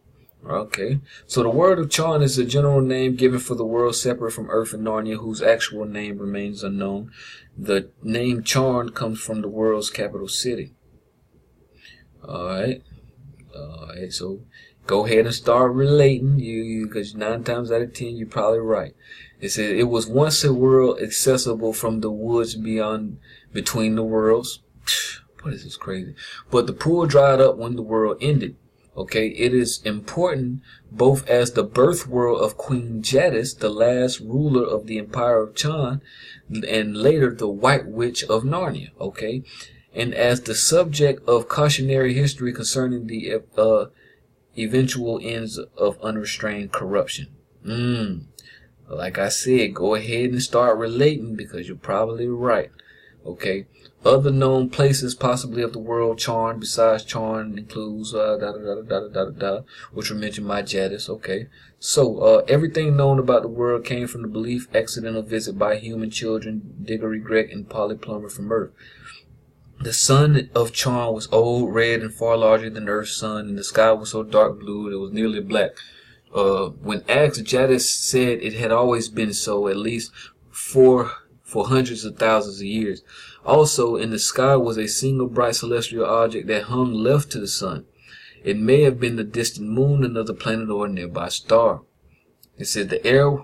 Okay, so the word of Charn is a general name given for the world separate from Earth and Narnia, whose actual name remains unknown. The name Charn comes from the world's capital city. Alright, so go ahead and start relating, because 9 times out of 10 you're probably right. It says it was once a world accessible from the woods between the worlds. What is this crazy? But the pool dried up when the world ended. Okay, it is important both as the birth world of Queen Jadis, the last ruler of the Empire of Chan, and later the White Witch of Narnia. Okay, and as the subject of cautionary history concerning the eventual ends of unrestrained corruption. Like I said, go ahead and start relating because you're probably right. Okay. Other known places possibly of the world Charn besides Charn includes which were mentioned by Jadis. Okay, so everything known about the world came from the belief accidental visit by human children Diggory Greg and Polly Plumber from Earth. The sun of Charn was old, red, and far larger than Earth's sun, and the sky was so dark blue it was nearly black. When asked, Jadis said it had always been so, at least for hundreds of thousands of years. Also, in the sky was a single bright celestial object that hung left to the sun. It may have been the distant moon, another planet, or a nearby star. It said the air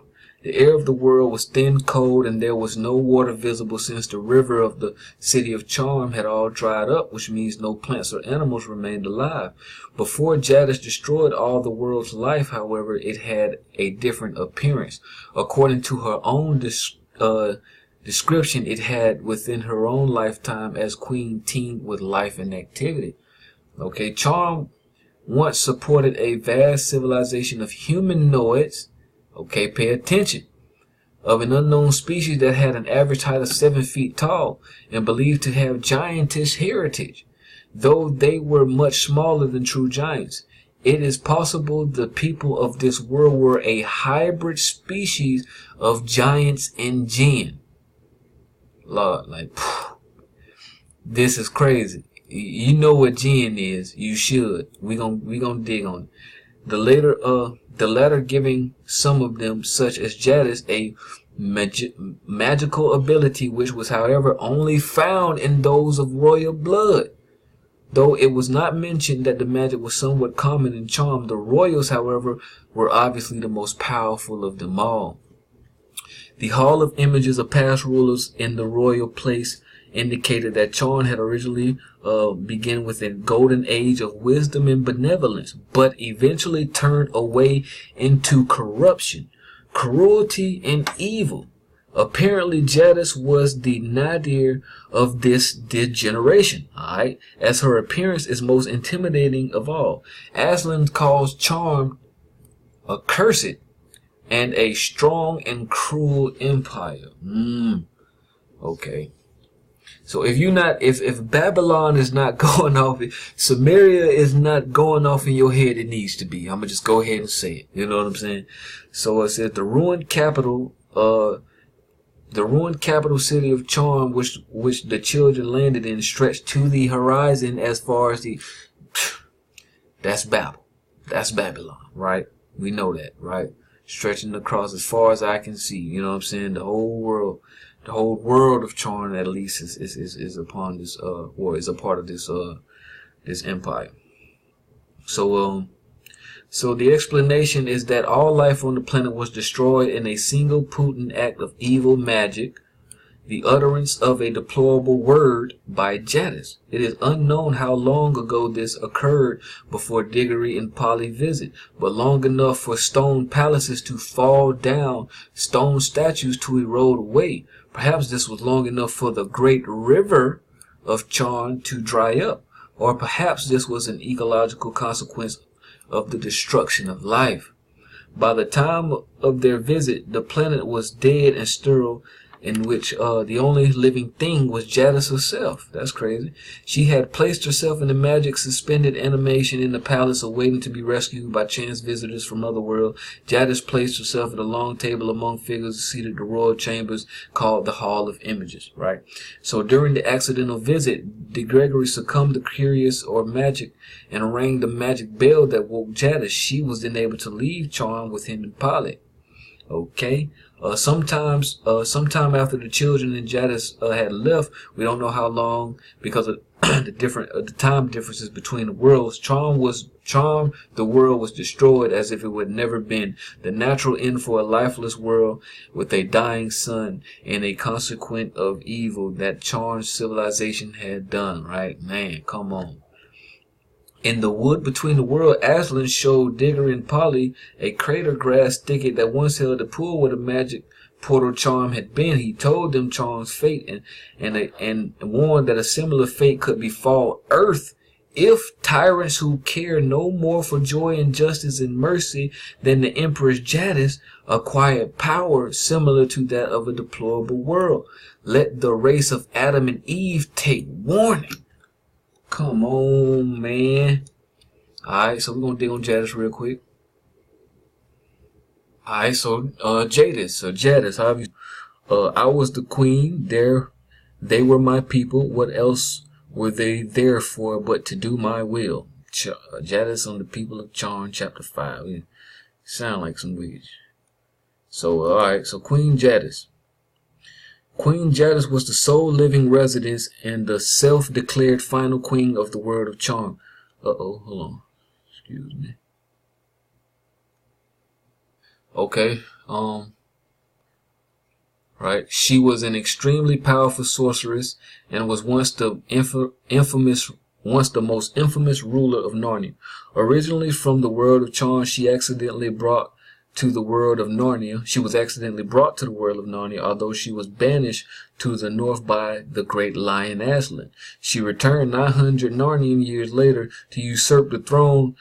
of the world was thin, cold, and there was no water visible, since the river of the city of Charm had all dried up, which means no plants or animals remained alive. Before Jadis destroyed all the world's life, however, it had a different appearance. According to her own description, it had within her own lifetime as queen teemed with life and activity. Okay, Charm once supported a vast civilization of humanoids. Okay, pay attention. Of an unknown species that had an average height of 7 feet tall and believed to have giantess heritage, though they were much smaller than true giants. It is possible the people of this world were a hybrid species of giants and jinn. Lord, like, this is crazy. You know what jinn is. You should. We gonna dig on it. The latter giving some of them, such as Jadis, a magical ability, which was, however, only found in those of royal blood. Though it was not mentioned that the magic was somewhat common in Charm, the royals, however, were obviously the most powerful of them all. The Hall of Images of past rulers in the royal place indicated that Charn had originally begun with a golden age of wisdom and benevolence, but eventually turned away into corruption, cruelty, and evil. Apparently, Jadis was the nadir of this generation, alright, as her appearance is most intimidating of all. Aslan calls Charmed accursed and a strong and cruel empire. Okay. So if Babylon is not going off, Samaria is not going off in your head, it needs to be. I'm gonna just go ahead and say it. You know what I'm saying? So it says the ruined capital city of Charm, which the children landed in, stretched to the horizon as far as that's Babel. That's Babylon, right? We know that, right? Stretching across as far as I can see. You know what I'm saying? The whole world of Charm, at least, is upon this or is a part of this this empire. So the explanation is that all life on the planet was destroyed in a single potent act of evil magic, the utterance of a deplorable word by Jadis. It is unknown how long ago this occurred before Diggory and Polly visit, but long enough for stone palaces to fall down, stone statues to erode away. Perhaps this was long enough for the great river of Charn to dry up, or perhaps this was an ecological consequence of the destruction of life. By the time of their visit, the planet was dead and sterile, in which the only living thing was Jadis herself. That's crazy. She had placed herself in a magic suspended animation in the palace, awaiting to be rescued by chance visitors from other world. Jadis placed herself at a long table among figures seated in the royal chambers called the Hall of Images, right? So during the accidental visit, De Gregory succumbed to curious or magic and rang the magic bell that woke Jadis. She was then able to leave Charm with him and Polly. Okay. Sometime after the children and Jadis had left, we don't know how long because of the time differences between the worlds. The world was destroyed as if it would never been. The natural end for a lifeless world with a dying sun and a consequent of evil that Charmed civilization had done. Right, man, come on. In the wood between the world, Aslan showed Diggory and Polly a crater grass thicket that once held the pool where the magic portal Charm had been. He told them Charm's fate and warned that a similar fate could befall Earth if tyrants who care no more for joy and justice and mercy than the Empress Jadis acquired power similar to that of a deplorable world. Let the race of Adam and Eve take warning. Come on, man. Alright, so we're going to dig on Jadis real quick. Alright, so Jadis, however you... I was the queen, they were my people. What else were they there for but to do my will? Jadis on the people of Charn, chapter 5. Yeah, sound like some weird. So, alright, so Queen Jadis. Queen Jadis was the sole living residence and the self-declared final queen of the world of Charm. Hold on. Excuse me. Okay, right. She was an extremely powerful sorceress and was once the most infamous ruler of Narnia. Originally from the world of Charm, she was accidentally brought to the world of Narnia, although she was banished to the north by the great lion Aslan. She returned 900 Narnian years later to usurp the throne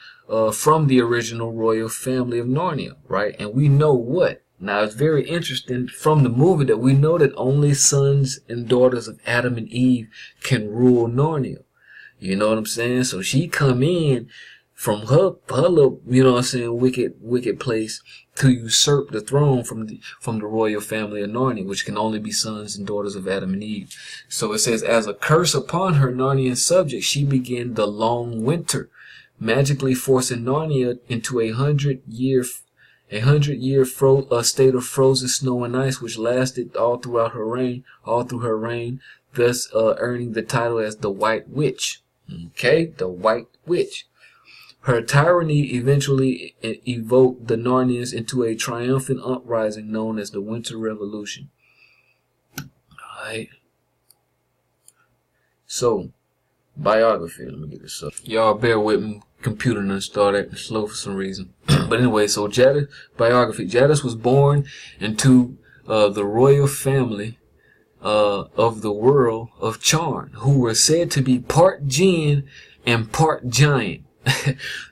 from the original royal family of Narnia, right? And we know what? Now, it's very interesting from the movie that we know that only sons and daughters of Adam and Eve can rule Narnia. You know what I'm saying? So she come in from her little, you know what I'm saying, wicked place to usurp the throne from the royal family of Narnia, which can only be sons and daughters of Adam and Eve. So it says, as a curse upon her Narnian subjects, she began the long winter, magically forcing Narnia into a 100-year state of frozen snow and ice, which lasted all through her reign, thus earning the title as the White Witch. Okay, the White Witch. Her tyranny eventually evoked the Narnians into a triumphant uprising known as the Winter Revolution. Alright. So, biography. Let me get this up. Y'all bear with me. Computer done started slow for some reason. But anyway, so Jadis, biography. Jadis was born into the royal family of the world of Charn, who were said to be part jinn and part giant.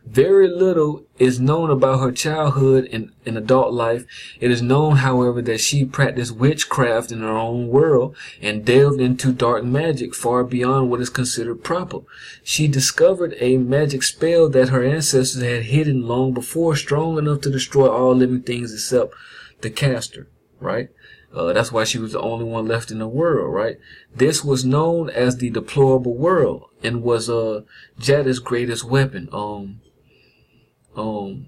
Very little is known about her childhood and adult life. It is known, however, that she practiced witchcraft in her own world and delved into dark magic far beyond what is considered proper. She discovered a magic spell that her ancestors had hidden long before, strong enough to destroy all living things except the caster, right? That's why she was the only one left in the world, right? This was known as the deplorable world and was Jada's greatest weapon. The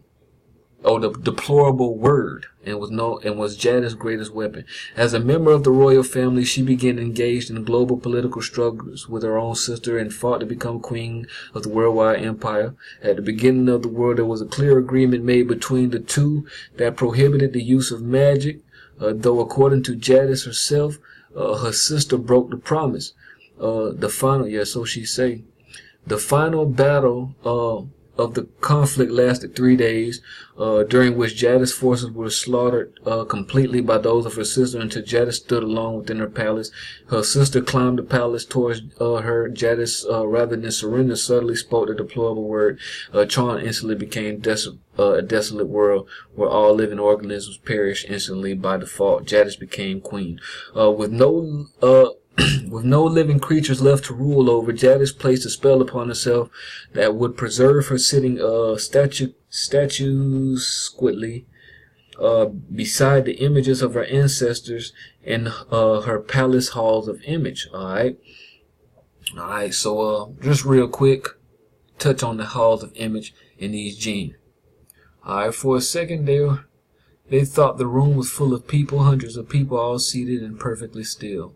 deplorable word, and was Jada's greatest weapon. As a member of the royal family, she began engaged in global political struggles with her own sister and fought to become queen of the worldwide empire. At the beginning of the world, there was a clear agreement made between the two that prohibited the use of magic. Though according to Jadis herself, her sister broke the promise. The final battle of the conflict lasted 3 days, during which Jadis' forces were slaughtered completely by those of her sister until Jadis stood alone within her palace. Her sister climbed the palace towards her. Jadis, rather than surrender, subtly spoke the deplorable word. Charn instantly became a desolate world where all living organisms perished instantly by default. Jadis became queen. With no living creatures left to rule over, Jadis placed a spell upon herself that would preserve her sitting statuesquely beside the images of her ancestors in her palace halls of image. Alright, so just real quick, touch on the halls of image in these jinn. Alright, for a second there, they thought the room was full of people, hundreds of people all seated and perfectly still.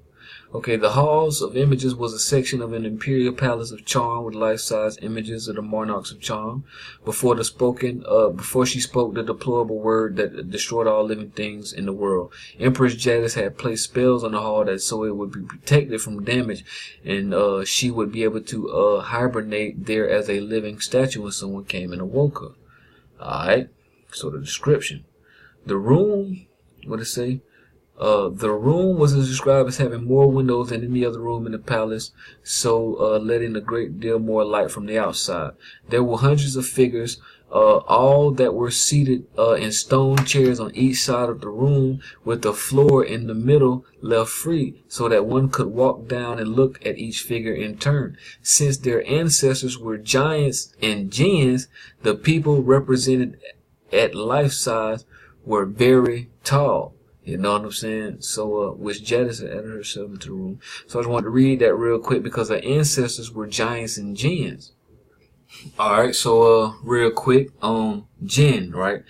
Okay, the halls of images was a section of an imperial palace of Charm with life-size images of the monarchs of Charm. Before she spoke the deplorable word that destroyed all living things in the world, Empress Jadis had placed spells on the hall that so it would be protected from damage, and she would be able to hibernate there as a living statue when someone came and awoke her. Alright, so the description. The room, what did it say? The room was described as having more windows than any other room in the palace, so letting a great deal more light from the outside. There were hundreds of figures, all that were seated in stone chairs on each side of the room, with the floor in the middle left free, so that one could walk down and look at each figure in turn. Since their ancestors were giants and jinns, the people represented at life size were very tall. You know what I'm saying? So, which Jadis had added herself into the room. So I just wanted to read that real quick because her ancestors were giants and jinns. Alright, so, real quick, jinn, right?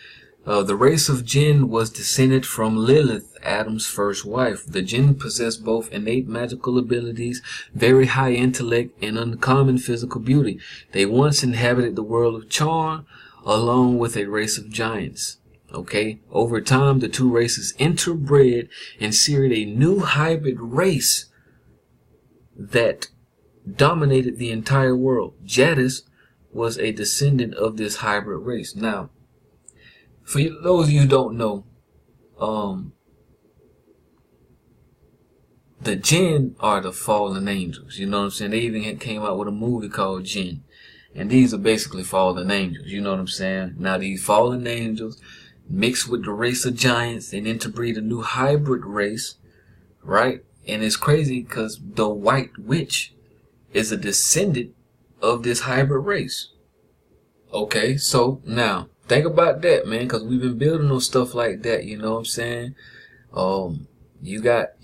The race of jinn was descended from Lilith, Adam's first wife. The jinn possessed both innate magical abilities, very high intellect, and uncommon physical beauty. They once inhabited the world of Charn, along with a race of giants. Okay, over time, the two races interbred and seared a new hybrid race that dominated the entire world. Jadis was a descendant of this hybrid race. Now, for those of you who don't know, the jinn are the fallen angels. You know what I'm saying? They even came out with a movie called Jinn. And these are basically fallen angels. You know what I'm saying? Now, these fallen angels mixed with the race of giants and interbreed a new hybrid race, right? And it's crazy because the White Witch is a descendant of this hybrid race. Okay, so now think about that, man, because we've been building on stuff like that. You know what I'm saying? You got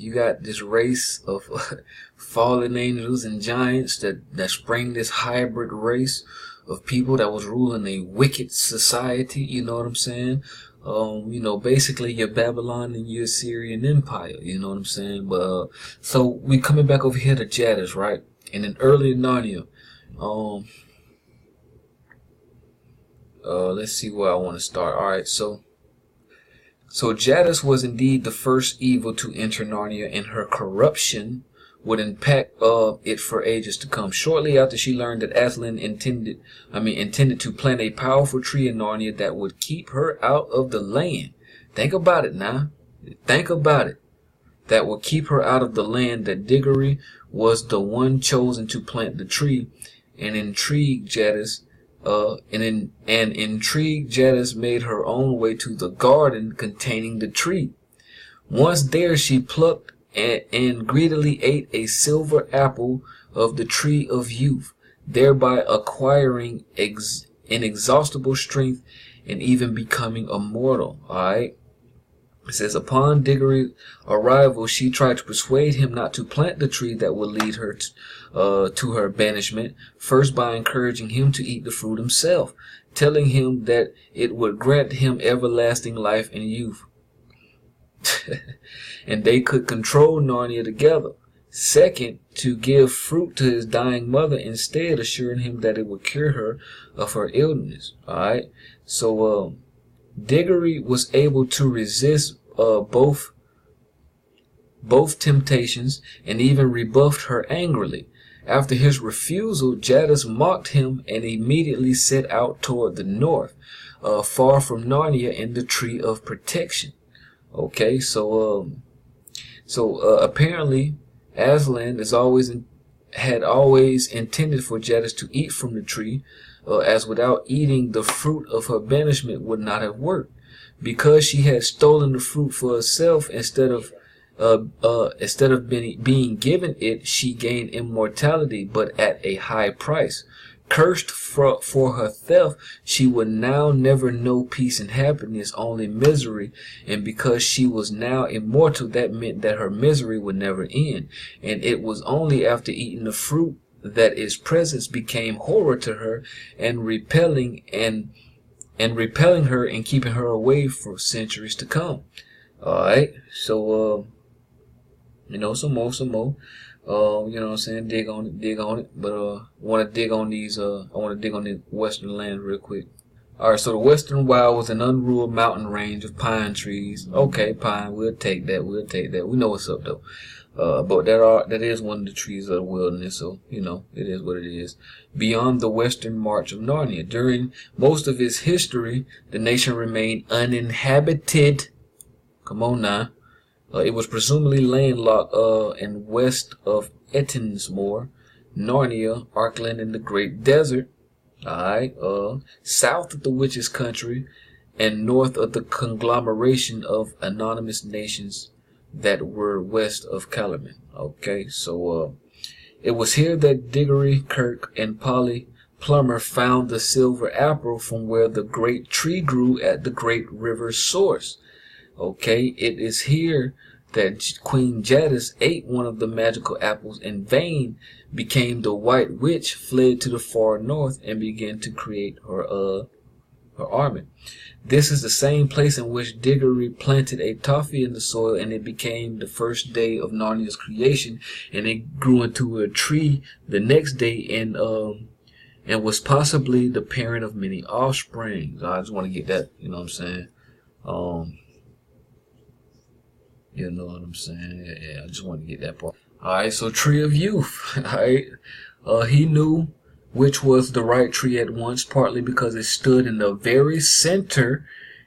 this race of fallen angels and giants that spring this hybrid race of people that was ruling a wicked society. You know what I'm saying? You know, basically your Babylon and your Assyrian Empire, you know what I'm saying? But, so we coming back over here to Jadis, right? And in early Narnia, let's see where I want to start. Alright, so Jadis was indeed the first evil to enter Narnia, and her corruption would impact it for ages to come. Shortly after she learned that Aslan intended to plant a powerful tree in Narnia that would keep her out of the land. Think about it now. Think about it. That would keep her out of the land. That Diggory was the one chosen to plant the tree, and intrigued Jadis. Intrigued Jadis made her own way to the garden containing the tree. Once there, she plucked and greedily ate a silver apple of the tree of youth, thereby acquiring inexhaustible strength and even becoming immortal. Alright? It says, upon Diggory's arrival, she tried to persuade him not to plant the tree that would lead her to her banishment, first by encouraging him to eat the fruit himself, telling him that it would grant him everlasting life and youth. And they could control Narnia together. Second, to give fruit to his dying mother, instead assuring him that it would cure her of her illness. Alright? So, Diggory was able to resist both temptations and even rebuffed her angrily. After his refusal, Jadis mocked him and immediately set out toward the north, far from Narnia and the Tree of Protection. Okay, so apparently Aslan had always intended for Jadis to eat from the tree, as without eating the fruit of her banishment would not have worked. Because she had stolen the fruit for herself instead of being given it, she gained immortality, but at a high price. Cursed for her theft, she would now never know peace and happiness, only misery. And because she was now immortal, that meant that her misery would never end. And it was only after eating the fruit that its presence became horror to her and repelling her and keeping her away for centuries to come. Alright, so some more. You know what I'm saying? Dig on it. But I want to dig on the western land real quick. Alright, so the Western Wild was an unruled mountain range of pine trees. Okay, pine, we'll take that. We know what's up though. But that is one of the trees of the wilderness, so it is what it is. Beyond the western march of Narnia, during most of its history, the nation remained uninhabited. Come on now. It was presumably landlocked and west of Ettinsmoor, Narnia, Arkland, and the Great Desert. Alright, south of the Witch's Country, and north of the conglomeration of anonymous nations that were west of Calormen. Okay, so it was here that Diggory, Kirk, and Polly Plummer found the silver apple from where the great tree grew at the great river's source. Okay, it is here that Queen Jadis ate one of the magical apples in vain, became the White Witch, fled to the far north, and began to create her army. This is the same place in which Diggory planted a toffee in the soil, and it became the first day of Narnia's creation, and it grew into a tree the next day, and was possibly the parent of many offspring. I just want to get that, you know what I'm saying? You know what I'm saying? Yeah, I just want to get that part. Alright, so Tree of Youth. Alright, he knew which was the right tree at once, partly because it stood in the very center,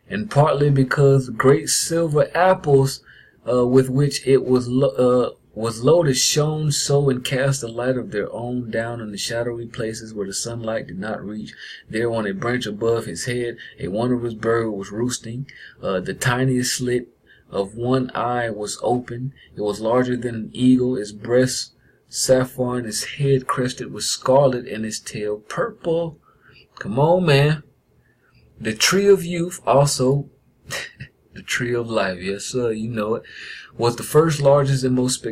and partly because great silver apples with which it was loaded shone so and cast the light of their own down in the shadowy places where the sunlight did not reach. There on a branch above his head, a wondrous bird was roosting. The tiniest slit of one eye was open. It was larger than an eagle, its breast sapphire, and its head crested with scarlet, and its tail purple. Come on, man. The Tree of Youth, also the Tree of Life, yes sir, you know it, was the first, largest, and most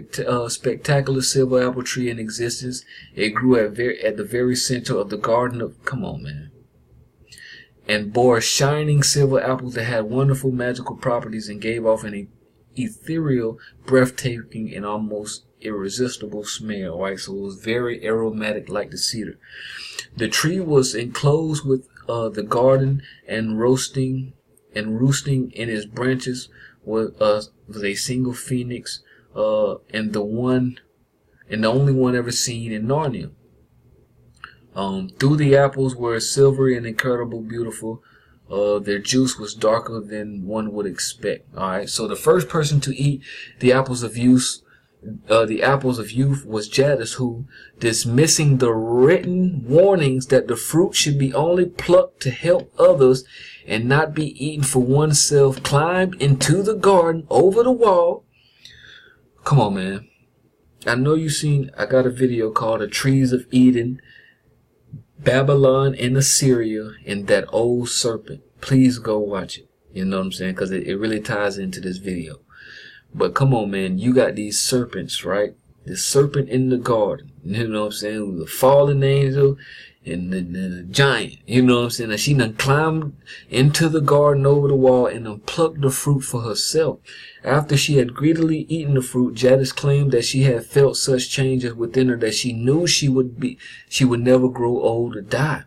spectacular silver apple tree in existence. It grew at the very center of the garden of, come on, man, and bore shining silver apples that had wonderful magical properties and gave off an ethereal, breathtaking, and almost irresistible smell, right? So it was very aromatic like the cedar. The tree was enclosed with the garden, and roosting in its branches was a single phoenix, and the only one ever seen in Narnia. Through the apples were silvery and incredible beautiful Their juice was darker than one would expect. All right. So the first person to eat the apples of youth, was Jadis, who, dismissing the written warnings that the fruit should be only plucked to help others and not be eaten for oneself, climbed into the garden over the wall. Come on, man. I know you've seen, I got a video called The Trees of Eden, Babylon and Assyria, and that old serpent. Please go watch it. You know what I'm saying? Because it really ties into this video. But come on, man. You got these serpents, right? The serpent in the garden. You know what I'm saying? The fallen angel and the giant. You know what I'm saying? And she done climbed into the garden over the wall and done plucked the fruit for herself. After she had greedily eaten the fruit, Jadis claimed that she had felt such changes within her that she knew she would never grow old or die.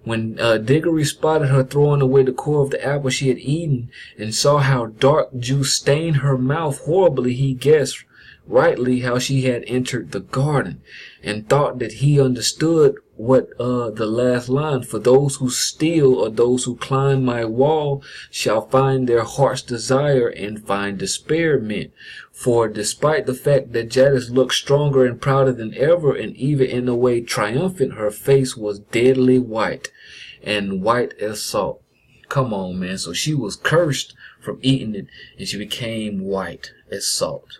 When Diggory spotted her throwing away the core of the apple she had eaten and saw how dark juice stained her mouth horribly, he guessed rightly how she had entered the garden, and thought that he understood what the last line, "For those who steal or those who climb my wall shall find their heart's desire and find despair" meant. For despite the fact that Jadis looked stronger and prouder than ever, and even in a way triumphant, her face was deadly white, and white as salt. Come on, man. So she was cursed from eating it, and she became white as salt.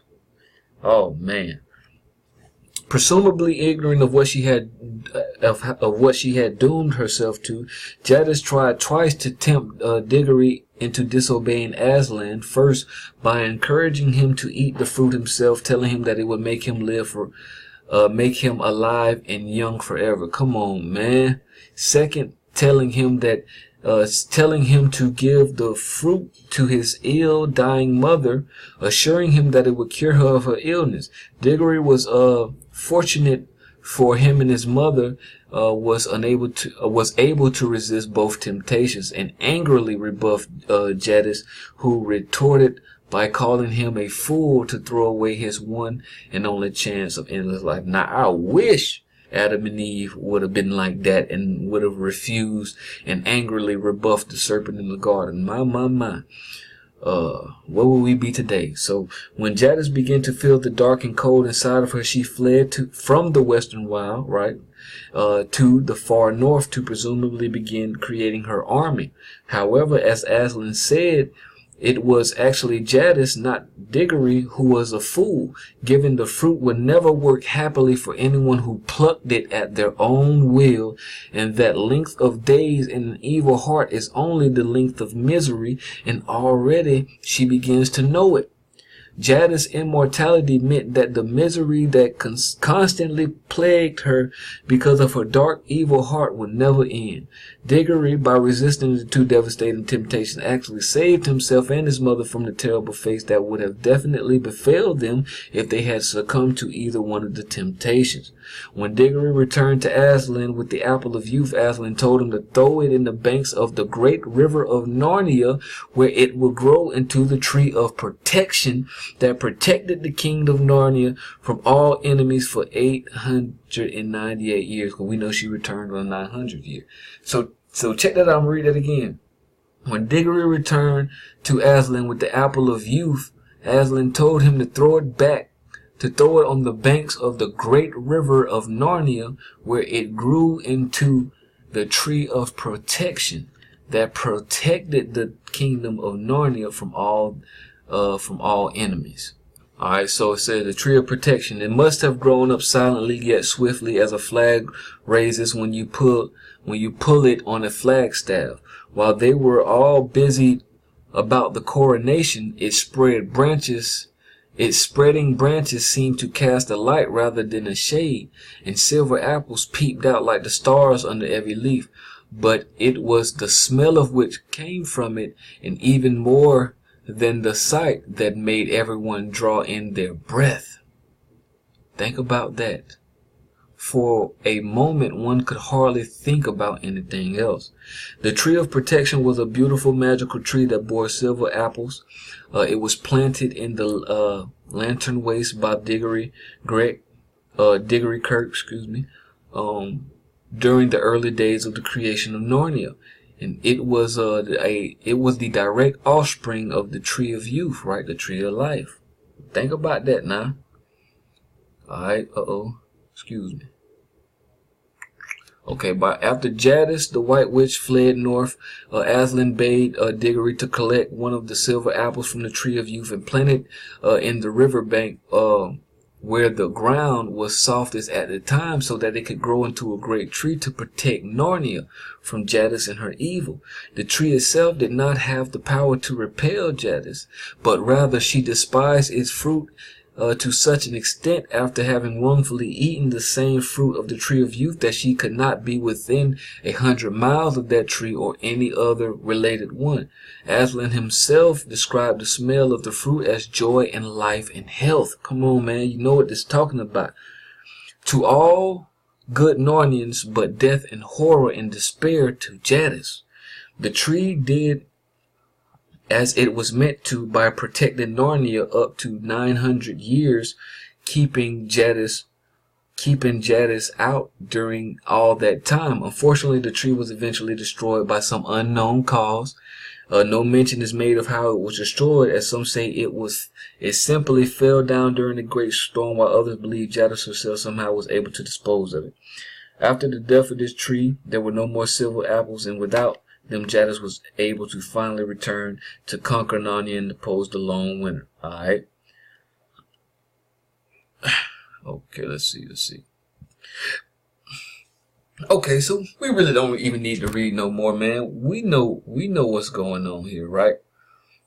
Oh, man. Presumably ignorant of what she had doomed herself to, Jadis tried twice to tempt Diggory into disobeying Aslan. First, by encouraging him to eat the fruit himself, telling him that it would make him alive and young forever. Come on, man. Second, telling him to give the fruit to his ill dying mother, assuring him that it would cure her of her illness. Diggory was fortunate for him, and his mother was able to resist both temptations and angrily rebuffed Jadis, who retorted by calling him a fool to throw away his one and only chance of endless life. Now, I wish Adam and Eve would have been like that and would have refused and angrily rebuffed the serpent in the garden. My. Where would we be today? So when Jadis began to feel the dark and cold inside of her, she fled from the western wild, right, to the far north to presumably begin creating her army. However, as Aslan said, it was actually Jadis, not Diggory, who was a fool, given the fruit would never work happily for anyone who plucked it at their own will, and that length of days in an evil heart is only the length of misery, and already she begins to know it. Jadis' immortality meant that the misery that constantly plagued her because of her dark, evil heart would never end. Diggory, by resisting the two devastating temptations, actually saved himself and his mother from the terrible fate that would have definitely befell them if they had succumbed to either one of the temptations. When Diggory returned to Aslan with the apple of youth, Aslan told him to throw it in the banks of the great river of Narnia, where it will grow into the tree of protection that protected the kingdom of Narnia from all enemies for 898 years. Because we know she returned on the 900th year. So check that out. I'm going to read that again. When Diggory returned to Aslan with the apple of youth, Aslan told him to throw it on the banks of the great river of Narnia, where it grew into the tree of protection that protected the kingdom of Narnia from all enemies. All right, so it says the tree of protection. It must have grown up silently yet swiftly, as a flag raises when you pull it on a flagstaff. While they were all busy about the coronation, its spreading branches seemed to cast a light rather than a shade, and silver apples peeped out like the stars under every leaf. But it was the smell of which came from it, and even more than the sight, that made everyone draw in their breath. Think about that. For a moment, one could hardly think about anything else. The tree of protection was a beautiful magical tree that bore silver apples. It was planted in the lantern waste by Diggory Kirk, during the early days of the creation of Narnia. And it was the direct offspring of the tree of youth, right? The tree of life. Think about that now. Alright, excuse me. Okay, but after Jadis, the White Witch, fled north, Aslan bade Diggory to collect one of the silver apples from the tree of youth and plant it in the riverbank where the ground was softest at the time, so that it could grow into a great tree to protect Narnia from Jadis and her evil. The tree itself did not have the power to repel Jadis, but rather she despised its fruit to such an extent after having wrongfully eaten the same fruit of the tree of youth that she could not be within 100 miles of that tree or any other related one. Aslan himself described the smell of the fruit as joy and life and health. Come on, man, you know what this is talking about. To all good Narnians, but death and horror and despair to Jadis. The tree did as it was meant to by protecting Narnia up to 900 years, keeping Jadis out during all that time. Unfortunately, the tree was eventually destroyed by some unknown cause. No mention is made of how it was destroyed, as some say it simply fell down during a great storm, while others believe Jadis herself somehow was able to dispose of it. After the death of this tree, there were no more silver apples, and without them, Jadis was able to finally return to conquer Narnia and oppose the lone winner. Alright. Okay, let's see. Okay, so we really don't even need to read no more, man. We know what's going on here, right?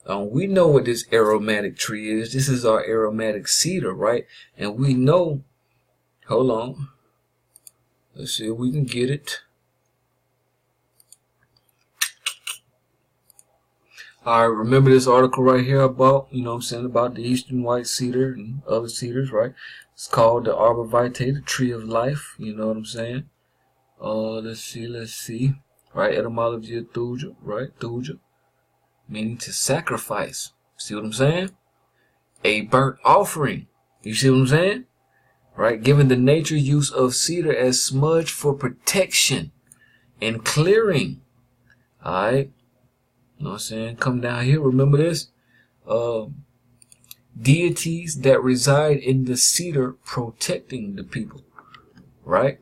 We know what this aromatic tree is. This is our aromatic cedar, right? And we know, hold on. Let's see if we can get it. Alright, remember this article right here about, about the eastern white cedar and other cedars, right? It's called the Arbor Vitae, the tree of life, you know what I'm saying? Let's see. Right, etymology of thuja, right? Thuja, meaning to sacrifice. See what I'm saying? A burnt offering. You see what I'm saying? Right, given the nature use of cedar as smudge for protection and clearing. Alright. You know what I'm saying? Come down here. Remember this? Deities that reside in the cedar protecting the people. Right?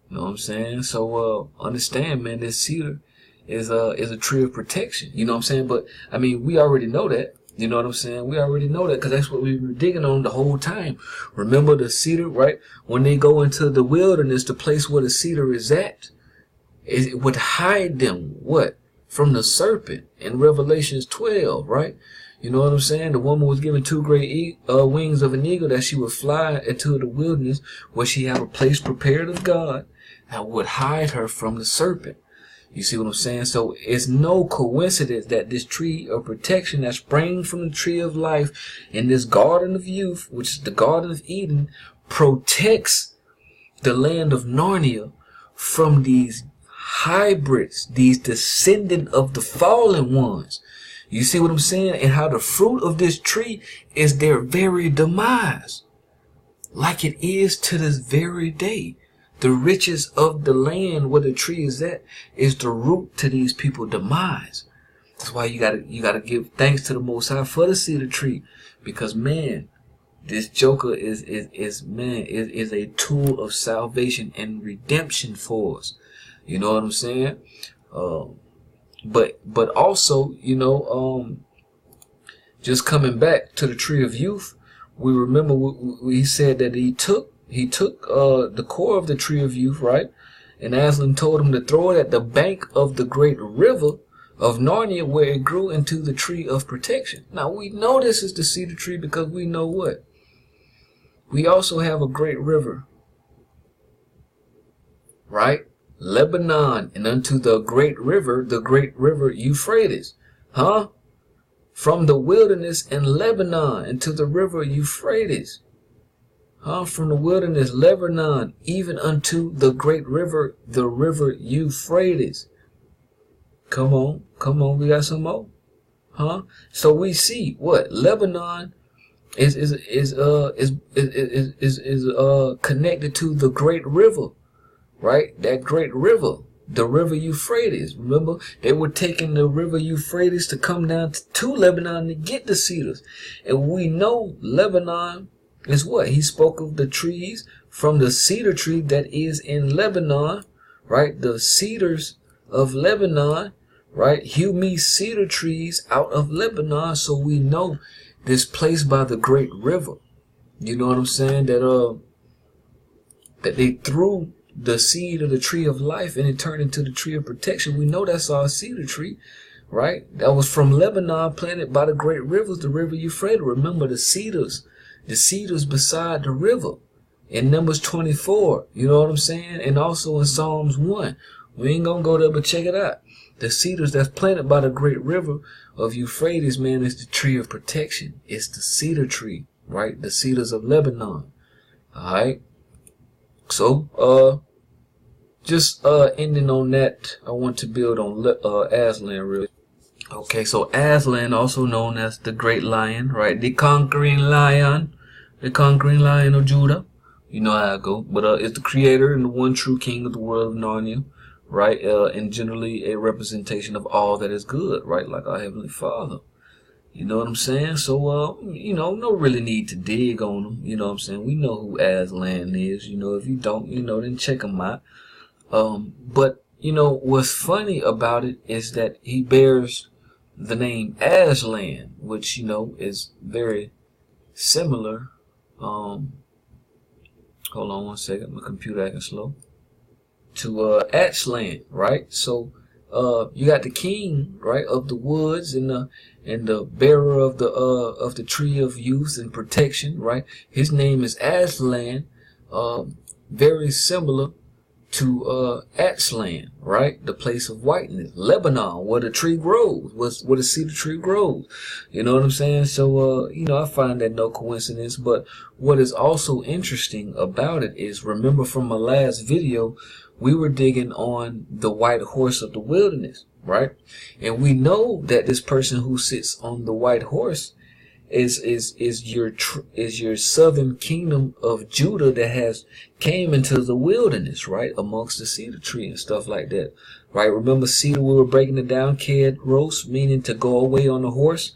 You know what I'm saying? So, understand, man, this cedar is a tree of protection. You know what I'm saying? But, I mean, we already know that. You know what I'm saying? We already know that because that's what we were digging on the whole time. Remember the cedar, right? When they go into the wilderness, the place where the cedar is at, it would hide them, what? From the serpent in Revelations 12, right? You know what I'm saying? The woman was given 2 great wings of an eagle that she would fly into the wilderness where she had a place prepared of God that would hide her from the serpent. You see what I'm saying? So it's no coincidence that this tree of protection that sprang from the tree of life in this garden of youth, which is the Garden of Eden, protects the land of Narnia from these hybrids, these descendant of the fallen ones. You see what I'm saying? And how the fruit of this tree is their very demise. Like it is to this very day. The riches of the land where the tree is at is the root to these people's demise. That's why you gotta give thanks to the Most High for the cedar tree. Because man, this joker is a tool of salvation and redemption for us. You know what I'm saying? But also, just coming back to the tree of youth, we remember we said that he took the core of the tree of youth, right? And Aslan told him to throw it at the bank of the great river of Narnia where it grew into the tree of protection. Now we know this is the cedar tree because we know what? We also have a great river, right? Lebanon, and unto the great river Euphrates. Huh? From the wilderness and Lebanon into the river Euphrates. Huh? From the wilderness Lebanon, even unto the great river, the river Euphrates. Come on, we got some more. Huh? So we see what? Lebanon is connected to the great river. Right? That great river. the river Euphrates. Remember, they were taking the river Euphrates to come down to Lebanon to get the cedars. And we know Lebanon is what? He spoke of the trees from the cedar tree that is in Lebanon, right? The cedars of Lebanon, right? Hume cedar trees out of Lebanon. So we know this place by the great river. You know what I'm saying? That they threw the seed of the tree of life and it turned into the tree of protection. We know that's our cedar tree, right? That was from Lebanon, planted by the great rivers, the river Euphrates. Remember the cedars beside the river in Numbers 24. You know what I'm saying? And also in Psalms 1. We ain't gonna go there, but check it out. The cedars that's planted by the great river of Euphrates, man, is the tree of protection. It's the cedar tree, right? The cedars of Lebanon. All right. So, just ending on that, I want to build on Aslan real. Okay, so Aslan, also known as the Great Lion, right? The conquering lion of Judah. You know how I go, but it's the creator and the one true king of the world of Narnia, right? And generally a representation of all that is good, right? Like our Heavenly Father. You know what I'm saying? So, you know, no really need to dig on him. You know what I'm saying? We know who Aslan is. You know, if you don't, you know, then check him out. But, you know, what's funny about it is that he bears the name Aslan, which, you know, is very similar. Hold on one second. My computer acting slow. To Aslan, right? So, you got the king, right, of the woods and the bearer of the tree of youth and protection, right? His name is Aslan, very similar to Aslan, right? The place of whiteness, Lebanon, where the tree grows, where the cedar tree grows. You know what I'm saying? So, you know, I find that no coincidence. But what is also interesting about it is, remember from my last video, we were digging on the white horse of the wilderness, right? And we know that this person who sits on the white horse is your southern kingdom of Judah that has came into the wilderness, right? Amongst the cedar tree and stuff like that, right? Remember cedar, we were breaking it down, kedros, meaning to go away on the horse,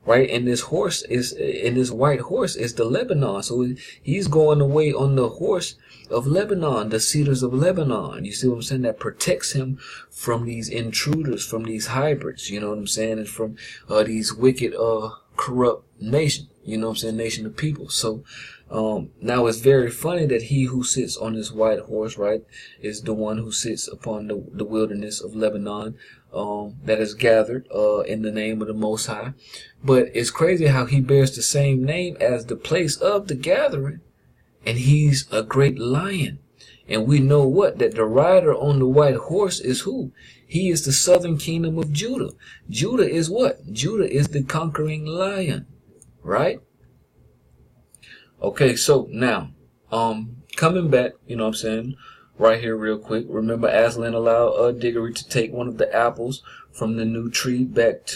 right? And this white horse is the Lebanon. So he's going away on the horse of Lebanon, the cedars of Lebanon. You see what I'm saying? That protects him from these intruders, from these hybrids, you know what I'm saying? And from these wicked, corrupt nations, you know what I'm saying? Nation of people. So, now it's very funny that he who sits on this white horse, right, is the one who sits upon the wilderness of Lebanon, that is gathered, in the name of the Most High. But it's crazy how he bears the same name as the place of the gathering. And he's a great lion. And we know what? That the rider on the white horse is who? He is the southern kingdom of Judah. Judah is what? Judah is the conquering lion. Right? Okay, so now, coming back, you know what I'm saying, right here real quick. Remember Aslan allowed Diggory to take one of the apples from the new tree back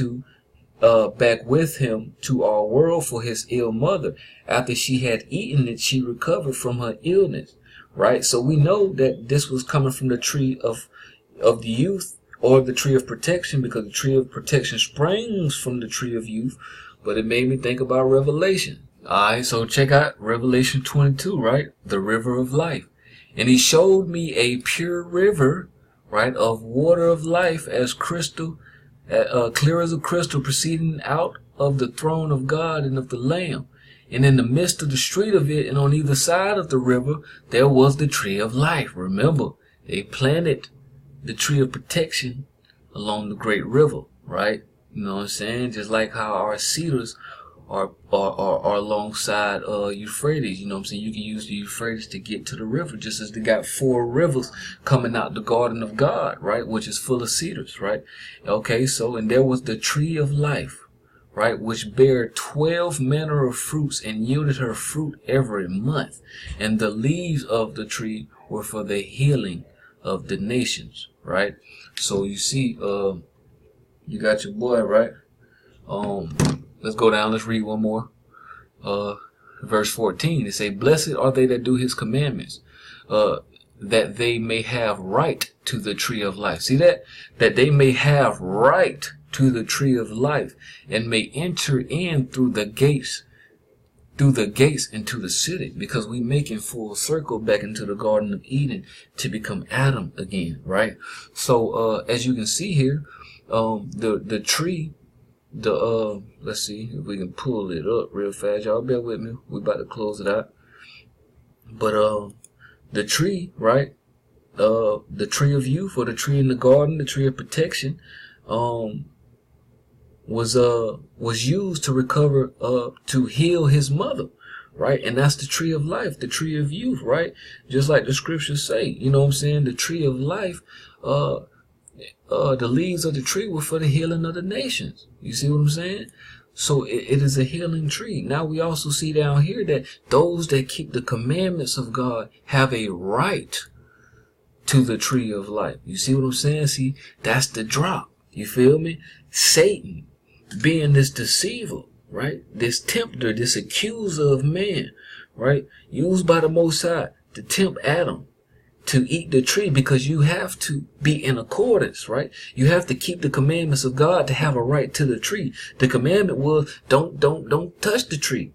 with him to our world for his ill mother. After she had eaten it, she recovered from her illness, right? So we know that this was coming from the tree of the youth, or the tree of protection, because the tree of protection springs from the tree of youth. But it made me think about Revelation. Alright, so check out Revelation 22, right? The river of life. And he showed me a pure river, right, of water of life as crystal, clear as a crystal, proceeding out of the throne of God and of the Lamb. And in the midst of the street of it, and on either side of the river, there was the tree of life. Remember, they planted the tree of protection along the great river, right? You know what I'm saying? Just like how our cedars are alongside Euphrates. You know what I'm saying? You can use the Euphrates to get to the river, just as they got 4 rivers coming out the garden of God, right? Which is full of cedars, right? Okay, so, and there was the tree of life, right? Which bare 12 manner of fruits and yielded her fruit every month. And the leaves of the tree were for the healing of the nations, right? So you see, you got your boy, right? Let's go down. Let's read one more. Verse 14. It say, "Blessed are they that do his commandments." that they may have right to the tree of life. See that? That they may have right to the tree of life and may enter in through the gates into the city, because we making full circle back into the Garden of Eden to become Adam again, right? So as you can see here, the tree, let's see if we can pull it up real fast. Y'all bear with me. We about to close it out. But the tree, right? The tree of youth, or the tree in the garden, the tree of protection, was used to recover, to heal his mother, right? And that's the tree of life, the tree of youth, right? Just like the scriptures say, you know what I'm saying? The tree of life, the leaves of the tree were for the healing of the nations. You see what I'm saying? So it is a healing tree. Now we also see down here that those that keep the commandments of God have a right to the tree of life. You see what I'm saying? See, that's the drop. You feel me? Satan, being this deceiver, right? This tempter, this accuser of man, right? Used by the Most High to tempt Adam to eat the tree, because you have to be in accordance, right? You have to keep the commandments of God to have a right to the tree. The commandment was don't touch the tree.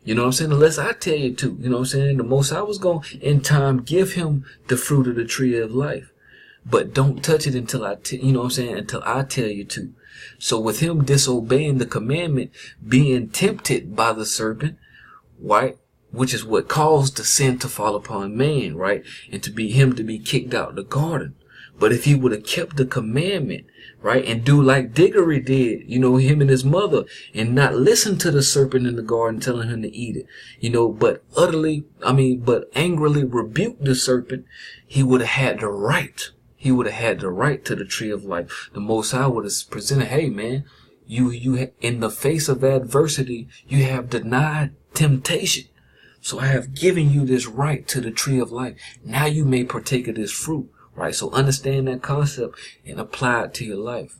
You know what I'm saying? Unless I tell you to. You know what I'm saying? The Most High was going to, in time, give him the fruit of the tree of life. But don't touch it until you know what I'm saying? Until I tell you to. So with him disobeying the commandment, being tempted by the serpent, right? Which is what caused the sin to fall upon man, right? And to be kicked out of the garden. But if he would have kept the commandment, right, and do like Diggory did, you know, him and his mother, and not listen to the serpent in the garden telling him to eat it, you know, but angrily rebuke the serpent, he would have had the right. He would have had the right to the tree of life. The Most High would have presented, hey man, you in the face of adversity, you have denied temptation. So I have given you this right to the tree of life. Now you may partake of this fruit, right? So understand that concept and apply it to your life.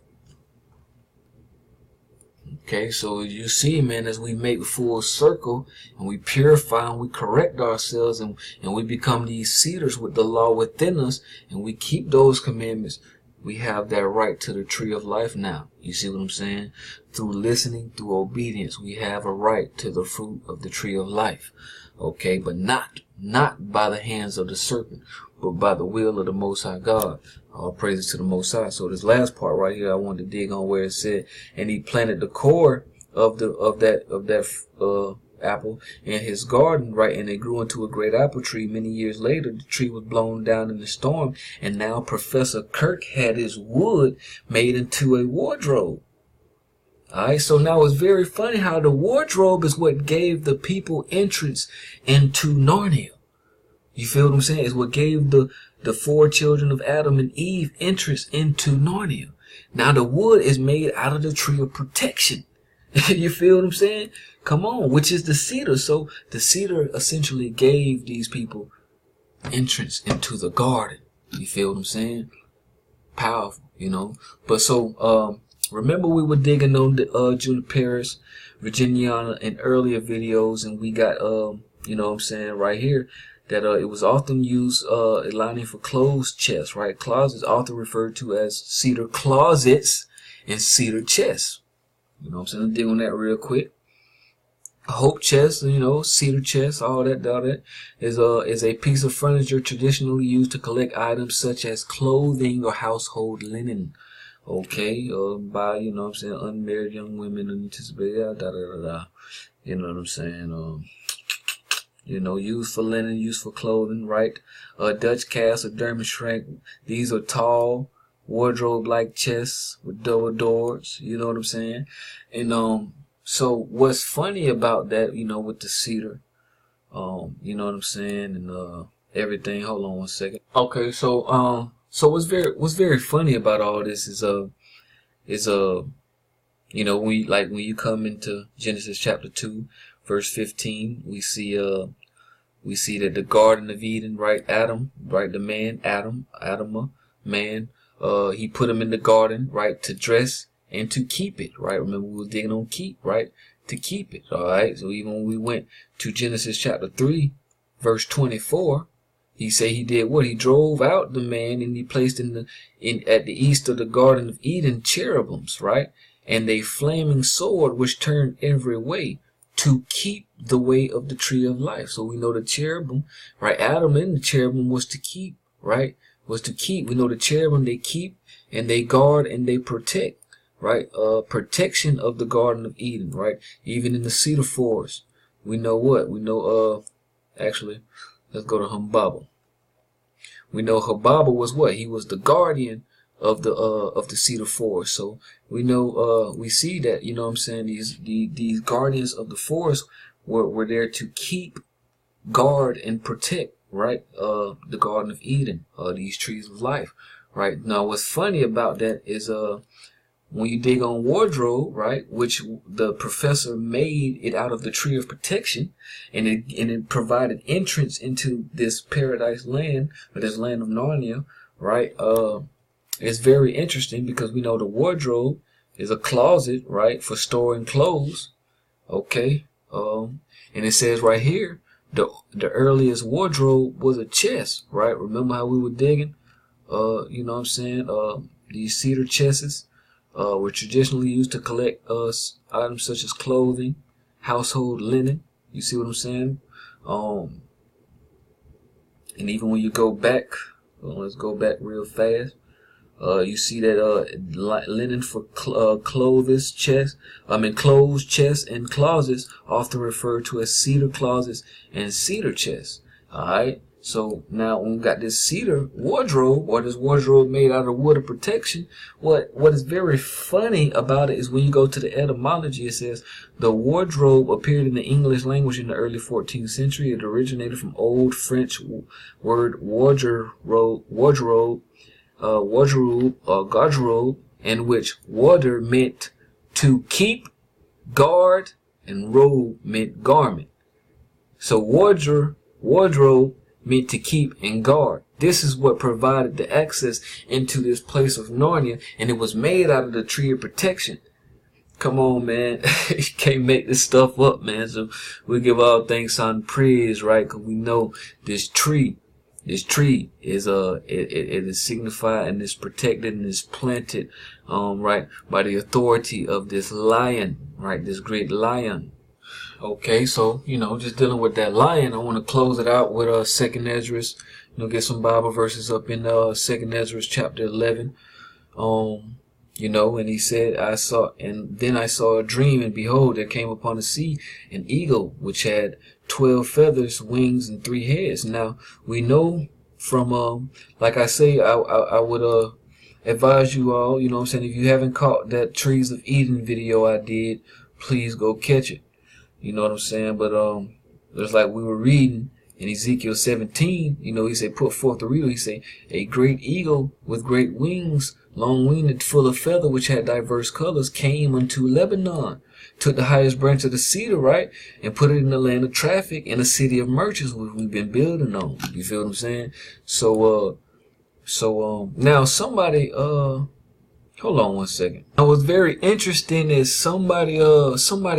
Okay, so you see, man, as we make full circle and we purify and we correct ourselves and we become these cedars with the law within us, and we keep those commandments, we have that right to the tree of life now. You see what I'm saying? Through listening, through obedience, we have a right to the fruit of the tree of life. Okay, but not by the hands of the serpent, but by the will of the Most High God. All praises to the Most High. So this last part right here, I wanted to dig on where it said, and he planted the core of that apple in his garden, right? And it grew into a great apple tree. Many years later, the tree was blown down in the storm, and now Professor Kirk had his wood made into a wardrobe. Alright, so now it's very funny how the wardrobe is what gave the people entrance into Narnia. You feel what I'm saying? It's what gave the four children of Adam and Eve entrance into Narnia. Now the wood is made out of the tree of protection. You feel what I'm saying? Come on, which is the cedar. So the cedar essentially gave these people entrance into the garden. You feel what I'm saying? Powerful, you know. But so, remember we were digging on the Juniperus virginiana in earlier videos, and we got, you know what I'm saying, right here, that it was often used lining for closed chests, right? Closets often referred to as cedar closets and cedar chests. You know what I'm saying? I'll dig on that real quick. A hope chest, you know, cedar chest, all that is a piece of furniture traditionally used to collect items such as clothing or household linen. Okay, by, you know what I'm saying, unmarried young women and anticipate, you know what I'm saying, you know, used for linen, used for clothing, right? Dutch cast or German shrink. These are tall, wardrobe-like chests with double doors, you know what I'm saying? And, so what's funny about that, you know, with the cedar, you know what I'm saying, and, everything, hold on one second. Okay, so what's very funny about all this is you know, when you come into Genesis chapter 2, verse 15, we see that the Garden of Eden, right? Adam, right? The man, man, he put him in the garden, right? To dress and to keep it, right? Remember we were digging on keep, right? To keep it, all right? So even when we went to Genesis chapter 3, verse 24, he said he did what? He drove out the man, and he placed at the east of the Garden of Eden cherubims, right? And a flaming sword which turned every way to keep the way of the tree of life. So we know the cherubim, right? Adam and the cherubim was to keep, right? Was to keep. We know the cherubim, they keep and they guard and they protect, right? Protection of the Garden of Eden, right? Even in the Cedar Forest, we know what? We know, actually, let's go to Humbaba. We know Humbaba was what? He was the guardian of the Cedar Forest. So we know, we see that, you know what I'm saying, these guardians of the forest were there to keep, guard, and protect, right? The Garden of Eden, these trees of life, right? Now, what's funny about that is, when you dig on wardrobe, right, which the professor made it out of the tree of protection, and it provided entrance into this paradise land, or this land of Narnia, right? It's very interesting because we know the wardrobe is a closet, right, for storing clothes. Okay, and it says right here, the earliest wardrobe was a chest, right? Remember how we were digging? You know what I'm saying? These cedar chests were traditionally used to collect items such as clothing, household linen. You see what I'm saying? And even when you go back, let's go back real fast. You see that linen for clothes, chests, clothes, chests, and closets, often referred to as cedar closets and cedar chests. All right. So now when we got this cedar wardrobe, or this wardrobe made out of wood of protection, what is very funny about it is when you go to the etymology, it says the wardrobe appeared in the English language in the early 14th century. It originated from Old French word wardrobe, garderobe, in which water meant to keep, guard, and robe meant garment. So wardrobe meant to keep and guard. This is what provided the access into this place of Narnia, and it was made out of the tree of protection. Come on, man. You can't make this stuff up, man. So we give all thanks on praise, right? Because we know this tree is it is signified and is protected and is planted, right, by the authority of this lion, right, this great lion. Okay, so, you know, just dealing with that lion, I want to close it out with 2nd Ezra, get some Bible verses up in 2nd Ezra chapter 11. You know, and he said, then I saw a dream, and behold, there came upon the sea an eagle, which had 12 feathers, wings, and 3 heads. Now, we know from, like I say, I would advise you all, you know what I'm saying, if you haven't caught that Trees of Eden video I did, please go catch it. You know what I'm saying? But just like we were reading in Ezekiel 17, you know, he said, put forth the riddle. He said, a great eagle with great wings, long-winged, full of feather, which had diverse colors, came unto Lebanon, took the highest branch of the cedar, right, and put it in the land of traffic, in a city of merchants, which we've been building on. You feel what I'm saying? So, now somebody, hold on one second. Now, what's very interesting is somebody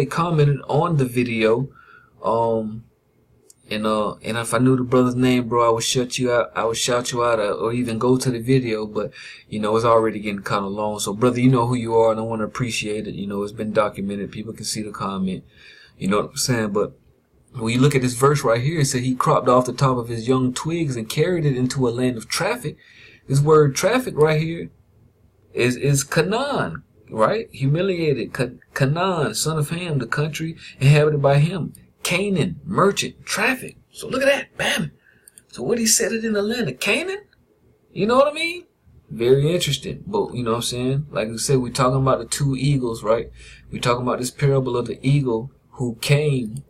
commented on the video, and if I knew the brother's name, bro, I would shout you out, or even go to the video, but, you know, it's already getting kind of long. So, brother, you know who you are, and I want to appreciate it. You know, it's been documented. People can see the comment. You know what I'm saying? But when you look at this verse right here, it said he cropped off the top of his young twigs and carried it into a land of traffic. This word traffic right here is Canaan, right? Humiliated. Canaan, son of Ham, the country inhabited by him. Canaan, merchant, traffic. So look at that, bam. So what he said it in the land of Canaan? You know what I mean? Very interesting. But you know what I'm saying? Like I said, we're talking about the 2 eagles, right? We're talking about this parable of the eagle who came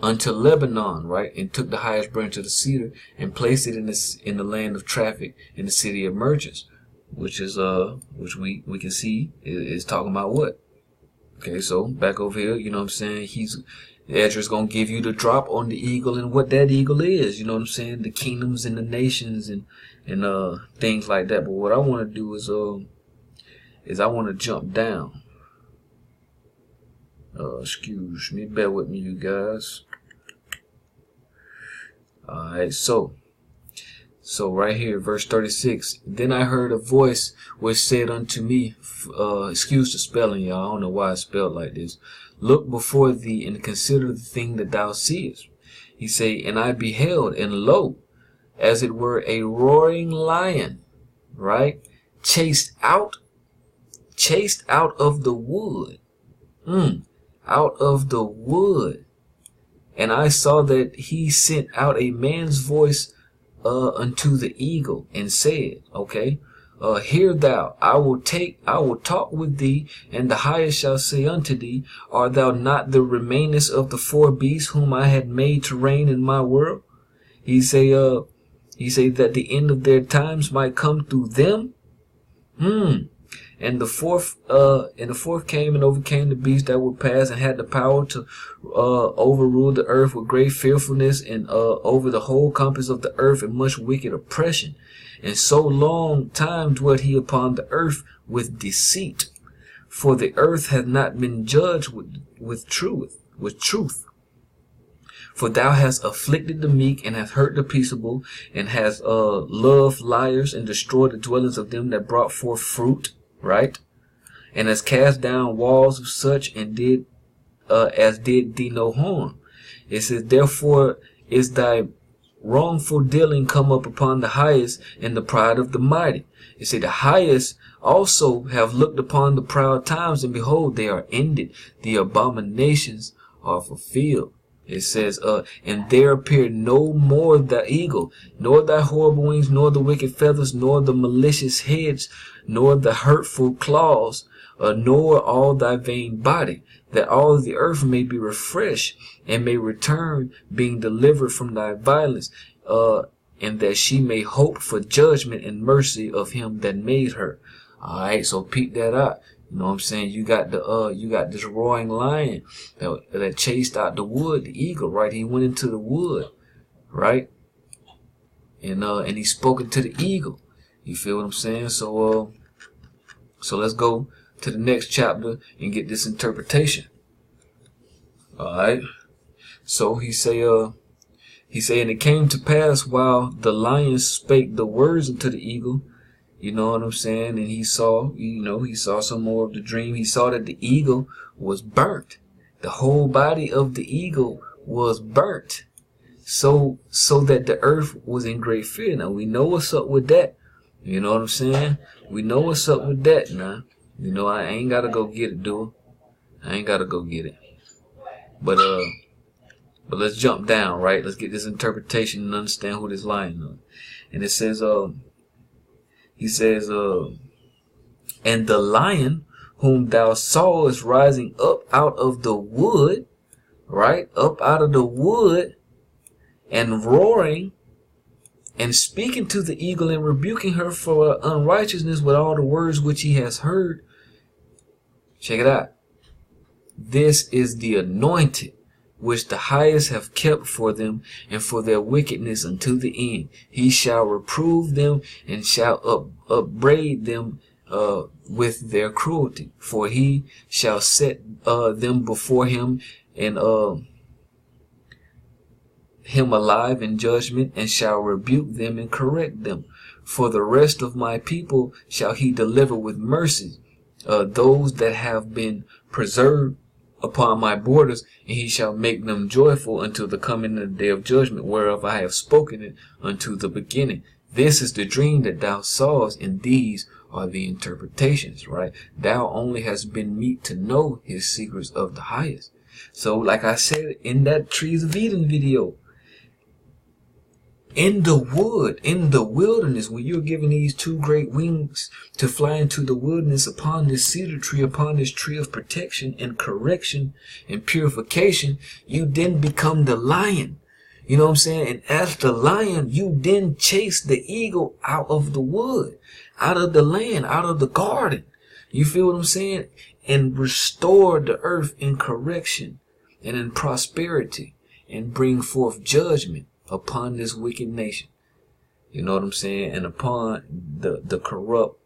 unto Lebanon, right, and took the highest branch of the cedar and placed it in the land of traffic, in the city of merchants. Which is which we can see is talking about what? Okay, so back over here, you know what I'm saying, Ezra's gonna give you the drop on the eagle and what that eagle is, you know what I'm saying, the kingdoms and the nations and things like that. But what I want to do is I want to jump down. Excuse me, bear with me, you guys. Alright, so So right here, verse 36, then I heard a voice which said unto me, excuse the spelling, y'all, I don't know why it's spelled like this. Look before thee and consider the thing that thou seest. He say, and I beheld, and lo, as it were a roaring lion, right? Chased out of the wood. Out of the wood. And I saw that he sent out a man's voice unto the eagle and said, okay, hear thou, I will talk with thee, and the highest shall say unto thee, art thou not the remainest of the four beasts whom I had made to reign in my world? He say that the end of their times might come through them. And the fourth came and overcame the beasts that were past, and had the power to overrule the earth with great fearfulness, and over the whole compass of the earth and much wicked oppression. And so long time dwelt he upon the earth with deceit. For the earth hath not been judged with truth. For thou hast afflicted the meek, and hast hurt the peaceable, and hast loved liars, and destroyed the dwellings of them that brought forth fruit. Right? And has cast down walls of such, and did as did thee no harm. It says, therefore is thy wrongful dealing come up upon the highest, and the pride of the mighty. It said, the highest also have looked upon the proud times, and behold, they are ended. The abominations are fulfilled. It says, and there appeared no more the eagle, nor thy horrible wings, nor the wicked feathers, nor the malicious heads, nor the hurtful claws, nor all thy vain body, that all the earth may be refreshed, and may return, being delivered from thy violence, and that she may hope for judgment and mercy of him that made her. All right, so peep that out. You know what I'm saying? You got this roaring lion that chased out the wood, the eagle, right? He went into the wood, right? And he spoke to the eagle. You feel what I'm saying? So let's go to the next chapter and get this interpretation. All right. So he say, and it came to pass while the lion spake the words unto the eagle. You know what I'm saying? And he saw some more of the dream. He saw that the eagle was burnt. The whole body of the eagle was burnt. So that the earth was in great fear. Now we know what's up with that. You know what I'm saying? We know what's up with that now. You know, I ain't gotta go get it, dude. I ain't gotta go get it. But let's jump down, right? Let's get this interpretation and understand who this lion is. And it says, he says, and the lion whom thou sawest rising up out of the wood, right? Up out of the wood, and roaring, and speaking to the eagle, and rebuking her for unrighteousness with all the words which he has heard. Check it out. This is the anointed, which the highest have kept for them, and for their wickedness unto the end. He shall reprove them, and shall upbraid them with their cruelty. For he shall set them before him, and him alive in judgment, and shall rebuke them and correct them. For the rest of my people shall he deliver with mercy, those that have been preserved upon my borders, and he shall make them joyful until the coming of the day of judgment, whereof I have spoken it unto the beginning. This is the dream that thou sawest, and these are the interpretations, right? Thou only hast been meet to know his secrets of the highest. So like I said in that Trees of Eden video, in the wood, in the wilderness, when you're given these two great wings to fly into the wilderness upon this cedar tree, upon this tree of protection and correction and purification, you then become the lion. You know what I'm saying? And as the lion, you then chase the eagle out of the wood, out of the land, out of the garden. You feel what I'm saying? And restore the earth in correction and in prosperity, and bring forth judgment upon this wicked nation. You know what I'm saying? And upon the corrupt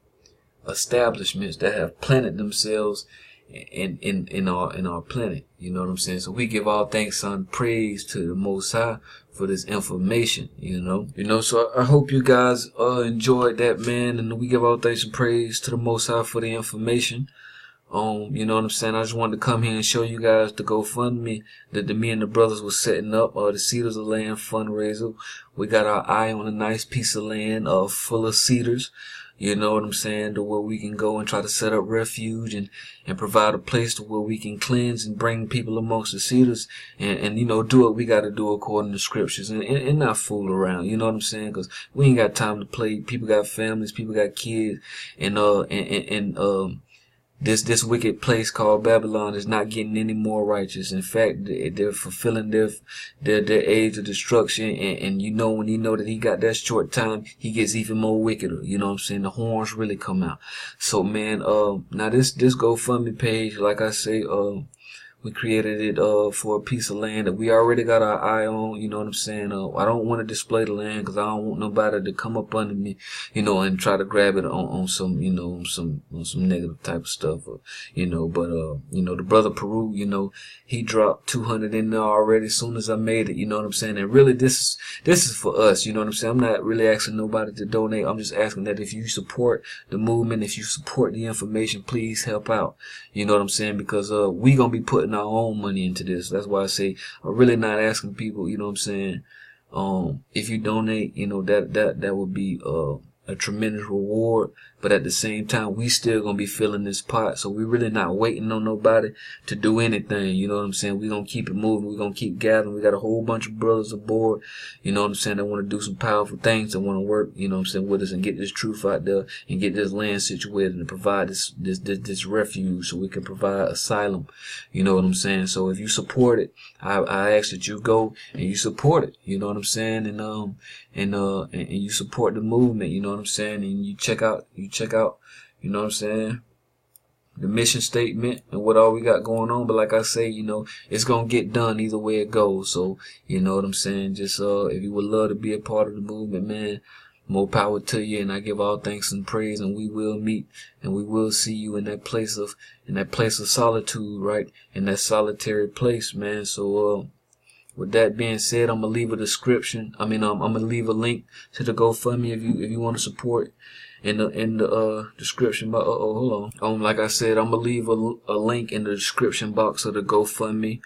establishments that have planted themselves in our planet. You know what I'm saying? So we give all thanks and praise to the Most High for this information, you know. So I hope you guys enjoyed that, man, and we give all thanks and praise to the Most High for the information. You know what I'm saying? I just wanted to come here and show you guys the GoFundMe that me and the brothers was setting up, the Cedars of Land fundraiser. We got our eye on a nice piece of land full of cedars. You know what I'm saying? To where we can go and try to set up refuge and provide a place to where we can cleanse and bring people amongst the cedars and you know, do what we got to do according to scriptures and not fool around. You know what I'm saying? Because we ain't got time to play. People got families, people got kids, and this wicked place called Babylon is not getting any more righteous. In fact, they're fulfilling their age of destruction. And you know, when you know that he got that short time, he gets even more wickeder. You know what I'm saying? The horns really come out. So, man, now this GoFundMe page, like I say, we created it for a piece of land that we already got our eye on. You know what I'm saying? I don't want to display the land because I don't want nobody to come up under me, you know, and try to grab it on some, you know, some negative type of stuff, you know. But you know, the brother Peru, you know, he dropped 200 in there already as soon as I made it. You know what I'm saying? And really, this is for us. You know what I'm saying? I'm not really asking nobody to donate. I'm just asking that if you support the movement, if you support the information, please help out. You know what I'm saying? Because we gonna be putting our own money into this. That's why I say I'm really not asking people, you know what I'm saying, if you donate, you know, that would be a tremendous reward. But at the same time, we still gonna be filling this pot, so we really not waiting on nobody to do anything. You know what I'm saying? We gonna keep it moving. We gonna keep gathering. We got a whole bunch of brothers aboard, you know what I'm saying, that want to do some powerful things, that want to work, you know what I'm saying, with us and get this truth out there and get this land situated and provide this refuge so we can provide asylum. You know what I'm saying? So if you support it, I ask that you go and you support it. You know what I'm saying? And you support the movement. You know what I'm saying? And you check out, you know what I'm saying, the mission statement and what all we got going on. But like I say, you know, it's gonna get done either way it goes. So you know what I'm saying? Just if you would love to be a part of the movement, man, more power to you. And I give all thanks and praise, and we will meet and we will see you in that place of solitude, right? In that solitary place, man. So with that being said, I'm gonna leave a description. I'm gonna leave a link to the GoFundMe if you want to support in the description box. Hold on. Like I said, I'm gonna leave a link in the description box of the GoFundMe.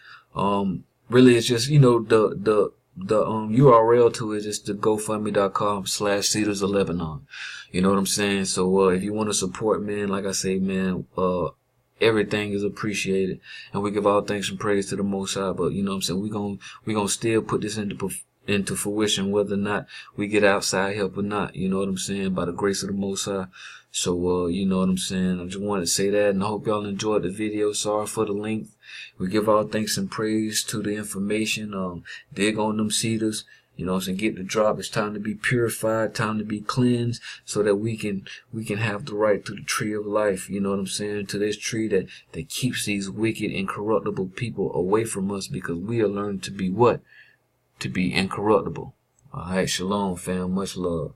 Really, it's just, you know, the URL to it is the GoFundMe.com/Cedars of Lebanon. You know what I'm saying? So if you want to support, man, like I say, man, everything is appreciated, and we give all thanks and praise to the Most High. But you know what I'm saying, we gonna still put this into fruition, whether or not we get outside help or not. You know what I'm saying? By the grace of the Most High. So you know what I'm saying. I just wanted to say that, and I hope y'all enjoyed the video. Sorry for the length. We give all thanks and praise to the information. Dig on them cedars. You know what I'm saying? Get the drop. It's time to be purified, time to be cleansed, so that we can have the right to the tree of life. You know what I'm saying? To this tree that keeps these wicked, incorruptible people away from us, because we are learning to be what? To be incorruptible. All right, shalom, fam. Much love.